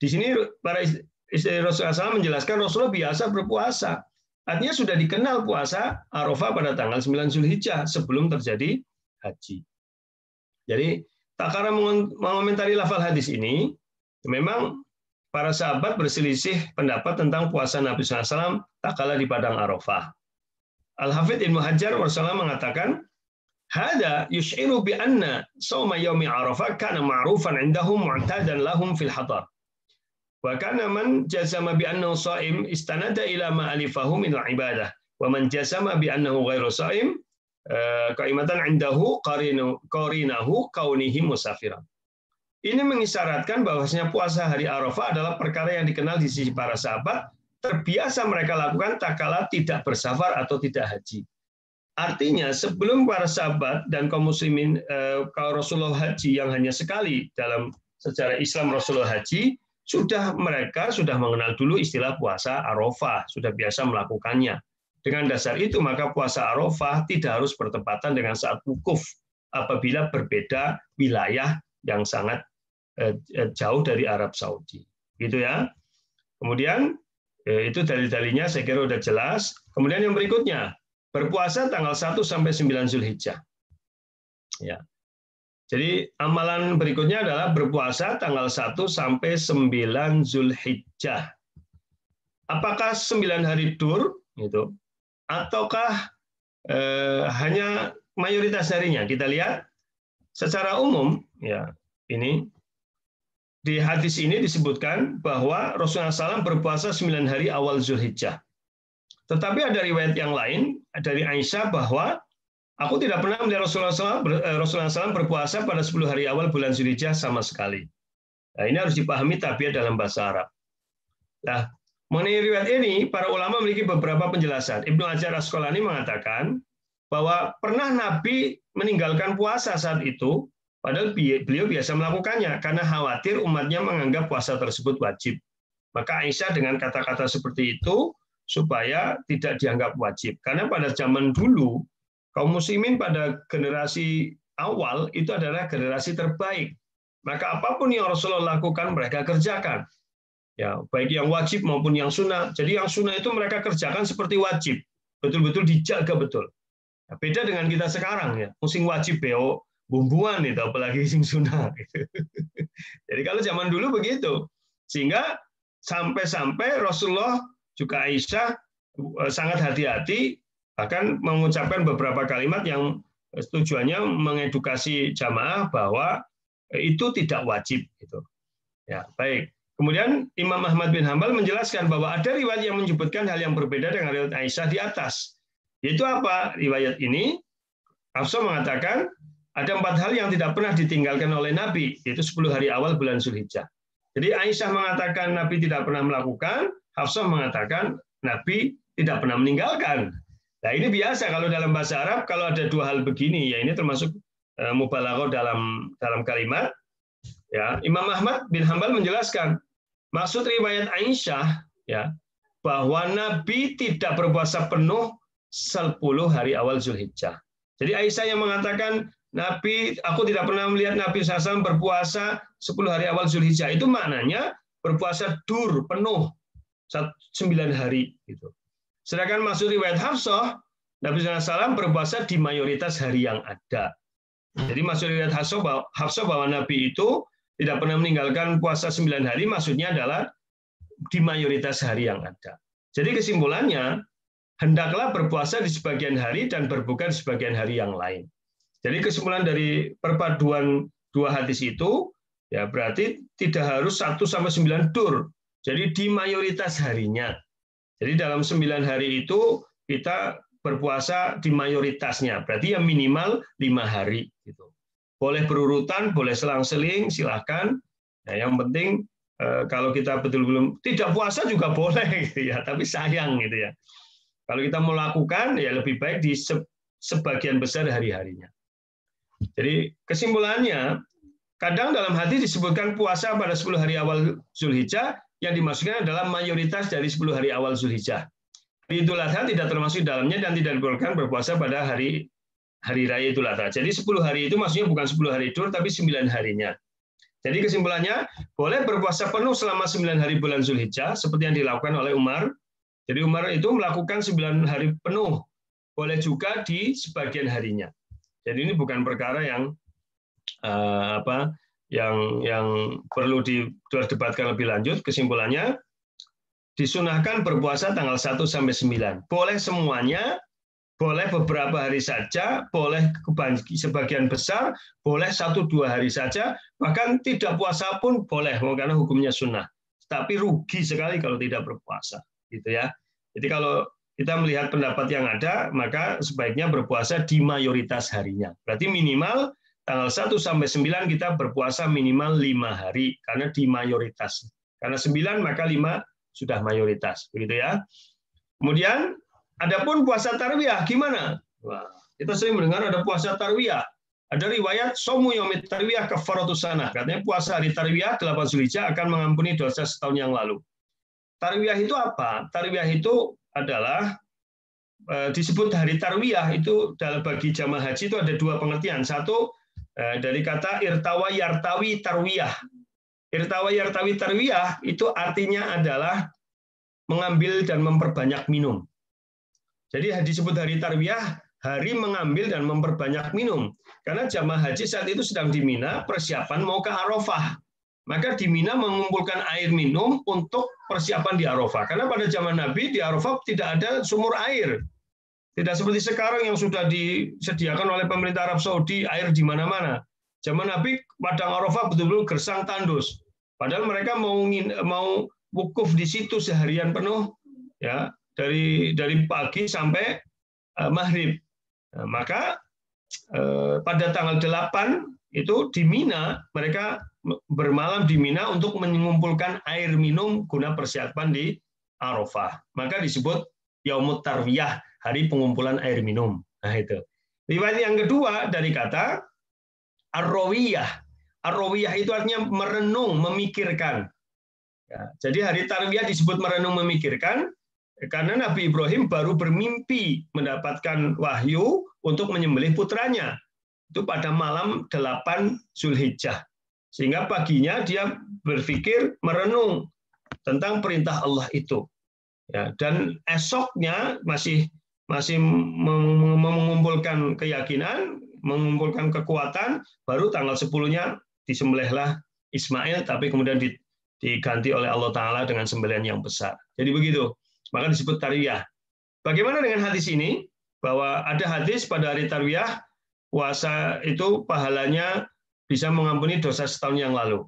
Di sini para istri Rasulullah SAW menjelaskan Rasulullah biasa berpuasa. Artinya sudah dikenal puasa Arafah pada tanggal 9 Zulhijjah sebelum terjadi haji. Jadi takara mengomentari lafal hadis ini, memang para sahabat berselisih pendapat tentang puasa Nabi SAW tak kalah di padang Arafah. Al-Hafidz Ibnu Hajar Rasulullah mengatakan, hada yush'iru bi anna shauma yaumi Arafah kana ma'rufan 'indahum mu'tadan lahum fil hadar. Wa kana man jazama bi annahu sha'im istanada ila ma alifahu min al-ibadah wa man jazama bi annahu ghairu sha'im qaimatan 'indahu qarinahu kaunihi musafiran. Ini mengisyaratkan bahwasanya puasa hari Arafah adalah perkara yang dikenal di sisi para sahabat, terbiasa mereka lakukan tak kala tidak bersafar atau tidak haji. Artinya sebelum para sahabat dan kaum muslimin kalau Rasulullah haji yang hanya sekali dalam sejarah Islam Rasulullah haji, mereka sudah mengenal dulu istilah puasa Arafah, sudah biasa melakukannya. Dengan dasar itu maka puasa Arafah tidak harus bertepatan dengan saat wukuf apabila berbeda wilayah yang sangat jauh dari Arab Saudi. Gitu ya. Kemudian itu dalil-dalilnya saya kira sudah jelas. Kemudian yang berikutnya, berpuasa tanggal 1 sampai 9 Zulhijjah. Ya. Jadi amalan berikutnya adalah berpuasa tanggal 1 sampai 9 Zulhijjah. Apakah 9 hari dur gitu ataukah hanya mayoritas harinya? Kita lihat secara umum ya, ini di hadis ini disebutkan bahwa Rasulullah SAW berpuasa 9 hari awal Zulhijjah. Tetapi ada riwayat yang lain dari Aisyah bahwa aku tidak pernah melihat Rasulullah SAW berpuasa pada 10 hari awal bulan Zulhijjah sama sekali. Nah, ini harus dipahami tabiat dalam bahasa Arab. Nah, mengenai riwayat ini, para ulama memiliki beberapa penjelasan. Ibnu Hajar Asqalani mengatakan bahwa pernah Nabi meninggalkan puasa saat itu, padahal beliau biasa melakukannya karena khawatir umatnya menganggap puasa tersebut wajib. Maka Aisyah dengan kata-kata seperti itu supaya tidak dianggap wajib. Karena pada zaman dulu kaum muslimin pada generasi awal itu adalah generasi terbaik. Maka apapun yang Rasulullah lakukan mereka kerjakan. Ya, baik yang wajib maupun yang sunnah. Jadi yang sunnah itu mereka kerjakan seperti wajib. Betul-betul dijaga betul. Nah, beda dengan kita sekarang ya, sing wajib beo bumbuan itu apalagi sing sunnah. Jadi kalau zaman dulu begitu, sehingga sampai-sampai Rasulullah juga Aisyah sangat hati-hati, bahkan mengucapkan beberapa kalimat yang tujuannya mengedukasi jamaah bahwa itu tidak wajib. Gitu. Ya, baik. Kemudian Imam Ahmad bin Hambal menjelaskan bahwa ada riwayat yang menyebutkan hal yang berbeda dengan riwayat Aisyah di atas. Yaitu apa? Riwayat ini, Hafsah mengatakan, ada 4 hal yang tidak pernah ditinggalkan oleh Nabi, yaitu 10 hari awal bulan Zulhijjah. Jadi Aisyah mengatakan Nabi tidak pernah melakukan, Hafsah mengatakan Nabi tidak pernah meninggalkan. Nah ini biasa kalau dalam bahasa Arab, kalau ada 2 hal begini, ya ini termasuk mubalaghah dalam kalimat. Ya, Imam Ahmad bin Hambal menjelaskan, maksud riwayat Aisyah ya bahwa Nabi tidak berpuasa penuh 10 hari awal Zulhijjah. Jadi Aisyah yang mengatakan aku tidak pernah melihat Nabi SAW berpuasa 10 hari awal Zulhijjah. Itu maknanya berpuasa dur penuh 9 hari. Gitu. Sedangkan maksud riwayat Hafsah, Nabi SAW berpuasa di mayoritas hari yang ada. Jadi maksud riwayat Hafsah bahwa Nabi itu tidak pernah meninggalkan puasa 9 hari, maksudnya adalah di mayoritas hari yang ada. Jadi kesimpulannya, hendaklah berpuasa di sebagian hari dan berbuka di sebagian hari yang lain. Jadi kesimpulan dari perpaduan 2 hadis itu, ya berarti tidak harus 1-9 dur. Jadi di mayoritas harinya. Jadi dalam 9 hari itu kita berpuasa di mayoritasnya. Berarti yang minimal 5 hari. Gitu. Boleh berurutan, boleh selang-seling, silakan. Nah, yang penting kalau kita betul-betul tidak puasa juga boleh, gitu ya. Tapi sayang gitu ya. Kalau kita melakukan, ya lebih baik di sebagian besar hari-harinya. Jadi kesimpulannya, kadang dalam hadis disebutkan puasa pada 10 hari awal Zulhijjah, yang dimaksudkan adalah mayoritas dari 10 hari awal Zulhijjah. Idul Adha tidak termasuk dalamnya dan tidak dibolehkan berpuasa pada hari raya Idul Adha. Jadi 10 hari itu maksudnya bukan 10 hari dur, tapi 9 harinya. Jadi kesimpulannya, boleh berpuasa penuh selama 9 hari bulan Zulhijjah, seperti yang dilakukan oleh Umar. Jadi Umar itu melakukan 9 hari penuh, boleh juga di sebagian harinya. Jadi ini bukan perkara yang yang perlu didebatkan lebih lanjut. Kesimpulannya, disunahkan berpuasa tanggal 1-9. Boleh semuanya, boleh beberapa hari saja, boleh sebagian besar, boleh 1-2 hari saja, bahkan tidak puasa pun boleh, karena hukumnya sunnah. Tapi rugi sekali kalau tidak berpuasa. Gitu ya. Jadi kalau kita melihat pendapat yang ada, maka sebaiknya berpuasa di mayoritas harinya. Berarti minimal tanggal 1-9 kita berpuasa minimal 5 hari, karena di mayoritas. Karena 9 maka 5 sudah mayoritas, begitu ya. Kemudian, adapun puasa tarwiyah gimana? Wah, kita sering mendengar ada puasa tarwiyah. Ada riwayat somu yaumit tarwiyah kafaratus sanah. Katanya puasa hari tarwiyah 8 Zulhijjah akan mengampuni dosa setahun yang lalu. Tarwiyah itu apa? Tarwiyah itu adalah disebut hari tarwiyah itu dalam bagi jamaah haji itu ada 2 pengertian. Satu dari kata irtawa yartawi tarwiyah. Irtawa yartawi tarwiyah itu artinya adalah mengambil dan memperbanyak minum. Jadi disebut hari tarwiyah, hari mengambil dan memperbanyak minum. Karena jamaah haji saat itu sedang di Mina, persiapan mau ke Arafah. Maka di Mina mengumpulkan air minum untuk persiapan di Arafah. Karena pada zaman Nabi di Arafah tidak ada sumur air. Tidak seperti sekarang yang sudah disediakan oleh pemerintah Arab Saudi air di mana-mana. Zaman Nabi padang Arafah betul-betul gersang tandus. Padahal mereka mau wukuf di situ seharian penuh, ya dari pagi sampai maghrib. Nah, maka pada tanggal 8 itu di Mina mereka bermalam di Mina untuk mengumpulkan air minum guna persiapan di Arafah. Maka disebut Yaumut Tarwiyah, hari pengumpulan air minum. Nah, itu. Riwayat yang kedua dari kata ar-rawiyah. Ar-rawiyah itu artinya merenung, memikirkan. Ya, jadi hari Tarwiyah disebut merenung, memikirkan karena Nabi Ibrahim baru bermimpi mendapatkan wahyu untuk menyembelih putranya. Itu pada malam 8 Zulhijjah. Sehingga paginya dia berpikir, merenung tentang perintah Allah itu. Ya, dan esoknya masih mengumpulkan keyakinan, mengumpulkan kekuatan, baru tanggal 10-nya disembelihlah Ismail, tapi kemudian diganti oleh Allah Ta'ala dengan sembelihan yang besar. Jadi begitu, maka disebut Tarwiyah. Bagaimana dengan hadis ini? Bahwa ada hadis pada hari Tarwiyah, puasa itu pahalanya bisa mengampuni dosa setahun yang lalu.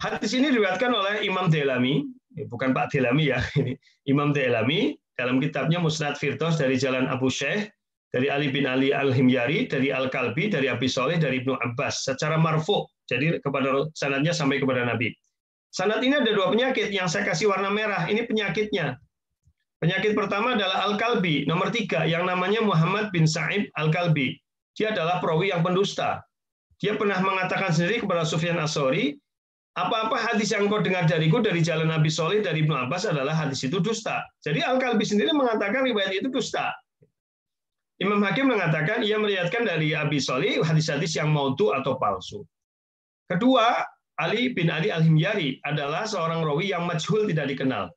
Hadis ini diriwayatkan oleh Imam Dailami, bukan Pak Dailami ya, ini Imam Dailami dalam kitabnya Musnad Firdaus dari jalan Abu Syekh, dari Ali bin Ali Al-Himyari, dari Al-Kalbi, dari Abi Sholeh, dari Ibnu Abbas, secara marfu, jadi kepada sanadnya sampai kepada Nabi. Sanad ini ada 2 penyakit yang saya kasih warna merah, ini penyakitnya. Penyakit pertama adalah Al-Kalbi, nomor 3, yang namanya Muhammad bin Sa'id Al-Kalbi. Dia adalah perawi yang pendusta. Dia pernah mengatakan sendiri kepada Sufyan As-Tsauri, apa-apa hadis yang kau dengar dariku dari jalan Abi Sholeh dari Ibnu Abbas adalah hadis itu dusta. Jadi Al-Kalbi sendiri mengatakan riwayat itu dusta. Imam Hakim mengatakan ia meriwayatkan dari Abi Sholeh hadis-hadis yang maudhu atau palsu. Kedua, Ali bin Ali Al-Himyari adalah seorang rawi yang majhul, tidak dikenal.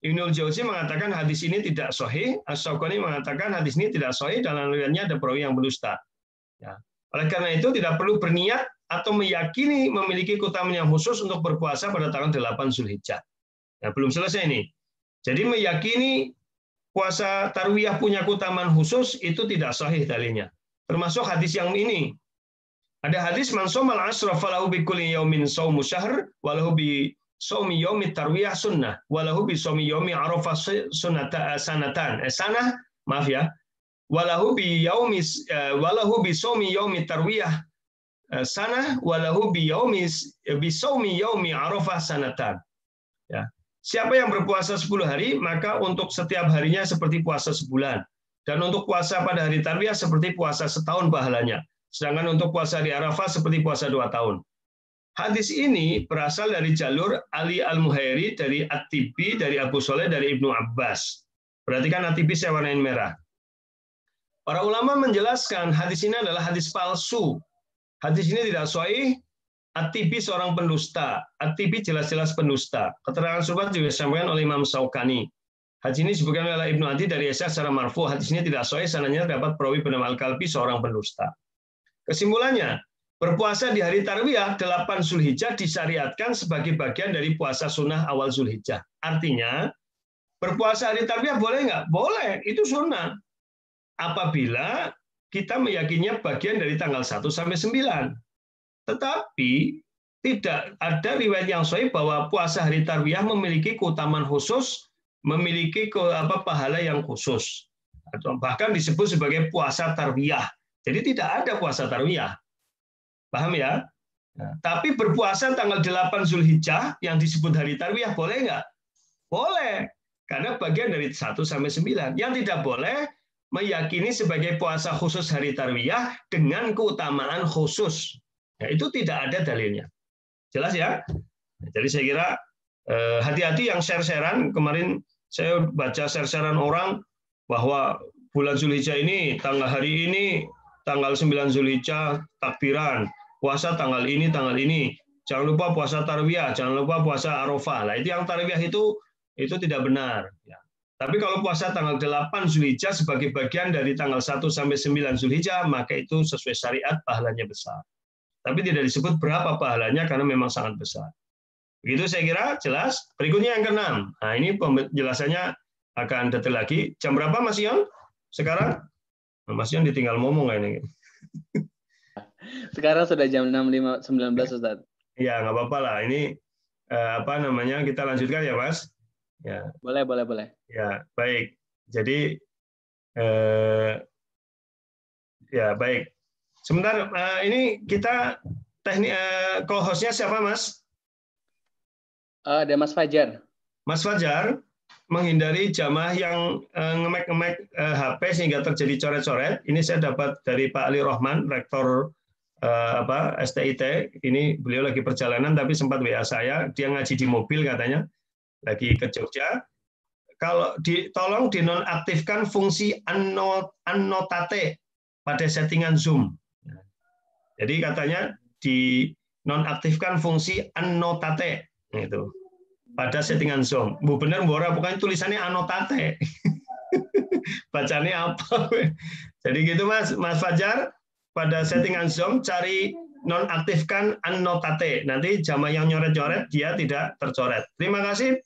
Ibnul Jauzi mengatakan hadis ini tidak sahih, Asy-Syaukani mengatakan hadis ini tidak sahih, dalam riwayatnya ada perawi yang berdusta. Ya. Oleh karena itu tidak perlu berniat atau meyakini memiliki keutamaan yang khusus untuk berpuasa pada tanggal 8 Zulhijjah. Nah, belum selesai ini. Jadi meyakini puasa Tarwiyah punya keutamaan khusus itu tidak sahih dalilnya. Termasuk hadis yang ini. Ada hadis man shomal asra falahu bi kulli yaumin shaumu syahr walahu bi shaumi yaumit tarwiyah sunnah walahu bi shaumi yaumi arafah sanatan. Sanah, maaf ya. Walahu bi shaumi yaumit tarwiyah sanah walahu bi shaumi yaumi arafah sanatan. Ya. Siapa yang berpuasa 10 hari, maka untuk setiap harinya seperti puasa sebulan. Dan untuk puasa pada hari Tarwiyah seperti puasa setahun pahalanya. Sedangkan untuk puasa di Arafah seperti puasa 2 tahun. Hadis ini berasal dari jalur Ali Al-Muhairi, dari At-Tibi, dari Abu Sholeh, dari Ibnu Abbas. Perhatikan At-Tibi saya warnain merah. Para ulama menjelaskan hadis ini adalah hadis palsu. Hadis ini tidak sahih. At-Tibi seorang pendusta. At-Tibi jelas-jelas pendusta. Keterangan serupa juga disampaikan oleh Imam Syaukani. Hadis ini disebutkan oleh Ibnu Adi dari Isa secara marfu. Hadis ini tidak sahih, sanadnya terdapat perawi bernama Al-Kalbi seorang pendusta. Kesimpulannya, berpuasa di hari Tarwiyah 8 Zulhijjah disyariatkan sebagai bagian dari puasa sunnah awal Zulhijjah. Artinya, berpuasa hari Tarwiyah boleh nggak? Boleh, itu sunnah. Apabila kita meyakininya bagian dari tanggal 1 sampai 9. Tetapi tidak ada riwayat yang sahih bahwa puasa hari Tarwiyah memiliki keutamaan khusus, memiliki pahala yang khusus. Atau bahkan disebut sebagai puasa Tarwiyah. Jadi tidak ada puasa Tarwiyah. Paham ya? Nah, tapi berpuasa tanggal 8 Zulhijjah yang disebut hari Tarwiyah boleh nggak? Boleh. Karena bagian dari 1 sampai 9. Yang tidak boleh meyakini sebagai puasa khusus hari Tarwiyah dengan keutamaan khusus. Ya, itu tidak ada dalilnya. Jelas ya? Jadi saya kira hati-hati yang share-sharean. Kemarin saya baca share-sharean orang bahwa bulan Zulhijjah ini, tanggal hari ini, tanggal 9 Zulhijjah takbiran, puasa tanggal ini, jangan lupa puasa Tarwiyah, jangan lupa puasa Arafah. Nah, itu yang Tarwiyah itu tidak benar. Ya. Tapi kalau puasa tanggal 8 Zulhijjah sebagai bagian dari tanggal 1 sampai 9 Zulhijjah, maka itu sesuai syariat, pahalanya besar. Tapi tidak disebut berapa pahalanya karena memang sangat besar. Begitu saya kira jelas. Berikutnya yang ke-6. Nah, ini penjelasannya akan detail lagi. Jam berapa Mas Yon? Sekarang? Nah, Mas Yon ditinggal ngomong ini. Sekarang sudah jam 6.19 Ustaz. Ya, nggak apa-apa lah. Ini kita lanjutkan ya, Mas. Ya. Boleh. Ya, baik. Jadi ya, baik. Sebentar, ini kita teknik co-hostnya siapa, Mas? Ada Mas Fajar. Mas Fajar, menghindari jamaah yang ngemek-ngemek HP sehingga terjadi coret-coret. Ini saya dapat dari Pak Ali Rohman, Rektor STIT. Ini beliau lagi perjalanan tapi sempat WA saya. Dia ngaji di mobil katanya, lagi ke Jogja. Kalau tolong dinonaktifkan fungsi annotate pada settingan Zoom. Jadi katanya dinonaktifkan fungsi annotate itu pada settingan Zoom. Bu bener mbora, pokoknya tulisannya anotate. Bacanya apa? Jadi gitu Mas Fajar, pada settingan Zoom cari nonaktifkan annotate. Nanti jamaah yang nyoret-nyoret dia tidak tercoret. Terima kasih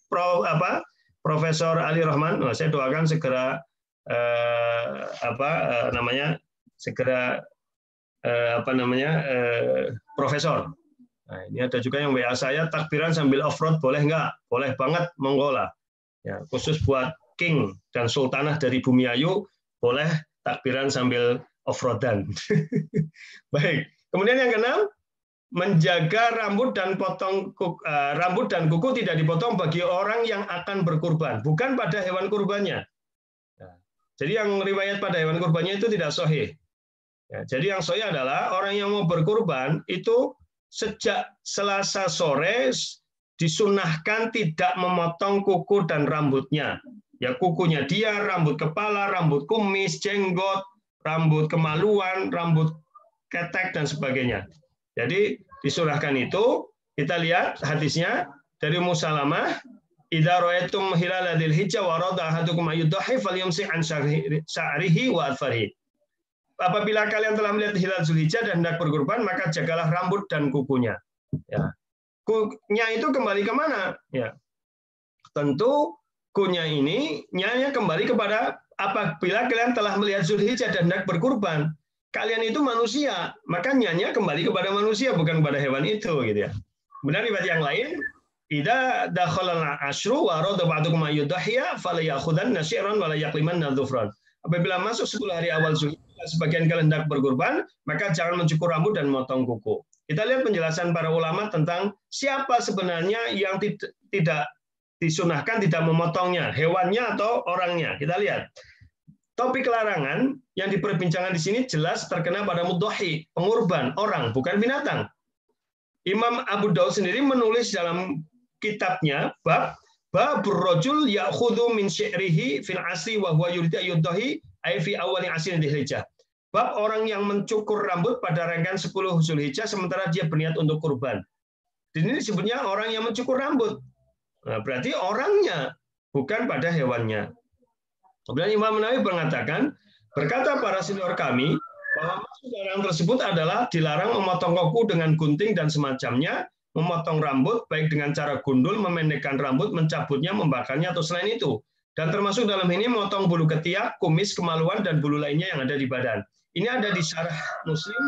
Profesor Ali Rohman. Saya doakan segera profesor. Nah, ini ada juga yang WA saya, takbiran sambil off-road boleh nggak? Boleh banget, monggo lah. Ya, khusus buat King dan Sultanah dari Bumiayu, boleh takbiran sambil off-roadan. Baik, kemudian yang keenam, menjaga rambut dan kuku tidak dipotong bagi orang yang akan berkurban, bukan pada hewan kurbannya. Nah, jadi yang riwayat pada hewan kurbannya itu tidak sahih. Ya, jadi yang sahih adalah orang yang mau berkurban itu sejak Selasa sore disunahkan tidak memotong kuku dan rambutnya. Ya, kukunya dia, rambut kepala, rambut kumis, jenggot, rambut kemaluan, rambut ketek dan sebagainya. Jadi disunahkan itu. Kita lihat hadisnya dari Ummu Salamah, "Idza ra'aitum hilala dzilhijjah wa rada ahadukum ayyudhi falyumsik an sya'rihi wa adfarihi." Apabila kalian telah melihat hilal Zulhijjah dan hendak berkurban, maka jagalah rambut dan kukunya. Ya. Kukunya itu kembali ke mana? Ya. Tentu kukunya ini nyanya kembali kepada apabila kalian telah melihat Zulhijjah dan hendak berkurban. Kalian itu manusia, maka nyanya kembali kepada manusia, bukan kepada hewan itu, gitu ya. Benar riwayat yang lain, idza dakhala al-ashru wa arada ba'dukum ayyudhiya falyakhudanna syi'ran wa la yaqlimanna dhufran. Apabila masuk 10 hari awal Zulhijjah, sebagian kalian hendak berkurban, maka jangan mencukur rambut dan memotong kuku. Kita lihat penjelasan para ulama tentang siapa sebenarnya yang tidak disunahkan tidak memotongnya, hewannya atau orangnya. Kita lihat. Topik larangan yang diperbincangkan di sini jelas terkena pada mudhahi, pengurban, orang, bukan binatang. Imam Abu Daud sendiri menulis dalam kitabnya babur rajul ya'khudhu min syi'rihi fil asri wa huwa yuridu yudhahi ay fi awwali asrin dzulhijjah. Bab orang yang mencukur rambut pada rangkaian 10 Zulhijjah sementara dia berniat untuk kurban. Di sini disebutnya orang yang mencukur rambut. Nah, berarti orangnya, bukan pada hewannya. Kemudian Imam Nawawi mengatakan, berkata para senior kami bahwa maksud larangan tersebut adalah dilarang memotong kuku dengan gunting dan semacamnya, memotong rambut baik dengan cara gundul, memendekkan rambut, mencabutnya, membakarnya atau selain itu. Dan termasuk dalam ini memotong bulu ketiak, kumis, kemaluan dan bulu lainnya yang ada di badan. Ini ada di Syarah Muslim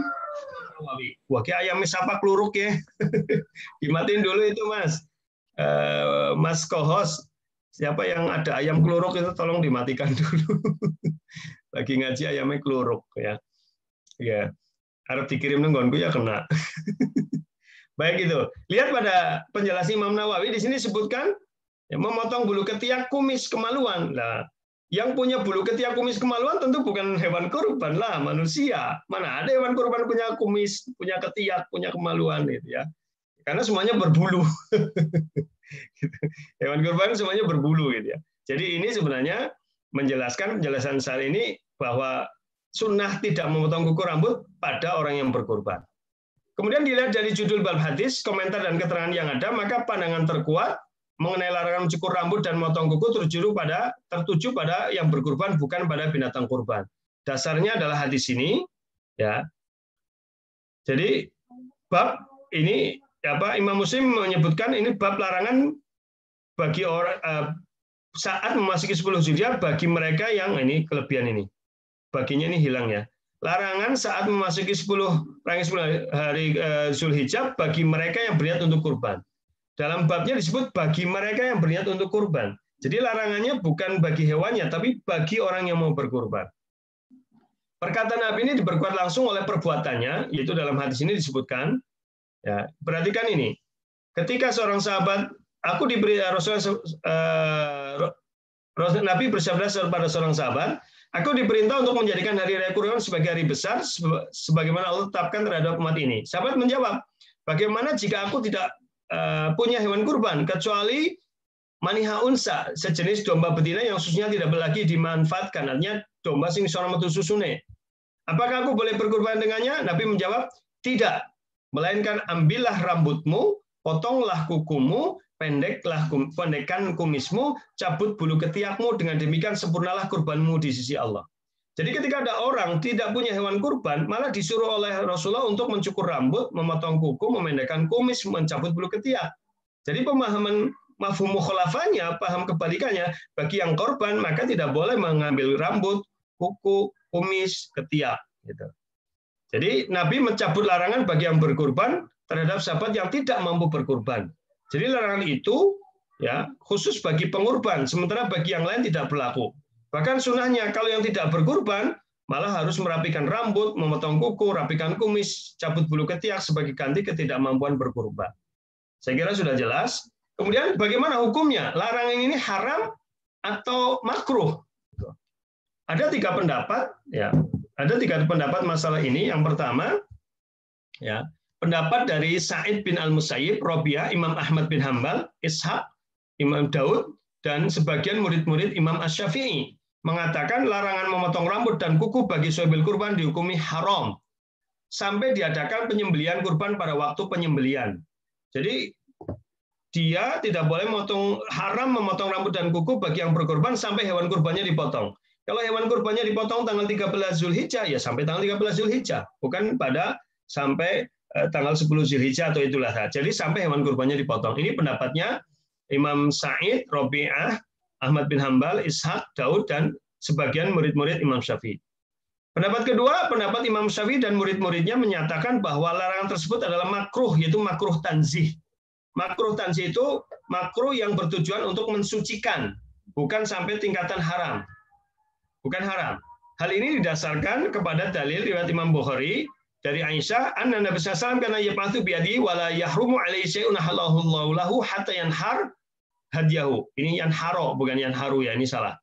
Nawawi. Wah, kayak ayam sapa kluruk ya. Dimatiin dulu itu Mas. Mas Kohos. Siapa yang ada ayam kluruk itu tolong dimatikan dulu. Lagi ngaji ayamnya kluruk ya. Ya. Harap dikirim nenggonku ya kena. Baik itu. Lihat pada penjelasan Imam Nawawi di sini disebutkan ya, memotong bulu ketiak, kumis, kemaluan. Nah, yang punya bulu ketiak, kumis, kemaluan tentu bukan hewan kurban lah, manusia. Mana ada hewan kurban punya kumis, punya ketiak, punya kemaluan gitu ya. Karena semuanya berbulu. Hewan kurban semuanya berbulu gitu ya. Jadi ini sebenarnya menjelaskan penjelasan saat ini bahwa sunnah tidak memotong kuku rambut pada orang yang berkurban. Kemudian dilihat dari judul bab hadis, komentar dan keterangan yang ada, maka pandangan terkuat mengenai larangan mencukur rambut dan memotong kuku tertuju pada yang berkurban, bukan pada binatang kurban. Dasarnya adalah hadis ini, ya. Jadi bab ini Imam Muslim menyebutkan ini bab larangan bagi orang saat memasuki 10 Zulhijjah bagi mereka yang ini kelebihan ini. Baginya ini hilang ya. Larangan saat memasuki 10 hari Zulhijjah bagi mereka yang berniat untuk kurban. Dalam babnya disebut bagi mereka yang berniat untuk kurban. Jadi larangannya bukan bagi hewannya, tapi bagi orang yang mau berkurban. Perkataan Nabi ini diperkuat langsung oleh perbuatannya, yaitu dalam hadis ini disebutkan. Ya, perhatikan ini. Ketika seorang sahabat, aku diberi Rasulullah Nabi bersabda kepada seorang sahabat, aku diperintah untuk menjadikan hari raya kurban sebagai hari besar, sebagaimana Allah tetapkan terhadap umat ini. Sahabat menjawab, bagaimana jika aku tidak punya hewan kurban, kecuali maniha unsa, sejenis domba betina yang susunya tidak lagi dimanfaatkan, artinya domba sing sono metu susune. Apakah aku boleh berkurban dengannya? Nabi menjawab, tidak. Melainkan ambillah rambutmu, potonglah kukumu, pendekkan kumismu, cabut bulu ketiakmu, dengan demikian sempurnalah kurbanmu di sisi Allah. Jadi ketika ada orang tidak punya hewan kurban, malah disuruh oleh Rasulullah untuk mencukur rambut, memotong kuku, memendekkan kumis, mencabut bulu ketiak. Jadi pemahaman mafhum mukhalafahnya, paham kebalikannya, bagi yang korban maka tidak boleh mengambil rambut, kuku, kumis, ketiak. Gitu. Jadi Nabi mencabut larangan bagi yang berkurban terhadap sahabat yang tidak mampu berkurban. Jadi larangan itu ya khusus bagi pengurban, sementara bagi yang lain tidak berlaku. Bahkan sunnahnya kalau yang tidak berkurban malah harus merapikan rambut, memotong kuku, rapikan kumis, cabut bulu ketiak sebagai ganti ketidakmampuan berkurban. Saya kira sudah jelas. Kemudian bagaimana hukumnya? Larangan ini haram atau makruh? Ada 3 pendapat, ya. Ada 3 pendapat masalah ini. Yang pertama, ya, pendapat dari Sa'id bin Al-Musayyib, Rabi'ah, Imam Ahmad bin Hambal, Ishaq, Imam Daud, dan sebagian murid-murid Imam Asy-Syafi'i mengatakan larangan memotong rambut dan kuku bagi sahibul kurban dihukumi haram sampai diadakan penyembelihan kurban pada waktu penyembelihan. Jadi dia tidak boleh haram memotong rambut dan kuku bagi yang berkurban sampai hewan kurbannya dipotong. Kalau hewan kurbannya dipotong tanggal 13 Zulhijjah, ya sampai tanggal 13 Zulhijjah, bukan pada sampai tanggal 10 Zulhijjah atau itulah. Jadi sampai hewan kurbannya dipotong. Ini pendapatnya Imam Sa'id, Rabi'ah, Ahmad bin Hambal, Ishaq, Daud, dan sebagian murid-murid Imam Syafi'i. Pendapat kedua, pendapat Imam Syafi'i dan murid-muridnya menyatakan bahwa larangan tersebut adalah makruh, yaitu makruh tanzih. Makruh tanzih itu makruh yang bertujuan untuk mensucikan, bukan sampai tingkatan haram. Bukan haram. Hal ini didasarkan kepada dalil riwayat Imam Bukhari dari Aisyah, anna Nabi sallallahu alaihi wasallam kana yaf'athu bi yadihi wa la yahrumu alaihi syai'un halallahu lahu hatta yanhar hadiyahu. Ini yanharo, bukan yanharu ya, ini salah.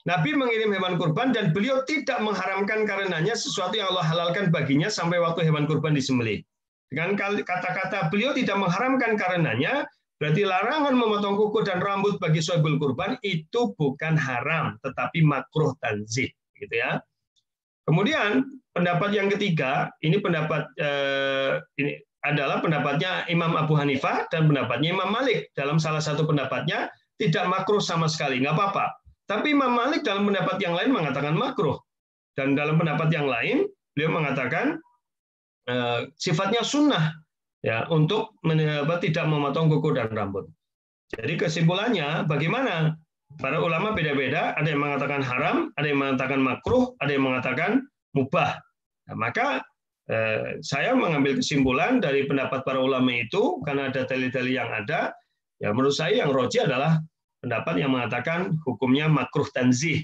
Nabi mengirim hewan kurban dan beliau tidak mengharamkan karenanya sesuatu yang Allah halalkan baginya sampai waktu hewan kurban disembelih. Dengan kata-kata beliau tidak mengharamkan karenanya, berarti larangan memotong kuku dan rambut bagi sahibul kurban itu bukan haram, tetapi makruh tanzih, gitu ya. Kemudian pendapat yang ketiga, ini adalah pendapatnya Imam Abu Hanifah dan pendapatnya Imam Malik. Dalam salah satu pendapatnya tidak makruh sama sekali, nggak apa-apa. Tapi Imam Malik dalam pendapat yang lain mengatakan makruh, dan dalam pendapat yang lain beliau mengatakan sifatnya sunnah. Ya, untuk tidak memotong kuku dan rambut. Jadi kesimpulannya bagaimana? Para ulama beda-beda, ada yang mengatakan haram, ada yang mengatakan makruh, ada yang mengatakan mubah. Nah, maka saya mengambil kesimpulan dari pendapat para ulama itu karena ada dalil-dalil yang ada. Ya, menurut saya yang rajih adalah pendapat yang mengatakan hukumnya makruh tanzih.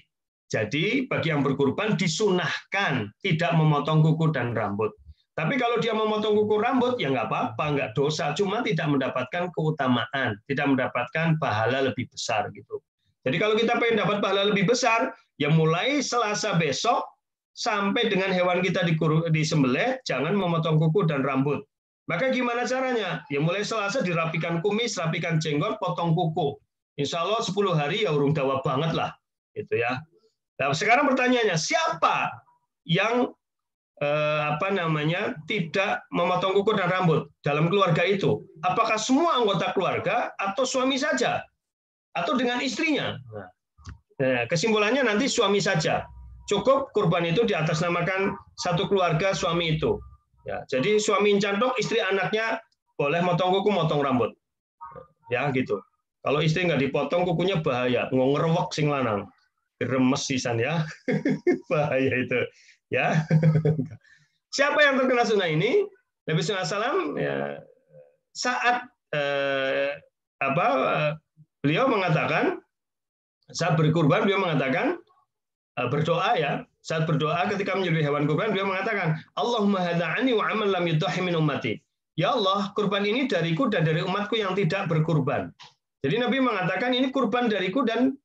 Jadi bagi yang berkurban disunahkan tidak memotong kuku dan rambut. Tapi kalau dia memotong kuku rambut, ya nggak apa-apa, nggak dosa, cuma tidak mendapatkan keutamaan, tidak mendapatkan pahala lebih besar gitu. Jadi kalau kita pengen dapat pahala lebih besar, ya mulai Selasa besok sampai dengan hewan kita disembelih, jangan memotong kuku dan rambut. Maka gimana caranya? Ya mulai Selasa dirapikan kumis, rapikan jenggot, potong kuku. Insya Allah 10 hari ya urung dawa banget lah, gitu ya. Nah sekarang pertanyaannya, siapa yang tidak memotong kuku dan rambut dalam keluarga itu? Apakah semua anggota keluarga atau suami saja atau dengan istrinya? Nah, kesimpulannya nanti suami saja. Cukup kurban itu diatasnamakan satu keluarga suami itu. Ya, jadi suami cantok, istri anaknya boleh motong kuku, motong rambut. Ya gitu. Kalau istri nggak dipotong kukunya bahaya, ngerewek sing lanang, remes sisan ya, bahaya itu. Ya, siapa yang terkena sunnah ini? Nabi SAW ya, saat beliau mengatakan saat berkurban beliau mengatakan berdoa ya, saat berdoa ketika menyembelih hewan kurban beliau mengatakan Allahumma hada'ani wa aman lam yudhahi min ummati. Ya Allah, kurban ini dariku dan dari umatku yang tidak berkurban. Jadi Nabi mengatakan ini kurban dariku dan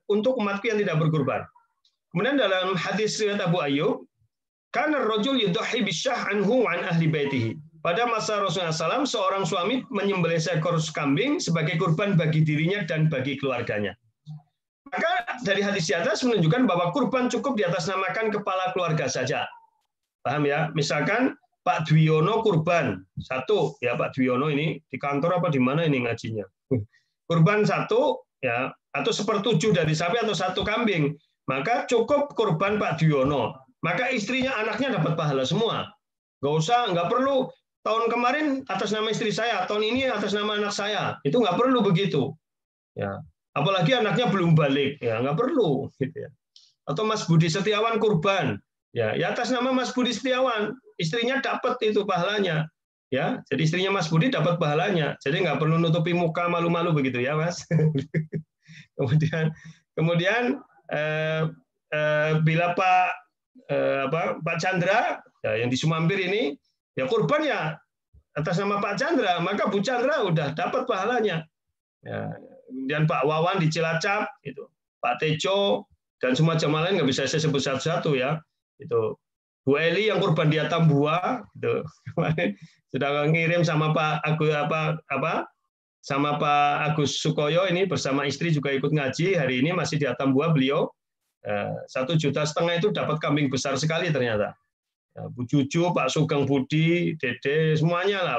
untuk umatku yang tidak berkurban. Kemudian dalam hadis riwayat Abu Ayyub, kana ar-rajul yudhi bisyah anhu wa an ahli baitihi. Pada masa Rasulullah SAW, seorang suami menyembelih seekor kambing sebagai kurban bagi dirinya dan bagi keluarganya. Maka dari hadis di atas menunjukkan bahwa kurban cukup diatasnamakan kepala keluarga saja. Paham ya? Misalkan Pak Dwiono kurban satu, ya Pak Dwiono ini di kantor apa di mana ini ngajinya? Kurban satu, ya atau 1/7 dari sapi atau 1 kambing, maka cukup kurban Pak Dwiono. Maka istrinya, anaknya dapat pahala semua. Nggak perlu tahun kemarin atas nama istri saya, tahun ini atas nama anak saya. Itu nggak perlu begitu. Ya, apalagi anaknya belum balik, ya nggak perlu. Gitu ya. Atau Mas Budi Setiawan kurban, ya atas nama Mas Budi Setiawan, istrinya dapat itu pahalanya. Ya, jadi istrinya Mas Budi dapat pahalanya. Jadi nggak perlu nutupi muka malu-malu begitu ya, Mas. kemudian bila Pak Chandra ya, yang di Sumampir ini ya kurban ya atas nama Pak Chandra, maka Bu Chandra udah dapat pahalanya. Ya, kemudian Pak Wawan di Cilacap, itu Pak Tejo dan semua jamaah lain nggak bisa saya sebut satu-satu ya. Itu Bu Eli yang kurban di Atambua, itu sudah ngirim sama Pak sama Pak Agus Sukoyo ini bersama istri juga ikut ngaji hari ini masih di Atambua beliau 1,5 juta itu dapat kambing besar sekali ternyata. Bu Cucu, Pak Sugeng Budi, Dede, semuanya lah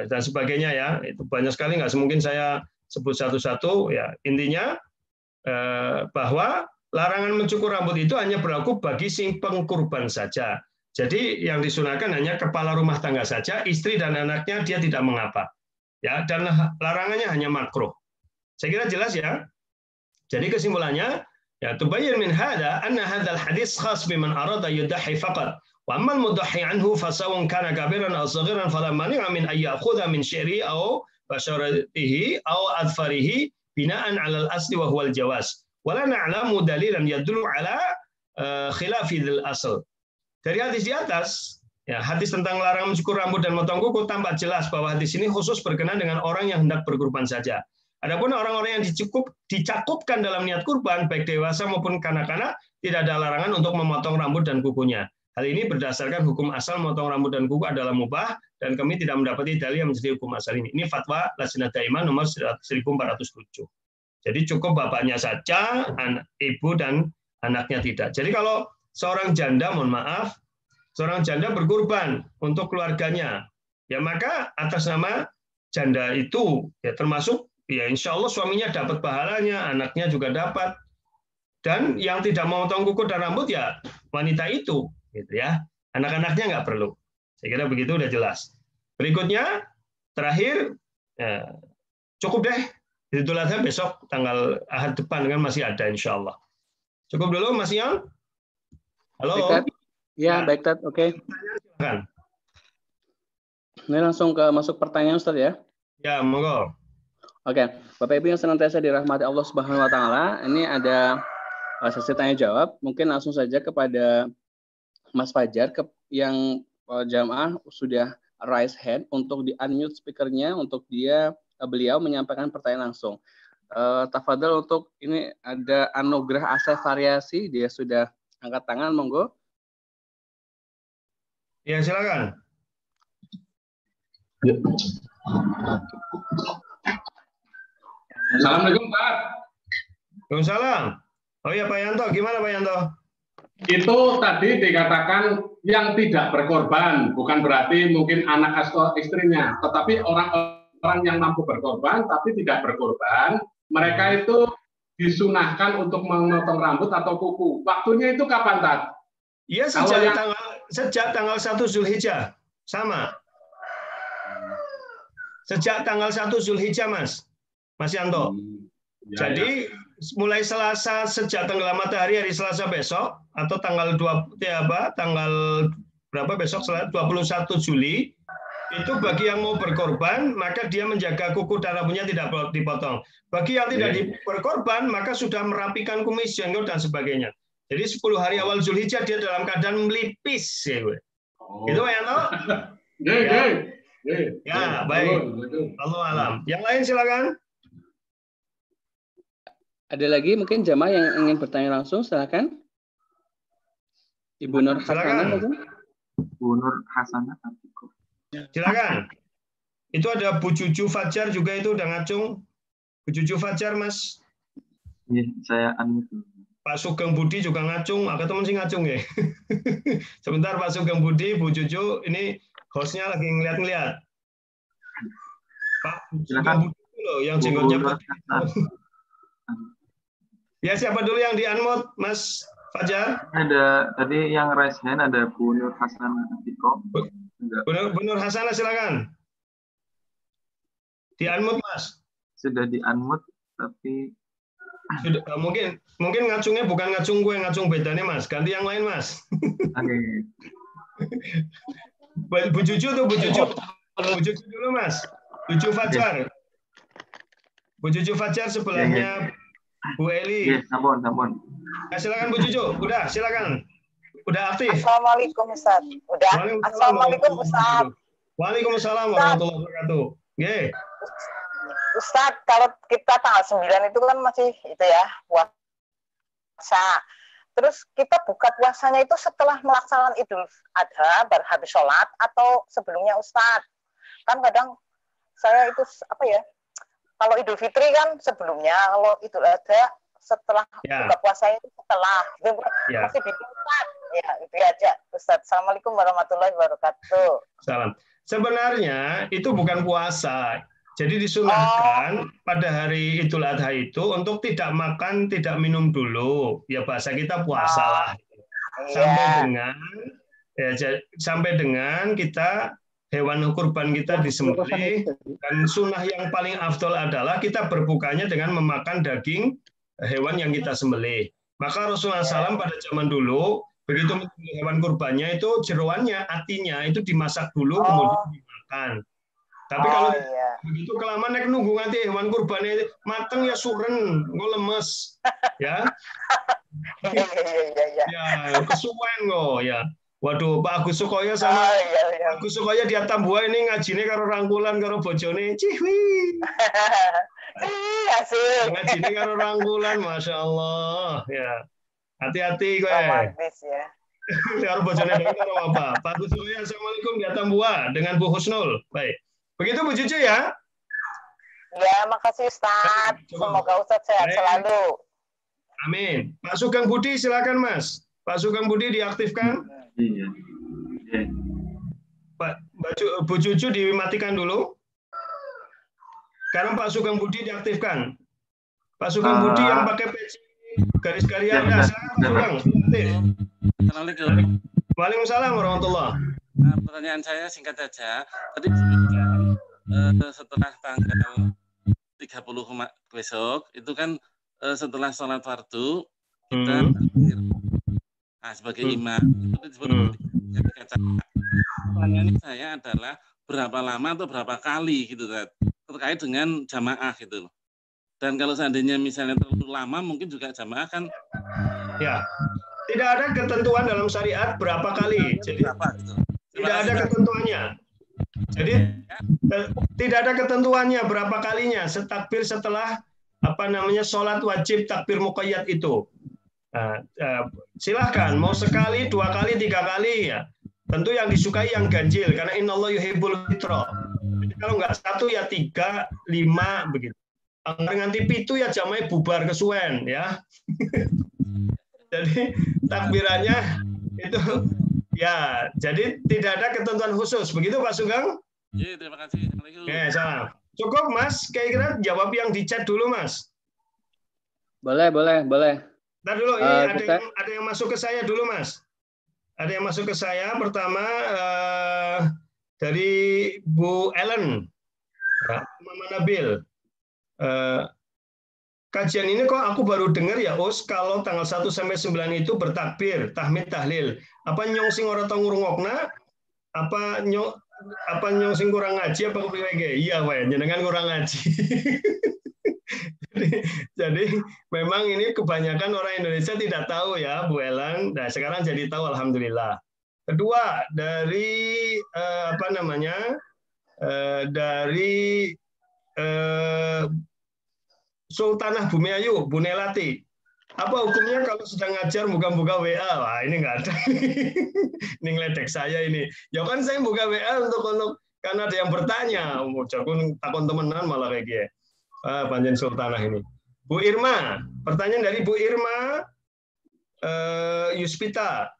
dan sebagainya ya. Itu banyak sekali, nggak semungkin saya sebut satu-satu. Ya intinya bahwa larangan mencukur rambut itu hanya berlaku bagi si pengkurban saja. Jadi yang disunahkan hanya kepala rumah tangga saja, istri dan anaknya dia tidak mengapa. Ya, dan larangannya hanya makruh. Saya kira jelas ya. Jadi kesimpulannya ya tubayyin min hada anna hadzal hadis khas biman arada yudhi faqat wa amma al-mudhi anhu fasawun kana kabiran aw saghiran fala mani'a min ay ya'khudha min syi'ri aw basharatihi aw adfarihi bina'an 'ala al-asli wa huwa al-jawaz wa la na'lamu dalilan yadullu 'ala khilafi dzal asl. Dari hadis di atas ya, hadis tentang larangan mencukur rambut dan motong kuku tampak jelas bahwa hadis ini khusus berkenaan dengan orang yang hendak berkurban saja. Adapun orang-orang yang dicakupkan dalam niat kurban, baik dewasa maupun kanak-kanak, tidak ada larangan untuk memotong rambut dan kukunya. Hal ini berdasarkan hukum asal memotong rambut dan kuku adalah mubah, dan kami tidak mendapati dalil yang menjadi hukum asal ini. Ini fatwa Lajnah Daimah nomor 1407. Jadi cukup bapaknya saja, ibu dan anaknya tidak. Jadi kalau seorang janda, mohon maaf, seorang janda berkurban untuk keluarganya, ya maka atas nama janda itu, ya termasuk ya insya Allah suaminya dapat pahalanya, anaknya juga dapat. Dan yang tidak mau potong kuku dan rambut ya wanita itu, gitu ya. Anak-anaknya nggak perlu. Saya kira begitu udah jelas. Berikutnya, terakhir, cukup deh. Idul Adha besok tanggal Ahad depan kan masih ada insya Allah. Cukup dulu Mas Ion. Halo. Baik, ya, baik Tat. Oke. Silakan. Ini langsung masuk pertanyaan Ustaz ya. Ya, monggo. Oke, Bapak Ibu yang senantiasa dirahmati Allah Subhanahu wa taala, ini ada sesi tanya jawab. Mungkin langsung saja kepada Mas Fajar yang jamaah sudah raise hand untuk di-unmute speakernya untuk beliau menyampaikan pertanyaan langsung. Tafadhol untuk ini ada Anugrah Asef Variasi, dia sudah angkat tangan, monggo. Ya, silakan. Assalamualaikum Pak. Waalaikumsalam. Oh ya Pak Yanto, gimana Pak Yanto? Itu tadi dikatakan yang tidak berkorban, bukan berarti mungkin anak atau istrinya, tetapi orang-orang yang mampu berkorban tapi tidak berkorban, mereka itu disunahkan untuk memotong rambut atau kuku. Waktunya itu kapan, Tat? Iya, sejak tanggal 1 Zulhijjah. Sama. Sejak tanggal 1 Zulhijjah, Mas Yanto. Jadi mulai Selasa, sejak tenggelam matahari hari Selasa besok atau tanggal tanggal berapa besok 21 Juli itu bagi yang mau berkorban maka dia menjaga kuku dan rambutnya tidak dipotong. Bagi yang tidak berkorban maka sudah merapikan kumis, jenggot dan sebagainya. Jadi 10 hari awal Zulhijjah dia dalam keadaan melipis ya gue. Itu Pak Yanto? Ya, baik. Allah alam. Yang lain silakan. Ada lagi mungkin jamaah yang ingin bertanya langsung, silakan. Ibu Nur Hasanah mungkin. Bu Nur Hasanah. Silakan. Itu ada Bu Cucu Fajar juga itu udah ngacung. Bu Cucu Fajar, Mas. Iya, saya unmute. Pak Sugeng Budi juga ngacung, aku temen sih ngacung ya. Sebentar Pak Sugeng Budi, Bu Cucu, ini hostnya lagi ngeliat-ngeliat. Pak Sugeng Budi loh, yang jenggotnya putih. Ya siapa dulu yang di-unmute, Mas Fajar? Ada tadi yang raise hand ada Bu Nur Hasanah Atiko. Bu Nur Hasanah silakan. Di-unmute, Mas. Sudah di-unmute tapi sudah, mungkin ngacungnya bukan ngacung gue, ngacung bedanya Mas. Ganti yang lain Mas. Oke. Bu Cucu tuh Bu Cucu. Bu Cucu dulu Mas. Cucu Fajar. Bu Cucu Fajar sebelahnya Bu Eli. Yes, sampun. Ya, silakan Bu Cucu. Udah, silakan. Udah aktif. Assalamualaikum Ustaz. Udah. Assalamualaikum Ustaz. Waalaikumsalam warahmatullahi wabarakatuh. Nggih. Ustadz, kalau kita tanggal 9 itu kan masih itu ya, puasa. Terus kita buka puasanya itu setelah melaksanakan Idul Adha, baru habis sholat, atau sebelumnya Ustadz? Kan kadang saya itu, apa ya, kalau Idul Fitri kan sebelumnya, kalau Idul Adha setelah buka puasanya itu setelah. Itu masih bingung Ustadz. Ya, itu aja Ustadz. Assalamualaikum warahmatullahi wabarakatuh. Salam. Sebenarnya itu bukan puasa. Jadi disunahkan pada hari Idul Adha itu untuk tidak makan, tidak minum dulu. Ya bahasa kita puasa lah. Sampai dengan kita hewan kurban kita disembelih, dan sunnah yang paling afdol adalah kita berbukanya dengan memakan daging hewan yang kita sembelih. Maka Rasulullah SAW pada zaman dulu begitu menyembelih hewan kurbannya itu jeroannya, atinya itu dimasak dulu kemudian dimakan. Tapi kalau begitu kelamaan nek nunggu nanti hewan kurbannya mateng ya suren, nggak lemes, ya. Ya kesuwen kok ya. Waduh, Pak Agus Sukoyo sama Pak Agus Sukoyo dia tambua ini ngajine karo rangkulan karo bojone, cihwi. Ngajine karo rangkulan, masya Allah, ya. Hati-hati gue. Karo bojone karo apa? Pak Agus Sukoyo, assalamualaikum dia tambua dengan Bu Husnul, baik. Begitu Bu Cucu ya? Ya, makasih Ustaz. Semoga Ustaz sehat selalu. Amin. Pak Sugeng Budi silakan Mas. Pak Sugeng Budi diaktifkan. Iya. Pak Bu Cucu dimatikan dulu. Sekarang Pak Sugeng Budi diaktifkan. Pak Sugeng Budi yang pakai peci garis-garian. Silakan Pak Sugeng. Assalamualaikum. Waalaikumsalam warahmatullahi. Nah, pertanyaan saya singkat saja. Tadi setelah tanggal 30 besok itu kan setelah sholat fardu kita sebagai imam itu disebut pertanyaan saya adalah berapa lama atau berapa kali gitu terkait dengan jamaah gitu loh. Dan kalau seandainya misalnya terlalu lama mungkin juga jamaah kan ya tidak ada ketentuan dalam syariat berapa kali. Jadi tidak ada ketentuannya. Jadi tidak ada ketentuannya berapa kalinya setakbir setelah sholat wajib takbir muqayyad itu. Silahkan mau sekali, 2 kali, 3 kali ya. Tentu yang disukai yang ganjil karena innallaha yuhibbul fitra. Jadi kalau nggak 1 ya 3, 5 begitu. Nganti 7 ya jamaah bubar kesuwen ya. Jadi takbirannya itu ya, jadi tidak ada ketentuan khusus. Begitu Pak Sugeng? Iya, terima kasih. Oke, salam. Cukup Mas, kira-kira jawab yang di chat dulu Mas. Boleh. Ntar dulu, ini ada yang masuk ke saya dulu Mas. Ada yang masuk ke saya. Pertama dari Bu Ellen, Mama Nabil. Kajian ini kok aku baru dengar ya Us, kalau tanggal 1 sampai 9 itu bertakbir, tahmid, tahlil. Apa nyong sing ora tau ngrungokna? Apa nyong sing kurang ngaji apa kepriwe? Iya, Pak, jenengan kurang ngaji. Jadi memang ini kebanyakan orang Indonesia tidak tahu ya, Bu Ellen. Nah, sekarang jadi tahu alhamdulillah. Kedua, dari dari Sultanah Bumi Ayu, Bu Nelati. Apa hukumnya kalau sedang ngajar buka-buka WA? Wah, ini nggak ada. Ini ngeledek saya ini. Ya kan saya buka WA untuk karena ada yang bertanya. Jago takon temenan malah kayak gitu. Panjen Sultanah ini. Bu Irma, pertanyaan dari Bu Irma Yuspita.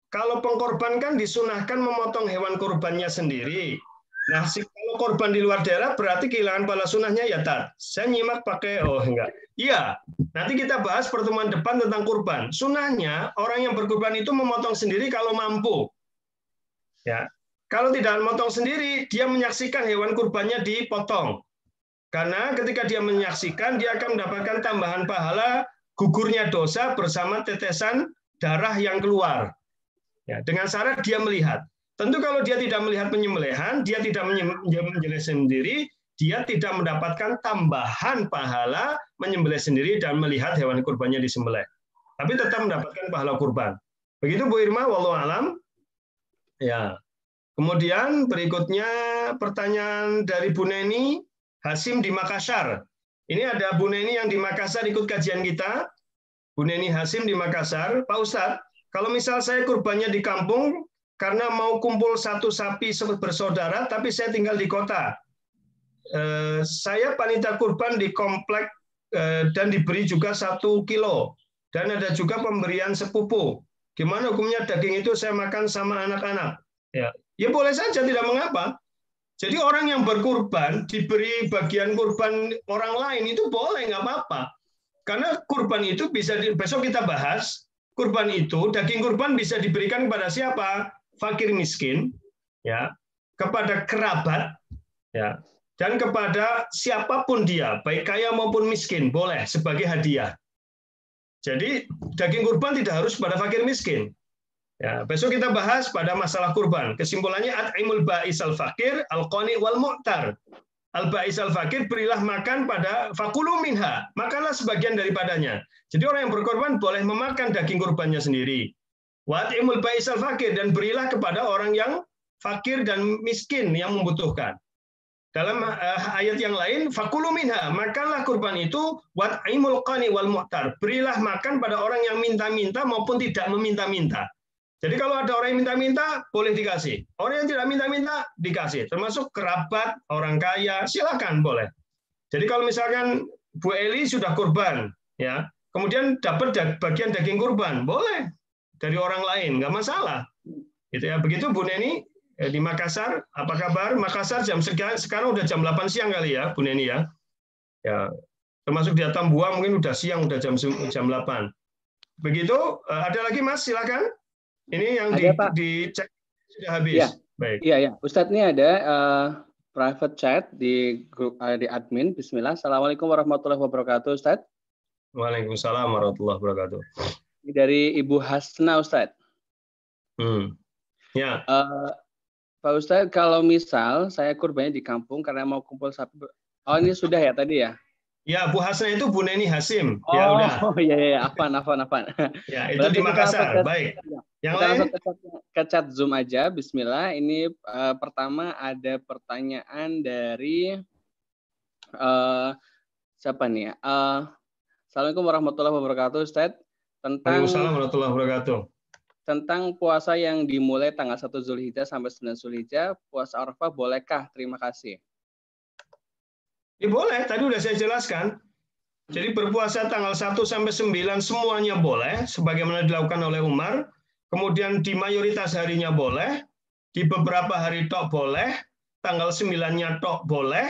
Kalau pengkorban kan disunahkan memotong hewan kurbannya sendiri. Nah, kalau korban di luar daerah berarti kehilangan pahala sunahnya ya, Tat? Saya nyimak pakai, oh enggak. Iya, nanti kita bahas pertemuan depan tentang kurban. Sunahnya, orang yang berkurban itu memotong sendiri kalau mampu. Ya, kalau tidak memotong sendiri, dia menyaksikan hewan kurbannya dipotong. Karena ketika dia menyaksikan, dia akan mendapatkan tambahan pahala gugurnya dosa bersama tetesan darah yang keluar. Ya, dengan syarat dia melihat. Tentu kalau dia tidak melihat penyembelihan, dia tidak menyembelih sendiri, dia tidak mendapatkan tambahan pahala menyembelih sendiri dan melihat hewan kurbannya disembelih. Tapi tetap mendapatkan pahala kurban. Begitu Bu Irma, wallahu alam. Ya. Kemudian berikutnya pertanyaan dari Bu Neni Hasim di Makassar. Ini ada Bu Neni yang di Makassar ikut kajian kita. Bu Neni Hasim di Makassar. Pak Ustadz, kalau misal saya kurbannya di kampung, karena mau kumpul satu sapi bersaudara, tapi saya tinggal di kota. Saya panitia kurban di komplek dan diberi juga 1 kilo. Dan ada juga pemberian sepupu. Gimana hukumnya daging itu saya makan sama anak-anak? Ya boleh saja, tidak mengapa. Jadi orang yang berkurban diberi bagian kurban orang lain itu boleh, nggak apa-apa. Karena kurban itu bisa, besok kita bahas, kurban itu, daging kurban bisa diberikan kepada siapa? Fakir miskin, ya, kepada kerabat, ya, dan kepada siapapun dia, baik kaya maupun miskin, boleh sebagai hadiah. Jadi daging kurban tidak harus pada fakir miskin. Ya, besok kita bahas pada masalah kurban. Kesimpulannya at'imul ba'is al-fakir al-qani wal mu'tar. Al-ba'is al-fakir, berilah makan pada fakulu minha, makanlah sebagian daripadanya. Jadi orang yang berkorban boleh memakan daging kurbannya sendiri. Wa'timul ba'is al-fakir, dan berilah kepada orang yang fakir dan miskin yang membutuhkan. Dalam ayat yang lain, fakulu minha, makanlah kurban itu, wa'timul qani wal mu'tar, berilah makan pada orang yang minta-minta maupun tidak meminta-minta. Jadi kalau ada orang yang minta-minta, boleh dikasih. Orang yang tidak minta-minta, dikasih. Termasuk kerabat, orang kaya, silakan boleh. Jadi kalau misalkan Bu Eli sudah kurban, ya, kemudian dapat bagian daging kurban, boleh. Dari orang lain, nggak masalah. Gitu ya. Begitu Bu Neni di Makassar, apa kabar? Makassar sekarang udah jam 8 siang kali ya, Bu Neni ya. Ya, termasuk di Atambua mungkin udah siang, udah jam 8. Begitu, ada lagi Mas, silakan. Ini yang dicek sudah habis. Ya. Baik. Iya. Ustadz, ini ada private chat di grup di admin. Bismillah. Assalamualaikum warahmatullahi wabarakatuh, Ustadz. Waalaikumsalam warahmatullahi wabarakatuh. Dari Ibu Hasna, Ustadz. Ya. Pak Ustadz, kalau misal saya kurbannya di kampung karena mau kumpul sapi. Oh, ini sudah ya tadi ya? Ya, Bu Hasna itu Bu Neni Hasim. Oh, ya udah. Oh iya. Afan. Ya, itu berarti di Makassar. Baik. Yang lain? Ke chat Zoom aja. Bismillah. Ini pertama ada pertanyaan dari siapa nih ya? Assalamualaikum warahmatullahi wabarakatuh, Ustadz. Waalaikumsalam warahmatullahi wabarakatuh. Tentang puasa yang dimulai tanggal 1 Zulhijjah sampai 9 Zulhijjah, puasa Arafah bolehkah? Terima kasih. Ya boleh, tadi udah saya jelaskan. Jadi berpuasa tanggal 1 sampai 9 semuanya boleh, sebagaimana dilakukan oleh Umar. Kemudian di mayoritas harinya boleh, di beberapa hari tok boleh, tanggal 9-nya tok boleh,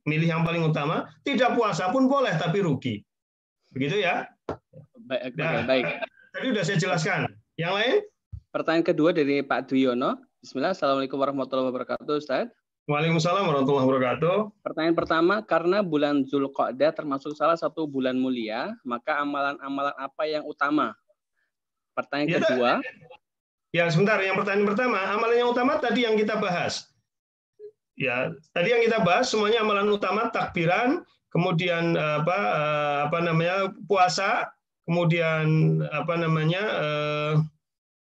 milih yang paling utama. Tidak puasa pun boleh, tapi rugi. Begitu ya? Baik. Tadi udah saya jelaskan. Yang lain? Pertanyaan kedua dari Pak Duyono. Bismillah. Assalamualaikum warahmatullahi wabarakatuh, Ustaz. Waalaikumsalam warahmatullahi wabarakatuh. Pertanyaan pertama, karena bulan Zulqa'dah termasuk salah satu bulan mulia, maka amalan-amalan apa yang utama? Pertanyaan kedua. Ya, sebentar. Yang pertanyaan pertama, amalan yang utama tadi yang kita bahas. Ya, tadi yang kita bahas semuanya amalan utama, takbiran, kemudian puasa, kemudian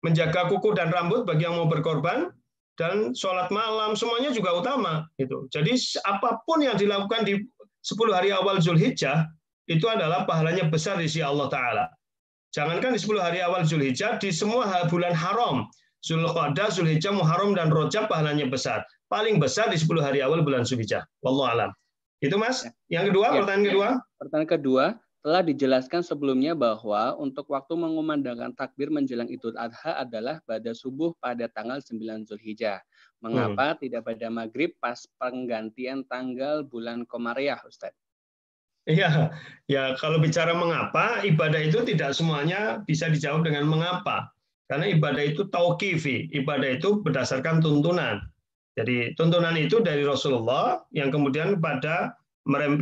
menjaga kuku dan rambut bagi yang mau berkorban, dan sholat malam, semuanya juga utama. Gitu. Jadi apapun yang dilakukan di 10 hari awal Zulhijjah, itu adalah pahalanya besar di sisi Allah Ta'ala. Jangankan di 10 hari awal Zulhijjah, di semua bulan haram, Zulqa'dah, Zulhijjah, Muharram, dan Rajab pahalanya besar. Paling besar di 10 hari awal bulan Zulhijjah. Wallahu alam. Itu Mas. Yang kedua, pertanyaan kedua. Pertanyaan kedua, telah dijelaskan sebelumnya bahwa untuk waktu mengumandangkan takbir menjelang Idul Adha adalah pada subuh pada tanggal 9 Zulhijjah. Mengapa tidak pada maghrib pas penggantian tanggal bulan Komariah, Ustaz? Iya, ya kalau bicara mengapa, ibadah itu tidak semuanya bisa dijawab dengan mengapa. Karena ibadah itu tauqifi, ibadah itu berdasarkan tuntunan. Jadi tuntunan itu dari Rasulullah yang kemudian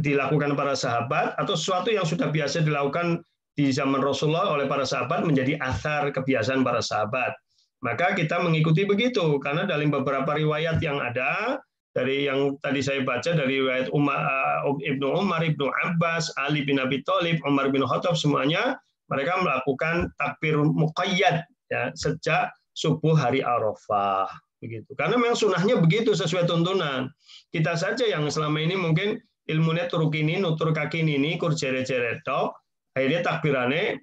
dilakukan para sahabat atau sesuatu yang sudah biasa dilakukan di zaman Rasulullah oleh para sahabat menjadi athar kebiasaan para sahabat. Maka kita mengikuti begitu karena dalam beberapa riwayat yang ada, dari yang tadi saya baca dari riwayat Ibnu Umar, Ibnu Abbas, Ali bin Abi Thalib, Umar bin Khattab, semuanya mereka melakukan takbir muqayyad ya, sejak subuh hari Arafah begitu. Karena memang sunahnya begitu sesuai tuntunan. Kita saja yang selama ini mungkin ilmunya turuk ini, nutur kaki ini, kur jere-jere tok, akhirnya takbirannya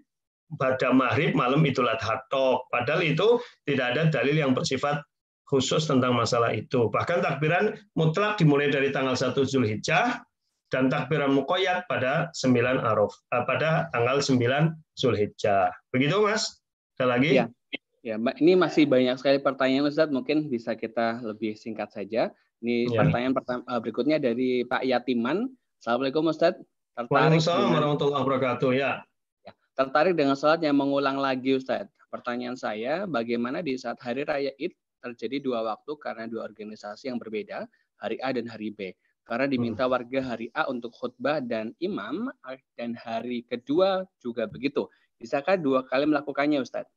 pada maghrib malam Idul Adha tok. Padahal itu tidak ada dalil yang bersifat khusus tentang masalah itu. Bahkan takbiran mutlak dimulai dari tanggal 1 Zulhijjah dan takbiran muqayyad pada 9 pada tanggal 9 Zulhijjah. Begitu Mas? Ada lagi? Ya. Ya, ini masih banyak sekali pertanyaan Ustaz, mungkin bisa kita lebih singkat saja. Ini pertanyaan berikutnya dari Pak Yatiman. Assalamualaikum Ustaz. Waalaikumsalam warahmatullahi wabarakatuh. Ya. Tertarik dengan sholat yang mengulang lagi Ustaz. Pertanyaan saya, bagaimana di saat hari raya Id terjadi dua waktu karena dua organisasi yang berbeda, hari A dan hari B. Karena diminta warga hari A untuk khutbah dan imam, dan hari kedua juga begitu. Bisakah dua kali melakukannya, Ustaz?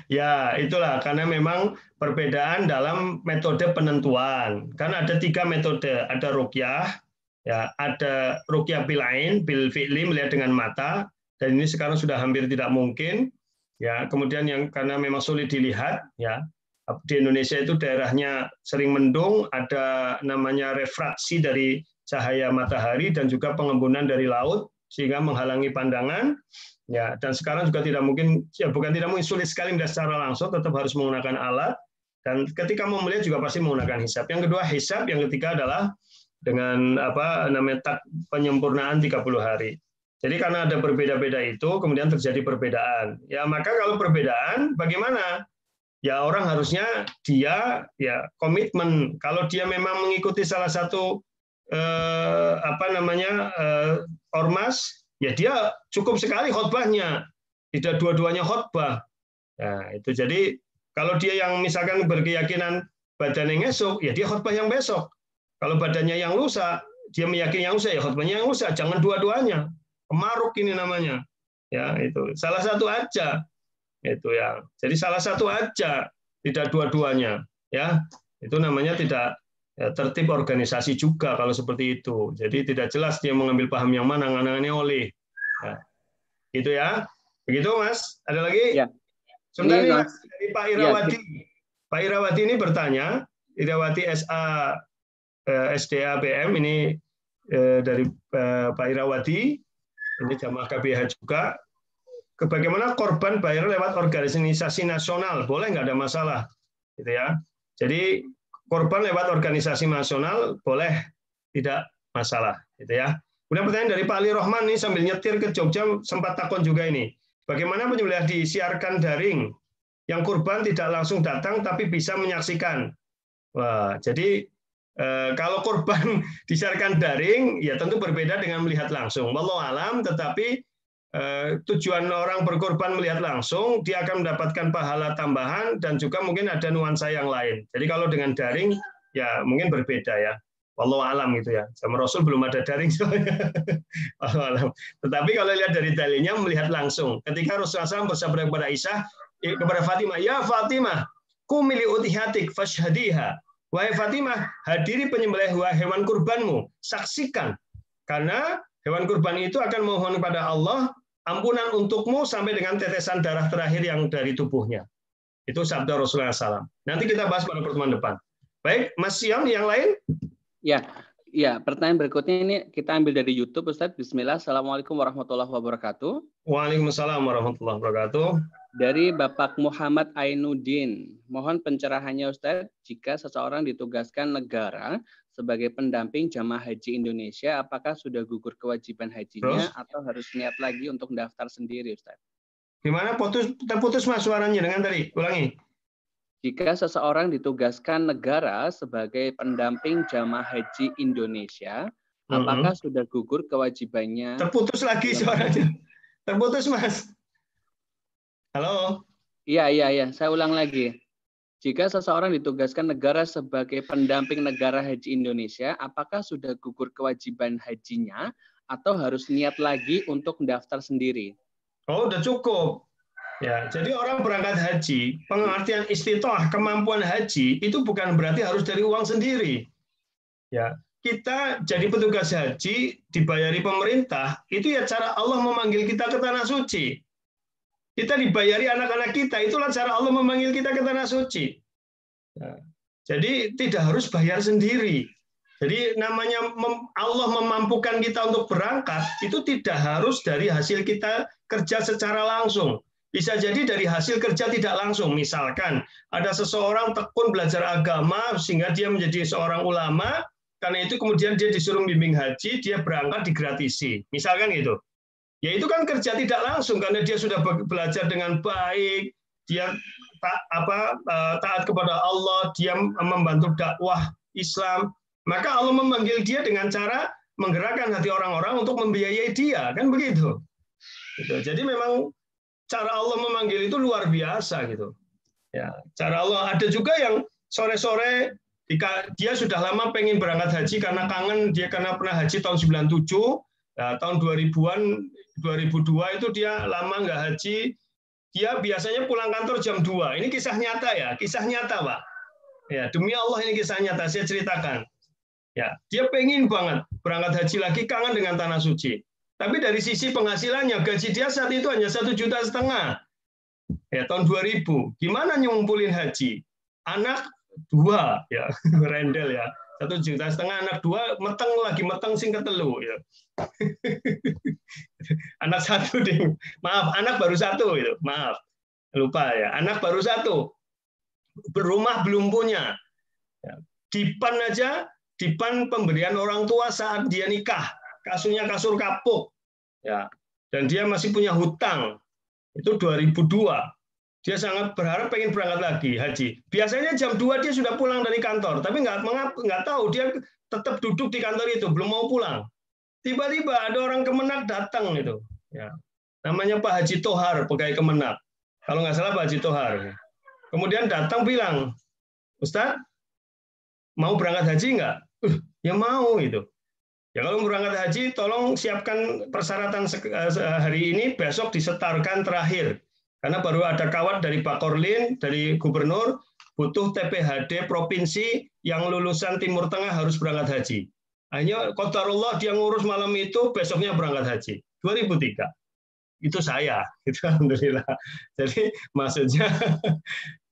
Ya, itulah karena memang perbedaan dalam metode penentuan. Kan ada 3 metode, ada ruqyah, ya, ada ruqyah bil ain, bil fi'li, melihat dengan mata, dan ini sekarang sudah hampir tidak mungkin. Ya, kemudian yang karena memang sulit dilihat, ya, di Indonesia itu daerahnya sering mendung, ada namanya refraksi dari cahaya matahari dan juga pengembunan dari laut sehingga menghalangi pandangan. Ya, dan sekarang juga tidak mungkin, ya bukan tidak mungkin, sulit sekali melihat secara langsung, tetap harus menggunakan alat. Dan ketika mau melihat juga pasti menggunakan hisab. Yang kedua hisab, yang ketiga adalah dengan penyempurnaan 30 hari. Jadi karena ada berbeda-beda itu, kemudian terjadi perbedaan. Ya maka kalau perbedaan, bagaimana? Ya orang harusnya dia ya komitmen. Kalau dia memang mengikuti salah satu ormas, ya dia cukup sekali khotbahnya, tidak dua-duanya khotbah. Nah itu jadi kalau dia yang misalkan berkeyakinan badannya ngesuk, ya dia khotbah yang besok. Kalau badannya yang lusa, dia meyakini yang lusa, ya khotbahnya yang lusa. Jangan dua-duanya. Kemaruk ini namanya, ya itu salah satu aja, itu ya. Jadi salah satu aja, tidak dua-duanya, ya. Itu namanya tidak tertib organisasi juga kalau seperti itu. Jadi tidak jelas dia mengambil paham yang mana, nganangannya oleh. Ya. Gitu ya. Begitu Mas. Ada lagi? Ya. Sebentar nih Mas, dari Pak Irawati. Ya. Pak Irawati ini bertanya, Irawati SA SDA BM ini dari Pak Irawati. Ini jamaah KBH juga. Bagaimana korban bayar lewat organisasi nasional? Boleh, nggak ada masalah, gitu ya. Jadi korban lewat organisasi nasional boleh, tidak masalah, gitu ya. Kemudian pertanyaan dari Pak Ali Rohman ini sambil nyetir ke Jogja sempat takon juga ini. Bagaimana penyembelihan disiarkan daring yang kurban tidak langsung datang tapi bisa menyaksikan? Wah, jadi kalau kurban disiarkan daring, ya tentu berbeda dengan melihat langsung. Wallahu alam, tetapi tujuan orang berkorban melihat langsung, dia akan mendapatkan pahala tambahan dan juga mungkin ada nuansa yang lain. Jadi kalau dengan daring, ya mungkin berbeda ya. Wallahu alam gitu ya. Sama Rasul belum ada daring soalnya. Wallahu alam. Tetapi kalau lihat dari dalilnya, melihat langsung. Ketika Rasulullah SAW bersabda kepada Fatimah, ya Fatimah, kumili udhiyatik fashhadiha. Wahai Fatimah, hadiri penyembelih hewan kurbanmu, saksikan. Karena hewan kurban itu akan mohon kepada Allah ampunan untukmu sampai dengan tetesan darah terakhir yang dari tubuhnya. Itu sabda Rasulullah SAW. Nanti kita bahas pada pertemuan depan. Baik, Mas Sion, yang lain? Ya, Ya, pertanyaan berikutnya ini kita ambil dari YouTube, Ustadz. Bismillah. Assalamualaikum warahmatullahi wabarakatuh. Waalaikumsalam warahmatullahi wabarakatuh. Dari Bapak Muhammad Ainuddin. Mohon pencerahannya, Ustadz. Jika seseorang ditugaskan negara sebagai pendamping jamaah haji Indonesia, apakah sudah gugur kewajiban hajinya atau harus niat lagi untuk daftar sendiri, Ustadz? Gimana? Terputus Mas suaranya dengan tadi. Ulangi. Jika seseorang ditugaskan negara sebagai pendamping jamaah haji Indonesia, apakah sudah gugur kewajibannya? Terputus lagi suaranya. Terputus, Mas. Halo? Iya. Saya ulang lagi. Jika seseorang ditugaskan negara sebagai pendamping negara haji Indonesia, apakah sudah gugur kewajiban hajinya atau harus niat lagi untuk mendaftar sendiri? Oh, udah cukup. Ya, jadi orang berangkat haji, pengertian istitoah, kemampuan haji itu bukan berarti harus dari uang sendiri. Ya, kita jadi petugas haji dibayari pemerintah, itu ya cara Allah memanggil kita ke tanah suci. Kita dibayari anak-anak kita, itulah cara Allah memanggil kita ke tanah suci. Ya, jadi tidak harus bayar sendiri. Jadi namanya Allah memampukan kita untuk berangkat, itu tidak harus dari hasil kita kerja secara langsung. Bisa jadi dari hasil kerja tidak langsung. Misalkan ada seseorang tekun belajar agama sehingga dia menjadi seorang ulama, karena itu kemudian dia disuruh bimbing haji, dia berangkat digratisi. Misalkan gitu. Ya itu kan kerja tidak langsung karena dia sudah belajar dengan baik, dia taat kepada Allah, dia membantu dakwah Islam. Maka Allah memanggil dia dengan cara menggerakkan hati orang-orang untuk membiayai dia, kan begitu. Jadi memang cara Allah memanggil itu luar biasa gitu. Ya, cara Allah. Ada juga yang sore-sore dia sudah lama pengen berangkat haji karena kangen, dia karena pernah haji tahun 97, nah, tahun 2000-an 2002 itu dia lama nggak haji. Dia biasanya pulang kantor jam 2. Ini kisah nyata ya, kisah nyata, Pak. Ya, demi Allah ini kisah nyata saya ceritakan. Ya, dia pengen banget berangkat haji lagi, kangen dengan tanah suci. Tapi dari sisi penghasilannya, gaji dia saat itu hanya 1,5 juta. Ya, tahun 2000. Gimana ngumpulin haji? Anak 2, ya, rendel ya. 1,5 juta, anak 2, meteng sing ketelu. Ya. Anak 1, maaf, anak baru 1. Gitu. Maaf, lupa ya. Anak baru 1. Berumah belum punya. Ya. Dipan aja, dipan pemberian orang tua saat dia nikah. Kasurnya kasur kapuk, ya, dan dia masih punya hutang. Itu 2002. Dia sangat berharap pengen berangkat lagi haji. Biasanya jam 2 dia sudah pulang dari kantor, tapi nggak tahu dia tetap duduk di kantor itu, belum mau pulang. Tiba-tiba ada orang Kemenak datang itu, ya, namanya Pak Haji Tohar, pegawai Kemenak. Kalau nggak salah Pak Haji Tohar. Kemudian datang bilang, Ustadz, mau berangkat haji nggak? Ya mau gitu. Ya kalau berangkat haji, tolong siapkan persyaratan hari ini, besok disetarkan terakhir. Karena baru ada kawat dari Pak Korlin, dari Gubernur, butuh TPHD provinsi yang lulusan Timur Tengah harus berangkat haji. Hanya qadarullah dia ngurus malam itu, besoknya berangkat haji. 2003. Itu saya, itu alhamdulillah. Jadi maksudnya,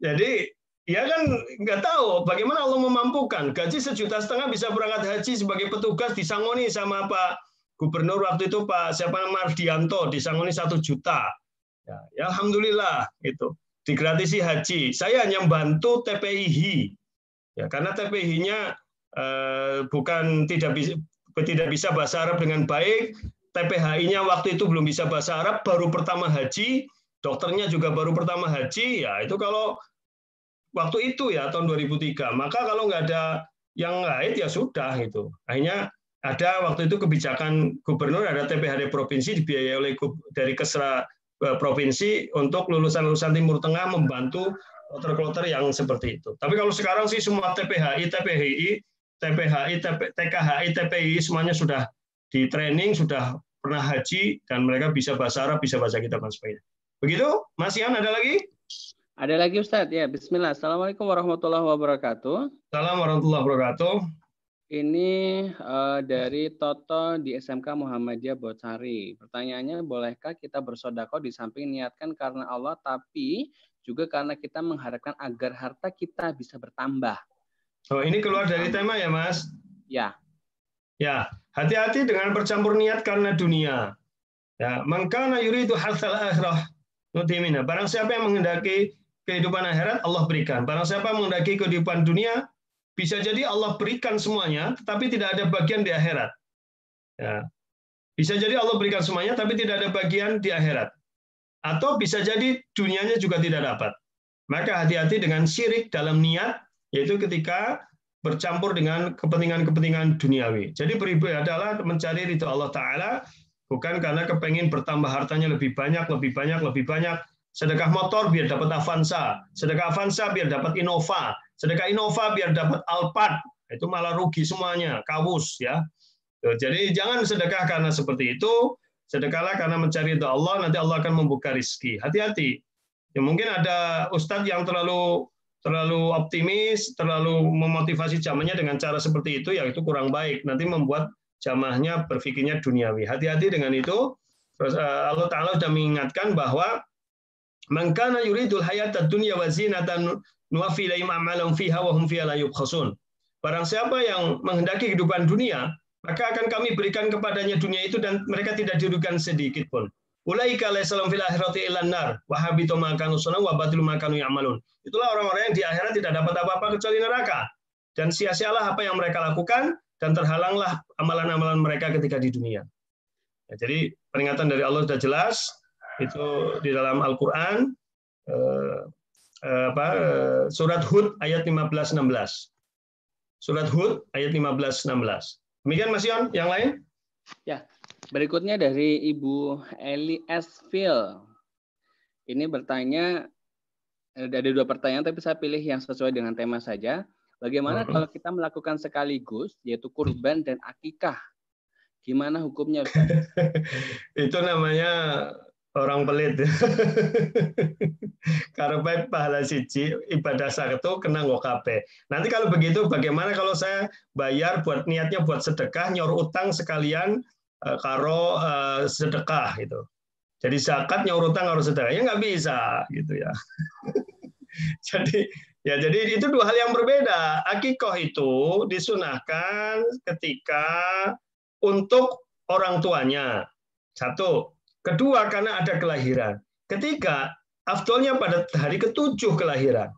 jadi ya kan nggak tahu bagaimana Allah memampukan. Gaji 1,5 juta bisa berangkat haji sebagai petugas disangoni sama Pak Gubernur waktu itu Pak Mardianto, disangoni 1 juta. Ya alhamdulillah itu digratisi haji. Saya hanya bantu TPIH. Ya karena TPIH-nya bukan tidak bisa bahasa Arab dengan baik. TPHI-nya waktu itu belum bisa bahasa Arab, baru pertama haji, dokternya juga baru pertama haji. Ya itu kalau waktu itu ya tahun 2003, maka kalau nggak ada yang lain ya sudah gitu. Akhirnya ada waktu itu kebijakan gubernur, ada TPHD provinsi dibiayai oleh dari Kesra provinsi untuk lulusan-lulusan Timur Tengah membantu kloter-kloter yang seperti itu. Tapi kalau sekarang sih semua TPHI, TKHI, TPI semuanya sudah di training, sudah pernah haji dan mereka bisa bahasa Arab, bisa bahasa kitab dan sebagainya. Begitu, Mas Ian, ada lagi? Ada lagi Ustadz, ya Bismillah. Assalamualaikum warahmatullahi wabarakatuh. Assalamualaikum warahmatullahi wabarakatuh. Ini dari Toto di SMK Muhammadiyah Botsari. Pertanyaannya, bolehkah kita bersedekah di samping niatkan karena Allah, tapi juga karena kita mengharapkan agar harta kita bisa bertambah? Oh, ini keluar dari tema ya, Mas? Ya. Ya, hati-hati dengan bercampur niat karena dunia. Ya, man kana yuridu harsal akhirah nutimina. Barang siapa yang menghendaki kehidupan akhirat, Allah berikan. Barang siapa yang menghendaki kehidupan dunia, bisa jadi Allah berikan semuanya, tetapi tidak ada bagian di akhirat. Ya. Bisa jadi Allah berikan semuanya, tapi tidak ada bagian di akhirat. Atau bisa jadi dunianya juga tidak dapat. Maka hati-hati dengan syirik dalam niat, yaitu ketika bercampur dengan kepentingan-kepentingan duniawi. Jadi beribadah adalah mencari ridho Allah Ta'ala, bukan karena kepengen bertambah hartanya lebih banyak. Sedekah motor biar dapat Avanza, sedekah Avanza biar dapat Innova, sedekah Innova biar dapat Alphard, itu malah rugi semuanya, kawus ya. Jadi jangan sedekah karena seperti itu, sedekahlah karena mencari ridho Allah, nanti Allah akan membuka rezeki. Hati-hati. Ya, mungkin ada ustadz yang terlalu optimis, terlalu memotivasi jamaahnya dengan cara seperti itu, ya itu kurang baik. Nanti membuat jamaahnya berpikirnya duniawi. Hati-hati dengan itu. Terus Allah Ta'ala sudah mengingatkan bahwa man kana yuridul hayatad dunya wa zinatan nuwaffi ilaihim a'malahum fiha wa hum fiha la yubkhasun. Barang siapa yang menghendaki kehidupan dunia, maka akan kami berikan kepadanya dunia itu dan mereka tidak dirugikan sedikit pun. Ulaika laysa lahum fil akhirati illan nar wa habitu ma kanu yasna'un wa batilu ma kanu ya'malun. Itulah orang-orang yang di akhirat tidak dapat apa-apa kecuali neraka. Dan sia-sialah apa yang mereka lakukan dan terhalanglah amalan-amalan mereka ketika di dunia. Ya, jadi peringatan dari Allah sudah jelas, itu di dalam Al-Qur'an surat Hud ayat 15-16. Surat Hud ayat 15-16. Demikian Mas Yon, yang lain? Ya. Berikutnya dari Ibu Eli Esville. Ini bertanya, ada 2 pertanyaan, tapi saya pilih yang sesuai dengan tema saja. Bagaimana kalau kita melakukan sekaligus, yaitu kurban dan akikah? Gimana hukumnya, Ustaz? Itu namanya orang pelit. Karena pahala siji, ibadah satu kena ngokape. Nanti kalau begitu, bagaimana kalau saya bayar buat niatnya buat sedekah, nyor utang sekalian karo sedekah gitu. Jadi zakat nyaur utang karo sedekah ya nggak bisa gitu ya. jadi itu 2 hal yang berbeda. Akikoh itu disunahkan ketika untuk orang tuanya. 1. Kedua karena ada kelahiran. Ketiga, afdolnya pada hari ke-7 kelahiran.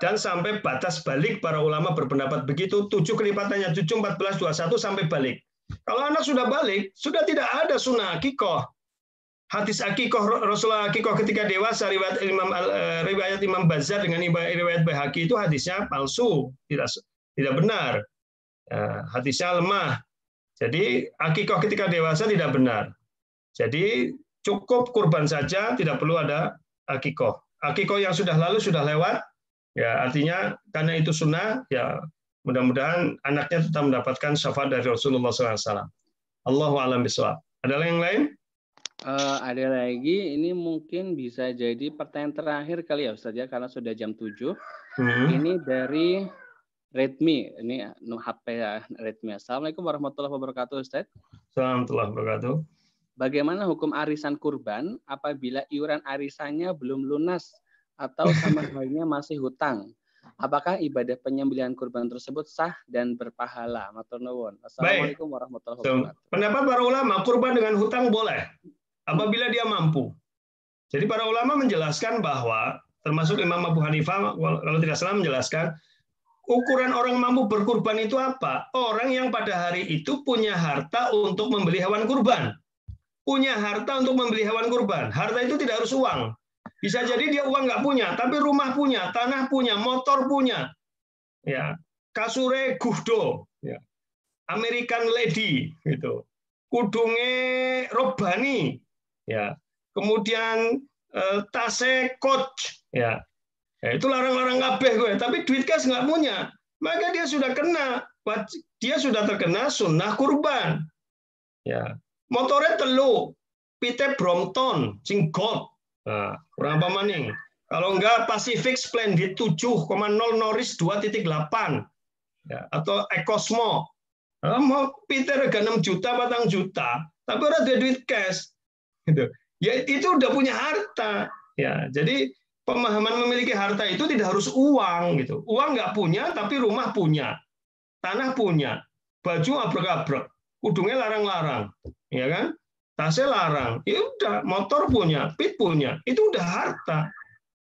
Dan sampai batas balik para ulama berpendapat begitu, 7 kelipatannya 7, 14, 21 sampai balik. Kalau anak sudah balik, sudah tidak ada sunnah akikoh. Hadis akikoh, Rasulullah akikoh ketika dewasa, riwayat Imam Bazzar dengan riwayat Baihaqi itu hadisnya palsu, tidak benar. Hadisnya lemah. Jadi akikoh ketika dewasa tidak benar. Jadi cukup kurban saja, tidak perlu ada akikoh. Akikoh yang sudah lalu sudah lewat, ya artinya karena itu sunnah, ya mudah-mudahan anaknya tetap mendapatkan syafaat dari Rasulullah SAW. Allahu a'lam bishawab. Ada yang lain? Ada lagi, ini mungkin bisa jadi pertanyaan terakhir kali ya Ustaz ya, karena sudah jam 7. Ini dari Redmi, ini HP ya, Redmi. Assalamualaikum warahmatullahi wabarakatuh Ustaz. Assalamualaikum warahmatullahi wabarakatuh. Bagaimana hukum arisan kurban apabila iuran arisannya belum lunas atau sama halnya masih hutang? Apakah ibadah penyembelihan kurban tersebut sah dan berpahala? Matur nuwun. Assalamualaikum warahmatullahi wabarakatuh. Pendapat para ulama, kurban dengan hutang boleh apabila dia mampu. Jadi para ulama menjelaskan bahwa, termasuk Imam Abu Hanifah kalau tidak salah menjelaskan, ukuran orang mampu berkurban itu apa? Orang yang pada hari itu punya harta untuk membeli hewan kurban. Punya harta untuk membeli hewan kurban. Harta itu tidak harus uang. Bisa jadi dia uang nggak punya, tapi rumah punya, tanah punya, motor punya, ya, kasure guhdo, ya, American lady, gitu, kudunge robani, ya, kemudian tase coach, ya, itu larang-larang kabeh gue, tapi duit kas nggak punya, maka dia sudah terkena sunnah kurban, ya, motornya telu, pite Brompton, sing gold. Nah, kurang apa maning? Kalau enggak Pacific Splendid 7,0 Norris 2.8 ya, atau Ecosmo. Mau Peter harga 6 juta, 4 juta, tapi orang ada duit cash. Gitu. Ya itu udah punya harta. Ya, jadi pemahaman memiliki harta itu tidak harus uang gitu. Uang nggak punya, tapi rumah punya, tanah punya. baju abrek-abrek, kudungnya larang-larang, ya kan? Tasnya larang, ya udah, motor punya, pit punya, itu udah harta.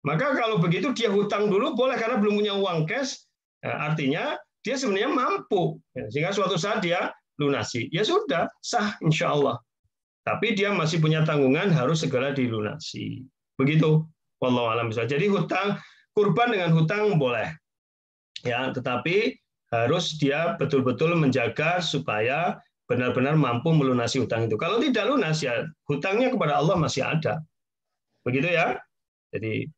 Maka kalau begitu dia hutang dulu boleh karena belum punya uang cash, artinya dia sebenarnya mampu, sehingga suatu saat dia lunasi. Ya sudah, sah insya Allah. Tapi dia masih punya tanggungan harus segera dilunasi. Begitu. Wallahu a'lam bishawab. Jadi hutang kurban dengan hutang boleh. Ya, tetapi harus dia betul-betul menjaga supaya benar-benar mampu melunasi hutang itu. Kalau tidak lunas ya hutangnya kepada Allah masih ada. Begitu ya. Jadi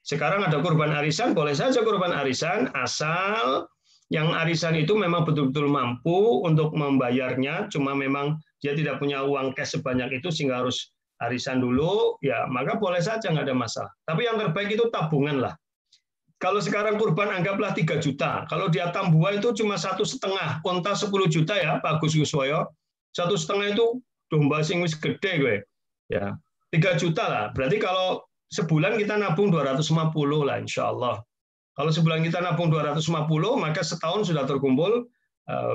sekarang ada kurban arisan, boleh saja kurban arisan asal yang arisan itu memang betul-betul mampu untuk membayarnya, cuma memang dia tidak punya uang cash sebanyak itu sehingga harus arisan dulu, ya maka boleh saja nggak ada masalah. Tapi yang terbaik itu tabungan lah. Kalau sekarang kurban anggaplah 3 juta, kalau dia tambua itu cuma 1,5, konta 10 juta ya Pak Gus Yuswoyo, 1,5 itu domba sing wis gede gue, ya 3 juta lah. Berarti kalau sebulan kita nabung 250 lah insya Allah. Kalau sebulan kita nabung 250, maka setahun sudah terkumpul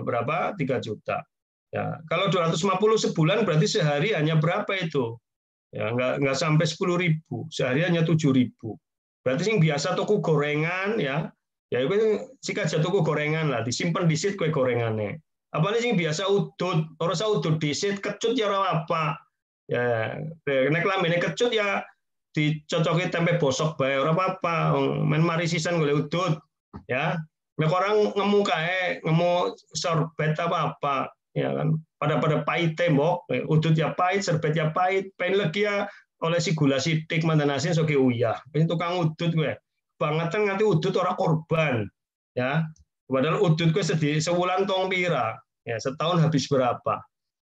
berapa? 3 juta. Ya, kalau 250 sebulan berarti sehari hanya berapa itu? Ya, nggak sampai 10.000, sehari hanya 7.000. Berarti yang biasa tuku gorengan ya itu sik aja tuku gorengan lah, disimpan disit kue gorengannya. Apalagi yang biasa udut, ora usah udut disit, kecut ya ora apa. Ya, nek lambene kecut ya dicocoki tempe bosok bae ora apa-apa. Men mari sisan golek udut ya. Nek orang ngemu kae, ngemu sorbet apa-apa ya kan. Pada pahit tembok, udut ya pahit, serbet ya pahit, pengen lagi ya oleh si gula sidik mantan asin soke uyah. Ini tukang udut gue. Bangetan nganti udut orang korban. Ya. Padahal udut gue sewulan tong pira. Ya, setahun habis berapa.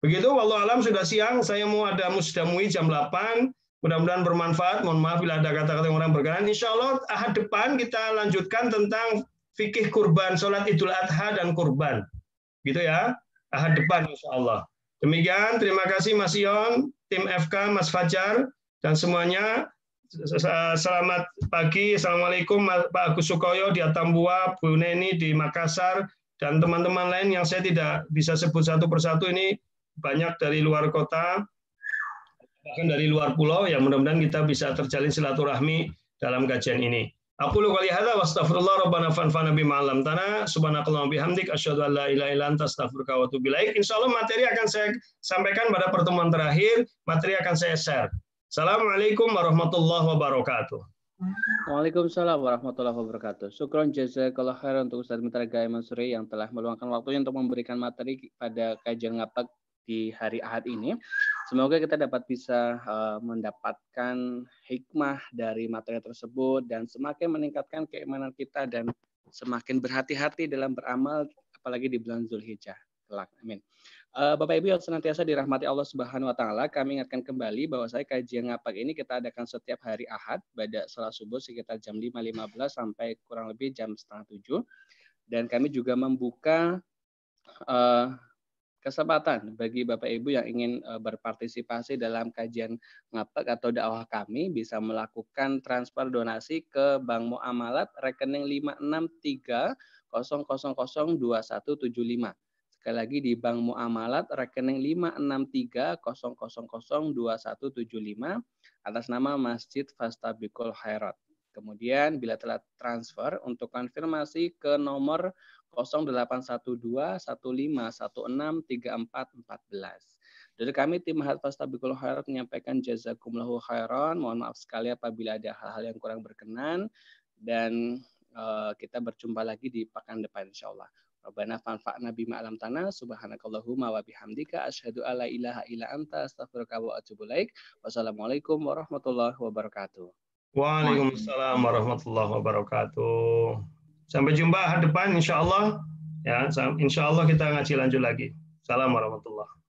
Begitu wallahu alam sudah siang, saya mau ada musdamui jam 8. Mudah-mudahan bermanfaat. Mohon maaf bila ada kata-kata yang orang berkenan. Insya Allah ahad depan kita lanjutkan tentang fikih kurban, sholat Idul Adha dan kurban. Gitu ya. Ahad depan insya Allah. Demikian, terima kasih Mas Ion, tim FK, Mas Fajar, dan semuanya. Selamat pagi, Assalamualaikum Pak Agus Sukoyo di Atambua, Bu Neni di Makassar, dan teman-teman lain yang saya tidak bisa sebut satu persatu, ini banyak dari luar kota, bahkan dari luar pulau, ya mudah-mudahan kita bisa terjalin silaturahmi dalam kajian ini. Aku lu kali hada wa astaghfirullah rabbana fanfa'na bima 'allamtana subhanakallahumma bihamdik asyhadu an la ilaha illa anta astaghfiruka wa atubu ilaik. Insyaallah materi akan saya sampaikan pada pertemuan terakhir, materi akan saya share. Assalamualaikum warahmatullahi wabarakatuh. Waalaikumsalam warahmatullahi wabarakatuh. Syukron jazakallahu khairan untuk Ustaz Mitra Gaya Mansuri yang telah meluangkan waktunya untuk memberikan materi pada kajian ngapak di hari Ahad ini. Semoga kita dapat bisa mendapatkan hikmah dari materi tersebut dan semakin meningkatkan keimanan kita dan semakin berhati-hati dalam beramal apalagi di bulan Zulhijjah kelak. Amin. Bapak Ibu yang senantiasa dirahmati Allah Subhanahu wa taala, kami ingatkan kembali bahwa kajian ngapak ini kita adakan setiap hari Ahad pada salat subuh sekitar jam 5.15 sampai kurang lebih jam 6:30. Dan kami juga membuka kesempatan bagi Bapak Ibu yang ingin berpartisipasi dalam kajian ngapak atau dakwah kami bisa melakukan transfer donasi ke Bank Muamalat rekening 56300002175. Sekali lagi di Bank Muamalat rekening 56300002175 atas nama Masjid Fastabiqul Khairat. Kemudian bila telah transfer untuk konfirmasi ke nomor 081215163414. Dari kami tim Mahat Fastabiqul Khairat menyampaikan jazakumullahu khairan. Mohon maaf sekali apabila ada hal-hal yang kurang berkenan dan kita berjumpa lagi di pekan depan insyaallah. Rabbana fanfa'na bima 'allamtana subhanakallahumma wa bihamdika asyhadu alla ilaha illa anta astaghfiruka wa atubu ilaik. Wassalamualaikum warahmatullahi wabarakatuh. Waalaikumsalam warahmatullahi wabarakatuh. Sampai jumpa hari depan insya Allah. Ya, insya Allah kita ngaji lanjut lagi. Salam warahmatullahi.